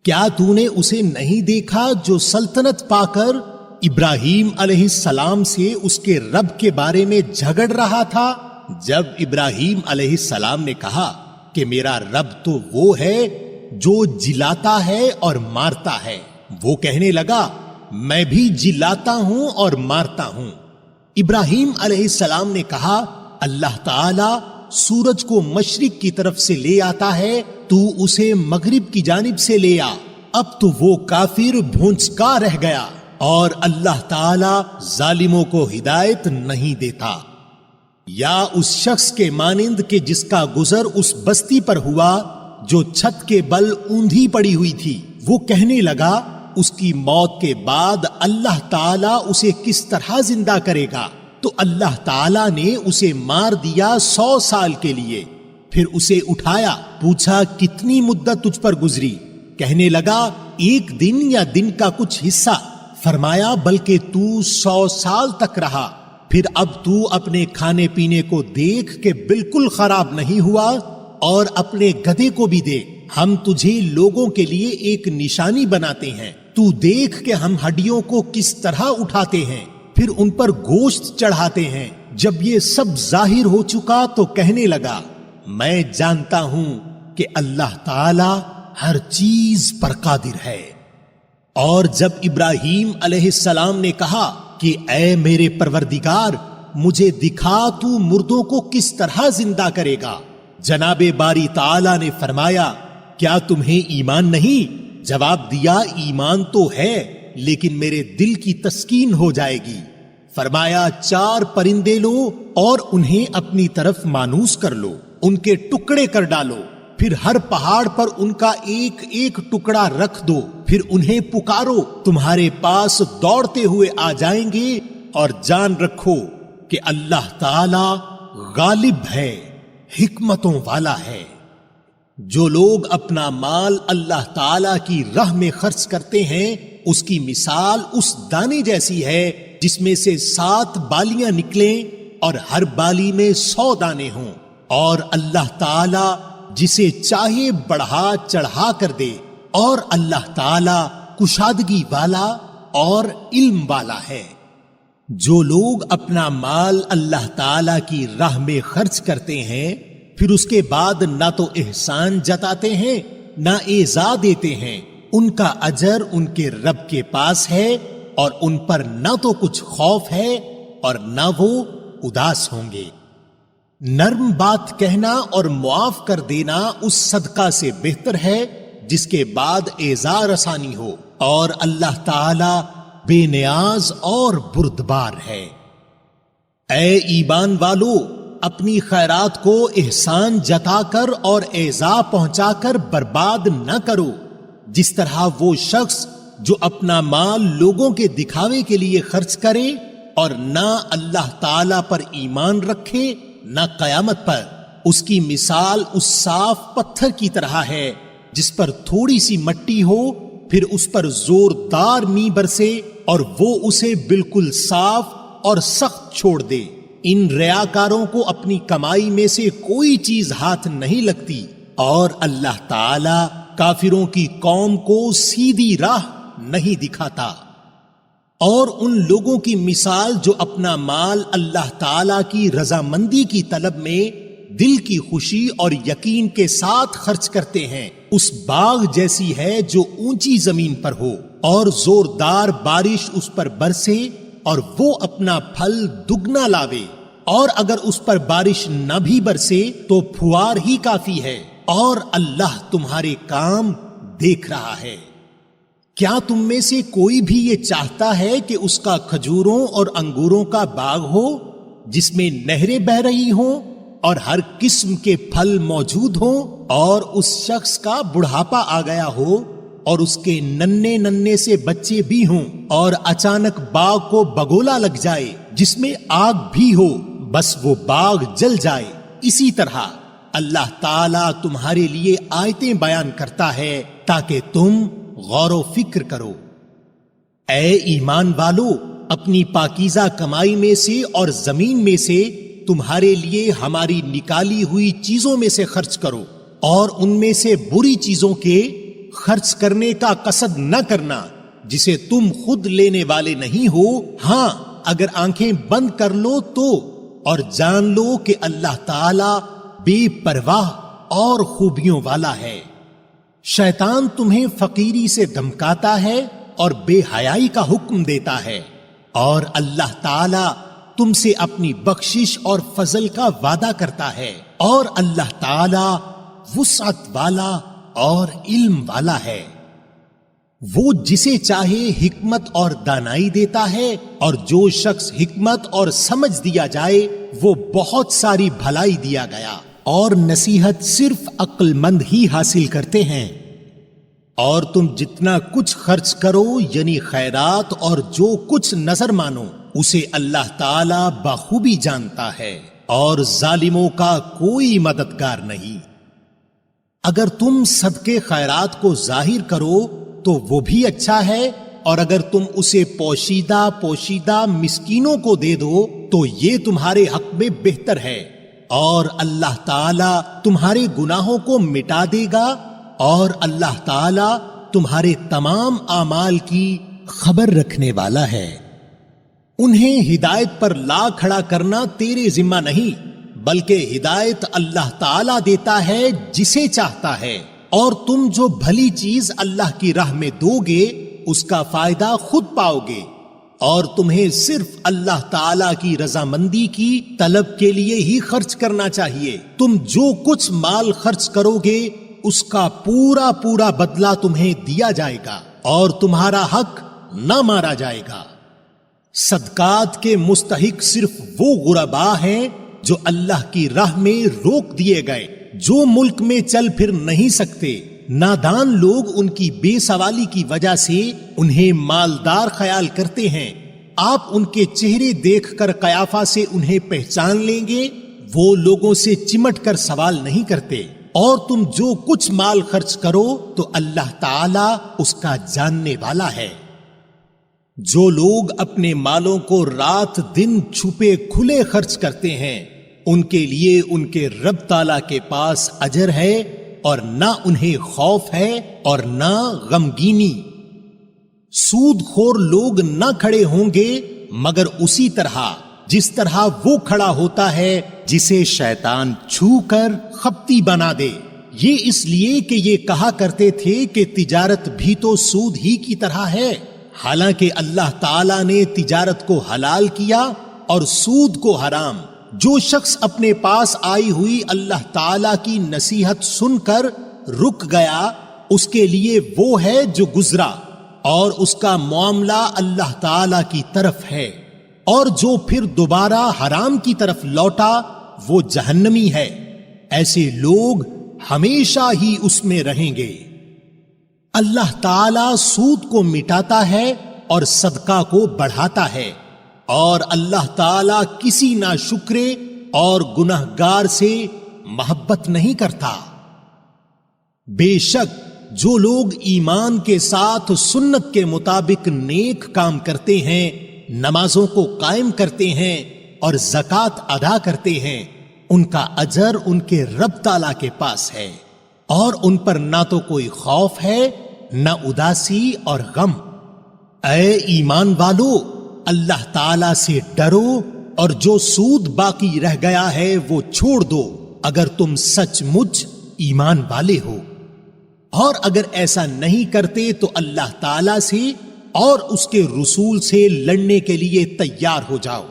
کیا تو نے اسے نہیں دیکھا جو سلطنت پا کر ابراہیم علیہ السلام سے اس کے رب کے بارے میں جھگڑ رہا تھا؟ جب ابراہیم علیہ السلام نے کہا کہ میرا رب تو وہ ہے جو جلاتا ہے اور مارتا ہے، وہ کہنے لگا میں بھی جلاتا ہوں اور مارتا ہوں۔ ابراہیم علیہ السلام نے کہا اللہ تعالی سورج کو مشرق کی طرف سے لے آتا ہے، تو اسے مغرب کی جانب سے لے آ۔ اب تو وہ کافر بھونچکا رہ گیا اور اللہ تعالی ظالموں کو ہدایت نہیں دیتا۔ یا اس شخص کے مانند کہ جس کا گزر اس بستی پر ہوا جو چھت کے بل اوندھی پڑی ہوئی تھی، وہ کہنے لگا اس کی موت کے بعد اللہ تعالیٰ اسے کس طرح زندہ کرے گا؟ تو اللہ تعالیٰ نے اسے مار دیا 100 سال کے لیے، پھر اسے اٹھایا، پوچھا کتنی مدت تجھ پر گزری؟ کہنے لگا 1 دن یا دن کا کچھ حصہ۔ فرمایا بلکہ تو 100 سال تک رہا، پھر اب تو اپنے کھانے پینے کو دیکھ کہ بالکل خراب نہیں ہوا، اور اپنے گدھے کو بھی دیکھ، ہم تجھے لوگوں کے لیے ایک نشانی بناتے ہیں، تو دیکھ کہ ہم ہڈیوں کو کس طرح اٹھاتے ہیں، پھر ان پر گوشت چڑھاتے ہیں۔ جب یہ سب ظاہر ہو چکا تو کہنے لگا میں جانتا ہوں کہ اللہ تعالی ہر چیز پر قادر ہے۔ اور جب ابراہیم علیہ السلام نے کہا کہ اے میرے پروردگار مجھے دکھا تو مردوں کو کس طرح زندہ کرے گا، جناب باری تعالی نے فرمایا کیا تمہیں ایمان نہیں؟ جواب دیا ایمان تو ہے لیکن میرے دل کی تسکین ہو جائے گی۔ فرمایا 4 پرندے لو اور انہیں اپنی طرف مانوس کر لو، ان کے ٹکڑے کر ڈالو، پھر ہر پہاڑ پر ان کا ایک ایک ٹکڑا رکھ دو، پھر انہیں پکارو، تمہارے پاس دوڑتے ہوئے آ جائیں گے، اور جان رکھو کہ اللہ تعالی غالب ہے، حکمتوں والا ہے۔ جو لوگ اپنا مال اللہ تعالی کی راہ میں خرچ کرتے ہیں اس کی مثال اس دانے جیسی ہے جس میں سے 7 بالیاں نکلیں اور ہر بالی میں 100 دانے ہوں، اور اللہ تعالی جسے چاہے بڑھا چڑھا کر دے، اور اللہ تعالی کشادگی والا اور علم والا ہے۔ جو لوگ اپنا مال اللہ تعالی کی راہ میں خرچ کرتے ہیں پھر اس کے بعد نہ تو احسان جتاتے ہیں نہ ایذا دیتے ہیں، ان کا اجر ان کے رب کے پاس ہے، اور ان پر نہ تو کچھ خوف ہے اور نہ وہ اداس ہوں گے۔ نرم بات کہنا اور معاف کر دینا اس صدقہ سے بہتر ہے جس کے بعد ایذا رسانی ہو، اور اللہ تعالی بے نیاز اور بردبار ہے۔ اے ایمان والو، اپنی خیرات کو احسان جتا کر اور ایذا پہنچا کر برباد نہ کرو، جس طرح وہ شخص جو اپنا مال لوگوں کے دکھاوے کے لیے خرچ کرے اور نہ اللہ تعالی پر ایمان رکھے نہ قیامت پر، اس کی مثال اس صاف پتھر کی طرح ہے جس پر تھوڑی سی مٹی ہو، پھر اس پر زوردار می برسے اور وہ اسے بالکل صاف اور سخت چھوڑ دے۔ ان ریاکاروں کو اپنی کمائی میں سے کوئی چیز ہاتھ نہیں لگتی، اور اللہ تعالی کافروں کی قوم کو سیدھی راہ نہیں دکھاتا۔ اور ان لوگوں کی مثال جو اپنا مال اللہ تعالی کی رضامندی کی طلب میں دل کی خوشی اور یقین کے ساتھ خرچ کرتے ہیں، اس باغ جیسی ہے جو اونچی زمین پر ہو اور زوردار بارش اس پر برسے اور وہ اپنا پھل دگنا لاوے، اور اگر اس پر بارش نہ بھی برسے تو پھوار ہی کافی ہے، اور اللہ تمہارے کام دیکھ رہا ہے۔ کیا تم میں سے کوئی بھی یہ چاہتا ہے کہ اس کا کھجوروں اور انگوروں کا باغ ہو جس میں نہریں بہ رہی ہوں اور ہر قسم کے پھل موجود ہوں، اور اس شخص کا بڑھاپا آ گیا ہو اور اس کے ننھے ننھے سے بچے بھی ہوں، اور اچانک باغ کو بگولا لگ جائے جس میں آگ بھی ہو، بس وہ باغ جل جائے؟ اسی طرح اللہ تعالیٰ تمہارے لیے آیتیں بیان کرتا ہے تاکہ تم غور و فکر کرو۔ اے ایمان والو، اپنی پاکیزہ کمائی میں سے اور زمین میں سے تمہارے لیے ہماری نکالی ہوئی چیزوں میں سے خرچ کرو، اور ان میں سے بری چیزوں کے خرچ کرنے کا قصد نہ کرنا جسے تم خود لینے والے نہیں ہو، ہاں اگر آنکھیں بند کر لو تو، اور جان لو کہ اللہ تعالی بے پرواہ اور خوبیوں والا ہے۔ شیطان تمہیں فقیری سے دھمکاتا ہے اور بے حیائی کا حکم دیتا ہے، اور اللہ تعالی تم سے اپنی بخشش اور فضل کا وعدہ کرتا ہے، اور اللہ تعالی وسعت والا اور علم والا ہے۔ وہ جسے چاہے حکمت اور دانائی دیتا ہے، اور جو شخص حکمت اور سمجھ دیا جائے وہ بہت ساری بھلائی دیا گیا، اور نصیحت صرف عقل مند ہی حاصل کرتے ہیں۔ اور تم جتنا کچھ خرچ کرو یعنی خیرات اور جو کچھ نظر مانو، اسے اللہ تعالی بخوبی جانتا ہے، اور ظالموں کا کوئی مددگار نہیں۔ اگر تم صدقے خیرات کو ظاہر کرو تو وہ بھی اچھا ہے، اور اگر تم اسے پوشیدہ مسکینوں کو دے دو تو یہ تمہارے حق میں بہتر ہے، اور اللہ تعالی تمہارے گناہوں کو مٹا دے گا، اور اللہ تعالی تمہارے تمام اعمال کی خبر رکھنے والا ہے۔ انہیں ہدایت پر لا کھڑا کرنا تیرے ذمہ نہیں، بلکہ ہدایت اللہ تعالی دیتا ہے جسے چاہتا ہے، اور تم جو بھلی چیز اللہ کی راہ میں دو گے اس کا فائدہ خود پاؤ گے، اور تمہیں صرف اللہ تعالی کی رضامندی کی طلب کے لیے ہی خرچ کرنا چاہیے۔ تم جو کچھ مال خرچ کرو گے اس کا پورا بدلہ تمہیں دیا جائے گا، اور تمہارا حق نہ مارا جائے گا۔ صدقات کے مستحق صرف وہ غرباء ہیں جو اللہ کی راہ میں روک دیے گئے، جو ملک میں چل پھر نہیں سکتے۔ نادان لوگ ان کی بے سوالی کی وجہ سے انہیں مالدار خیال کرتے ہیں۔ آپ ان کے چہرے دیکھ کر قیافہ سے انہیں پہچان لیں گے، وہ لوگوں سے چمٹ کر سوال نہیں کرتے۔ اور تم جو کچھ مال خرچ کرو تو اللہ تعالی اس کا جاننے والا ہے۔ جو لوگ اپنے مالوں کو رات دن چھپے کھلے خرچ کرتے ہیں ان کے لیے ان کے رب تعالی کے پاس اجر ہے، اور نہ انہیں خوف ہے اور نہ غمگینی۔ سود خور لوگ نہ کھڑے ہوں گے مگر اسی طرح جس طرح وہ کھڑا ہوتا ہے جسے شیطان چھو کر خپتی بنا دے۔ یہ اس لیے کہ یہ کہا کرتے تھے کہ تجارت بھی تو سود ہی کی طرح ہے، حالانکہ اللہ تعالی نے تجارت کو حلال کیا اور سود کو حرام۔ جو شخص اپنے پاس آئی ہوئی اللہ تعالی کی نصیحت سن کر رک گیا اس کے لیے وہ ہے جو گزرا، اور اس کا معاملہ اللہ تعالی کی طرف ہے، اور جو پھر دوبارہ حرام کی طرف لوٹا وہ جہنمی ہے۔ ایسے لوگ ہمیشہ ہی اس میں رہیں گے۔ اللہ تعالی سود کو مٹاتا ہے اور صدقہ کو بڑھاتا ہے، اور اللہ تعالی کسی ناشکرے اور گنہگار سے محبت نہیں کرتا۔ بے شک جو لوگ ایمان کے ساتھ سنت کے مطابق نیک کام کرتے ہیں، نمازوں کو قائم کرتے ہیں اور زکوٰۃ ادا کرتے ہیں، ان کا اجر ان کے رب تعالی کے پاس ہے، اور ان پر نہ تو کوئی خوف ہے نہ اداسی اور غم۔ اے ایمان والو، اللہ تعالی سے ڈرو، اور جو سود باقی رہ گیا ہے وہ چھوڑ دو اگر تم سچ مچ ایمان والے ہو، اور اگر ایسا نہیں کرتے تو اللہ تعالی سے اور اس کے رسول سے لڑنے کے لیے تیار ہو جاؤ،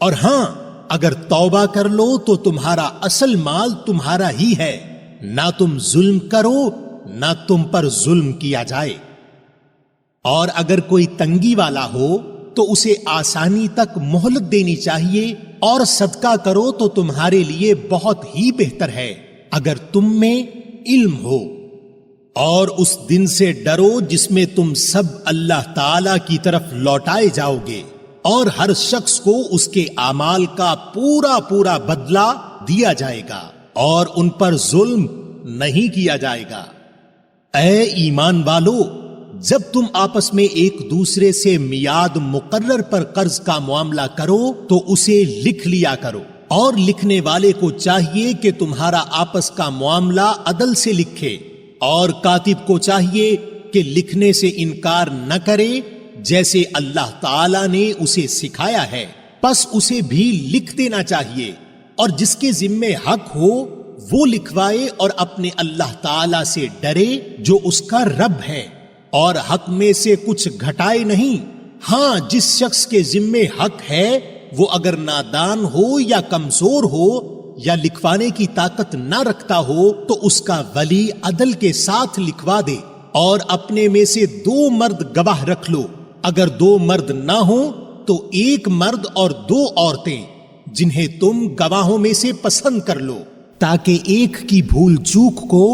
اور ہاں اگر توبہ کر لو تو تمہارا اصل مال تمہارا ہی ہے، نہ تم ظلم کرو نہ تم پر ظلم کیا جائے۔ اور اگر کوئی تنگی والا ہو تو اسے آسانی تک مہلت دینی چاہیے، اور صدقہ کرو تو تمہارے لیے بہت ہی بہتر ہے اگر تم میں علم ہو۔ اور اس دن سے ڈرو جس میں تم سب اللہ تعالی کی طرف لوٹائے جاؤ گے، اور ہر شخص کو اس کے اعمال کا پورا بدلہ دیا جائے گا، اور ان پر ظلم نہیں کیا جائے گا۔ اے ایمان والو، جب تم آپس میں ایک دوسرے سے میعاد مقرر پر قرض کا معاملہ کرو تو اسے لکھ لیا کرو، اور لکھنے والے کو چاہیے کہ تمہارا آپس کا معاملہ عدل سے لکھے، اور کاتب کو چاہیے کہ لکھنے سے انکار نہ کرے جیسے اللہ تعالی نے اسے سکھایا ہے، پس اسے بھی لکھ دینا چاہیے، اور جس کے ذمے حق ہو وہ لکھوائے، اور اپنے اللہ تعالی سے ڈرے جو اس کا رب ہے، اور حق میں سے کچھ گھٹائے نہیں۔ ہاں جس شخص کے ذمے حق ہے وہ اگر نادان ہو یا کمزور ہو یا لکھوانے کی طاقت نہ رکھتا ہو تو اس کا ولی عدل کے ساتھ لکھوا دے، اور اپنے میں سے 2 مرد گواہ رکھ لو، اگر 2 مرد نہ ہوں تو 1 مرد اور 2 عورتیں جنہیں تم گواہوں میں سے پسند کر لو، تاکہ ایک کی بھول چوک کو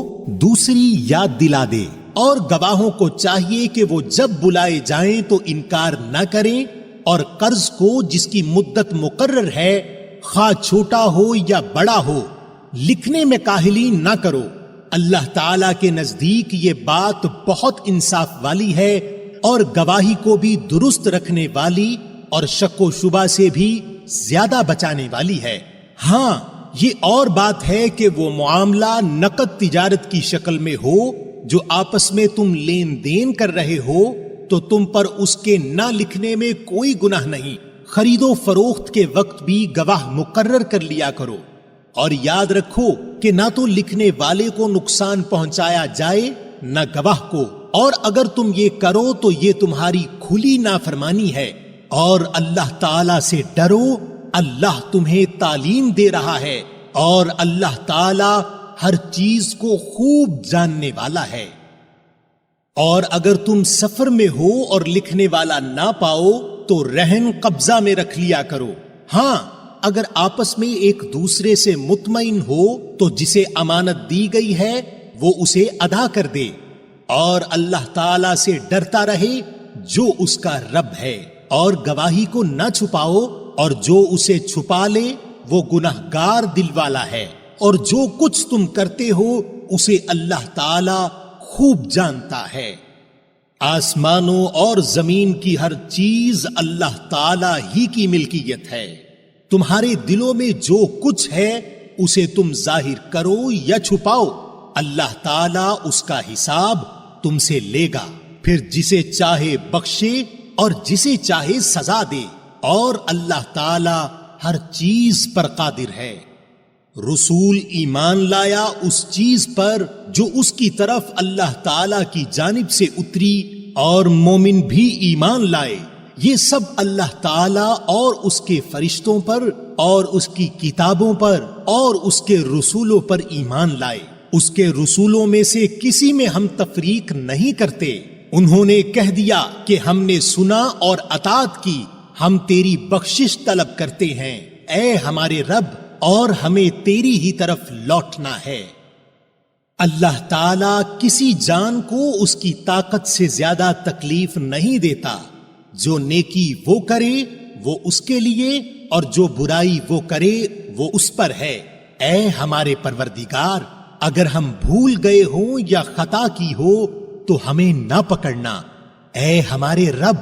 دوسری یاد دلا دے۔ اور گواہوں کو چاہیے کہ وہ جب بلائے جائیں تو انکار نہ کریں، اور قرض کو جس کی مدت مقرر ہے خواہ چھوٹا ہو یا بڑا ہو لکھنے میں کاہلی نہ کرو۔ اللہ تعالی کے نزدیک یہ بات بہت انصاف والی ہے اور گواہی کو بھی درست رکھنے والی اور شک و شبہ سے بھی زیادہ بچانے والی ہے۔ ہاں، یہ اور بات ہے کہ وہ معاملہ نقد تجارت کی شکل میں ہو جو آپس میں تم لین دین کر رہے ہو تو تم پر اس کے نہ لکھنے میں کوئی گناہ نہیں۔ خرید و فروخت کے وقت بھی گواہ مقرر کر لیا کرو، اور یاد رکھو کہ نہ تو لکھنے والے کو نقصان پہنچایا جائے نہ گواہ کو، اور اگر تم یہ کرو تو یہ تمہاری کھلی نافرمانی ہے۔ اور اللہ تعالی سے ڈرو، اللہ تمہیں تعلیم دے رہا ہے، اور اللہ تعالی ہر چیز کو خوب جاننے والا ہے۔ اور اگر تم سفر میں ہو اور لکھنے والا نہ پاؤ تو رہن قبضہ میں رکھ لیا کرو۔ ہاں، اگر آپس میں ایک دوسرے سے مطمئن ہو تو جسے امانت دی گئی ہے وہ اسے ادا کر دے، اور اللہ تعالی سے ڈرتا رہے جو اس کا رب ہے، اور گواہی کو نہ چھپاؤ، اور جو اسے چھپا لے وہ گنہگار دل والا ہے، اور جو کچھ تم کرتے ہو اسے اللہ تعالی خوب جانتا ہے۔ آسمانوں اور زمین کی ہر چیز اللہ تعالی ہی کی ملکیت ہے۔ تمہارے دلوں میں جو کچھ ہے اسے تم ظاہر کرو یا چھپاؤ، اللہ تعالی اس کا حساب تم سے لے گا، پھر جسے چاہے بخشے اور جسے چاہے سزا دے، اور اللہ تعالی ہر چیز پر قادر ہے۔ رسول ایمان لایا اس چیز پر جو اس کی طرف اللہ تعالی کی جانب سے اتری، اور مومن بھی ایمان لائے، یہ سب اللہ تعالی اور اس کے فرشتوں پر اور اس کی کتابوں پر اور اس کے رسولوں پر ایمان لائے۔ اس کے رسولوں میں سے کسی میں ہم تفریق نہیں کرتے۔ انہوں نے کہہ دیا کہ ہم نے سنا اور اطاعت کی، ہم تیری بخشش طلب کرتے ہیں اے ہمارے رب، اور ہمیں تیری ہی طرف لوٹنا ہے۔ اللہ تعالیٰ کسی جان کو اس کی طاقت سے زیادہ تکلیف نہیں دیتا۔ جو نیکی وہ کرے وہ اس کے لیے، اور جو برائی وہ کرے وہ اس پر ہے۔ اے ہمارے پروردگار، اگر ہم بھول گئے ہوں یا خطا کی ہو تو ہمیں نہ پکڑنا۔ اے ہمارے رب،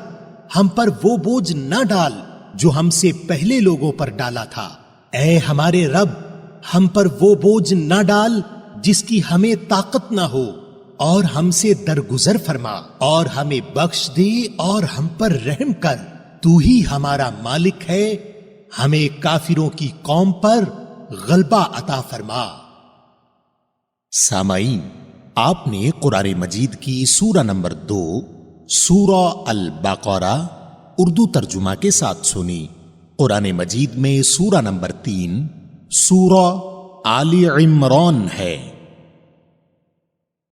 ہم پر وہ بوجھ نہ ڈال جو ہم سے پہلے لوگوں پر ڈالا تھا۔ اے ہمارے رب، ہم پر وہ بوجھ نہ ڈال جس کی ہمیں طاقت نہ ہو، اور ہم سے درگزر فرما، اور ہمیں بخش دے اور ہم پر رحم کر۔ تو ہی ہمارا مالک ہے، ہمیں کافروں کی قوم پر غلبہ عطا فرما۔ سامعین، آپ نے قرآن مجید کی سورہ نمبر 2 سورہ البقرہ اردو ترجمہ کے ساتھ سنی۔ قرآن مجید میں سورہ نمبر 3 سورہ آل عمران ہے۔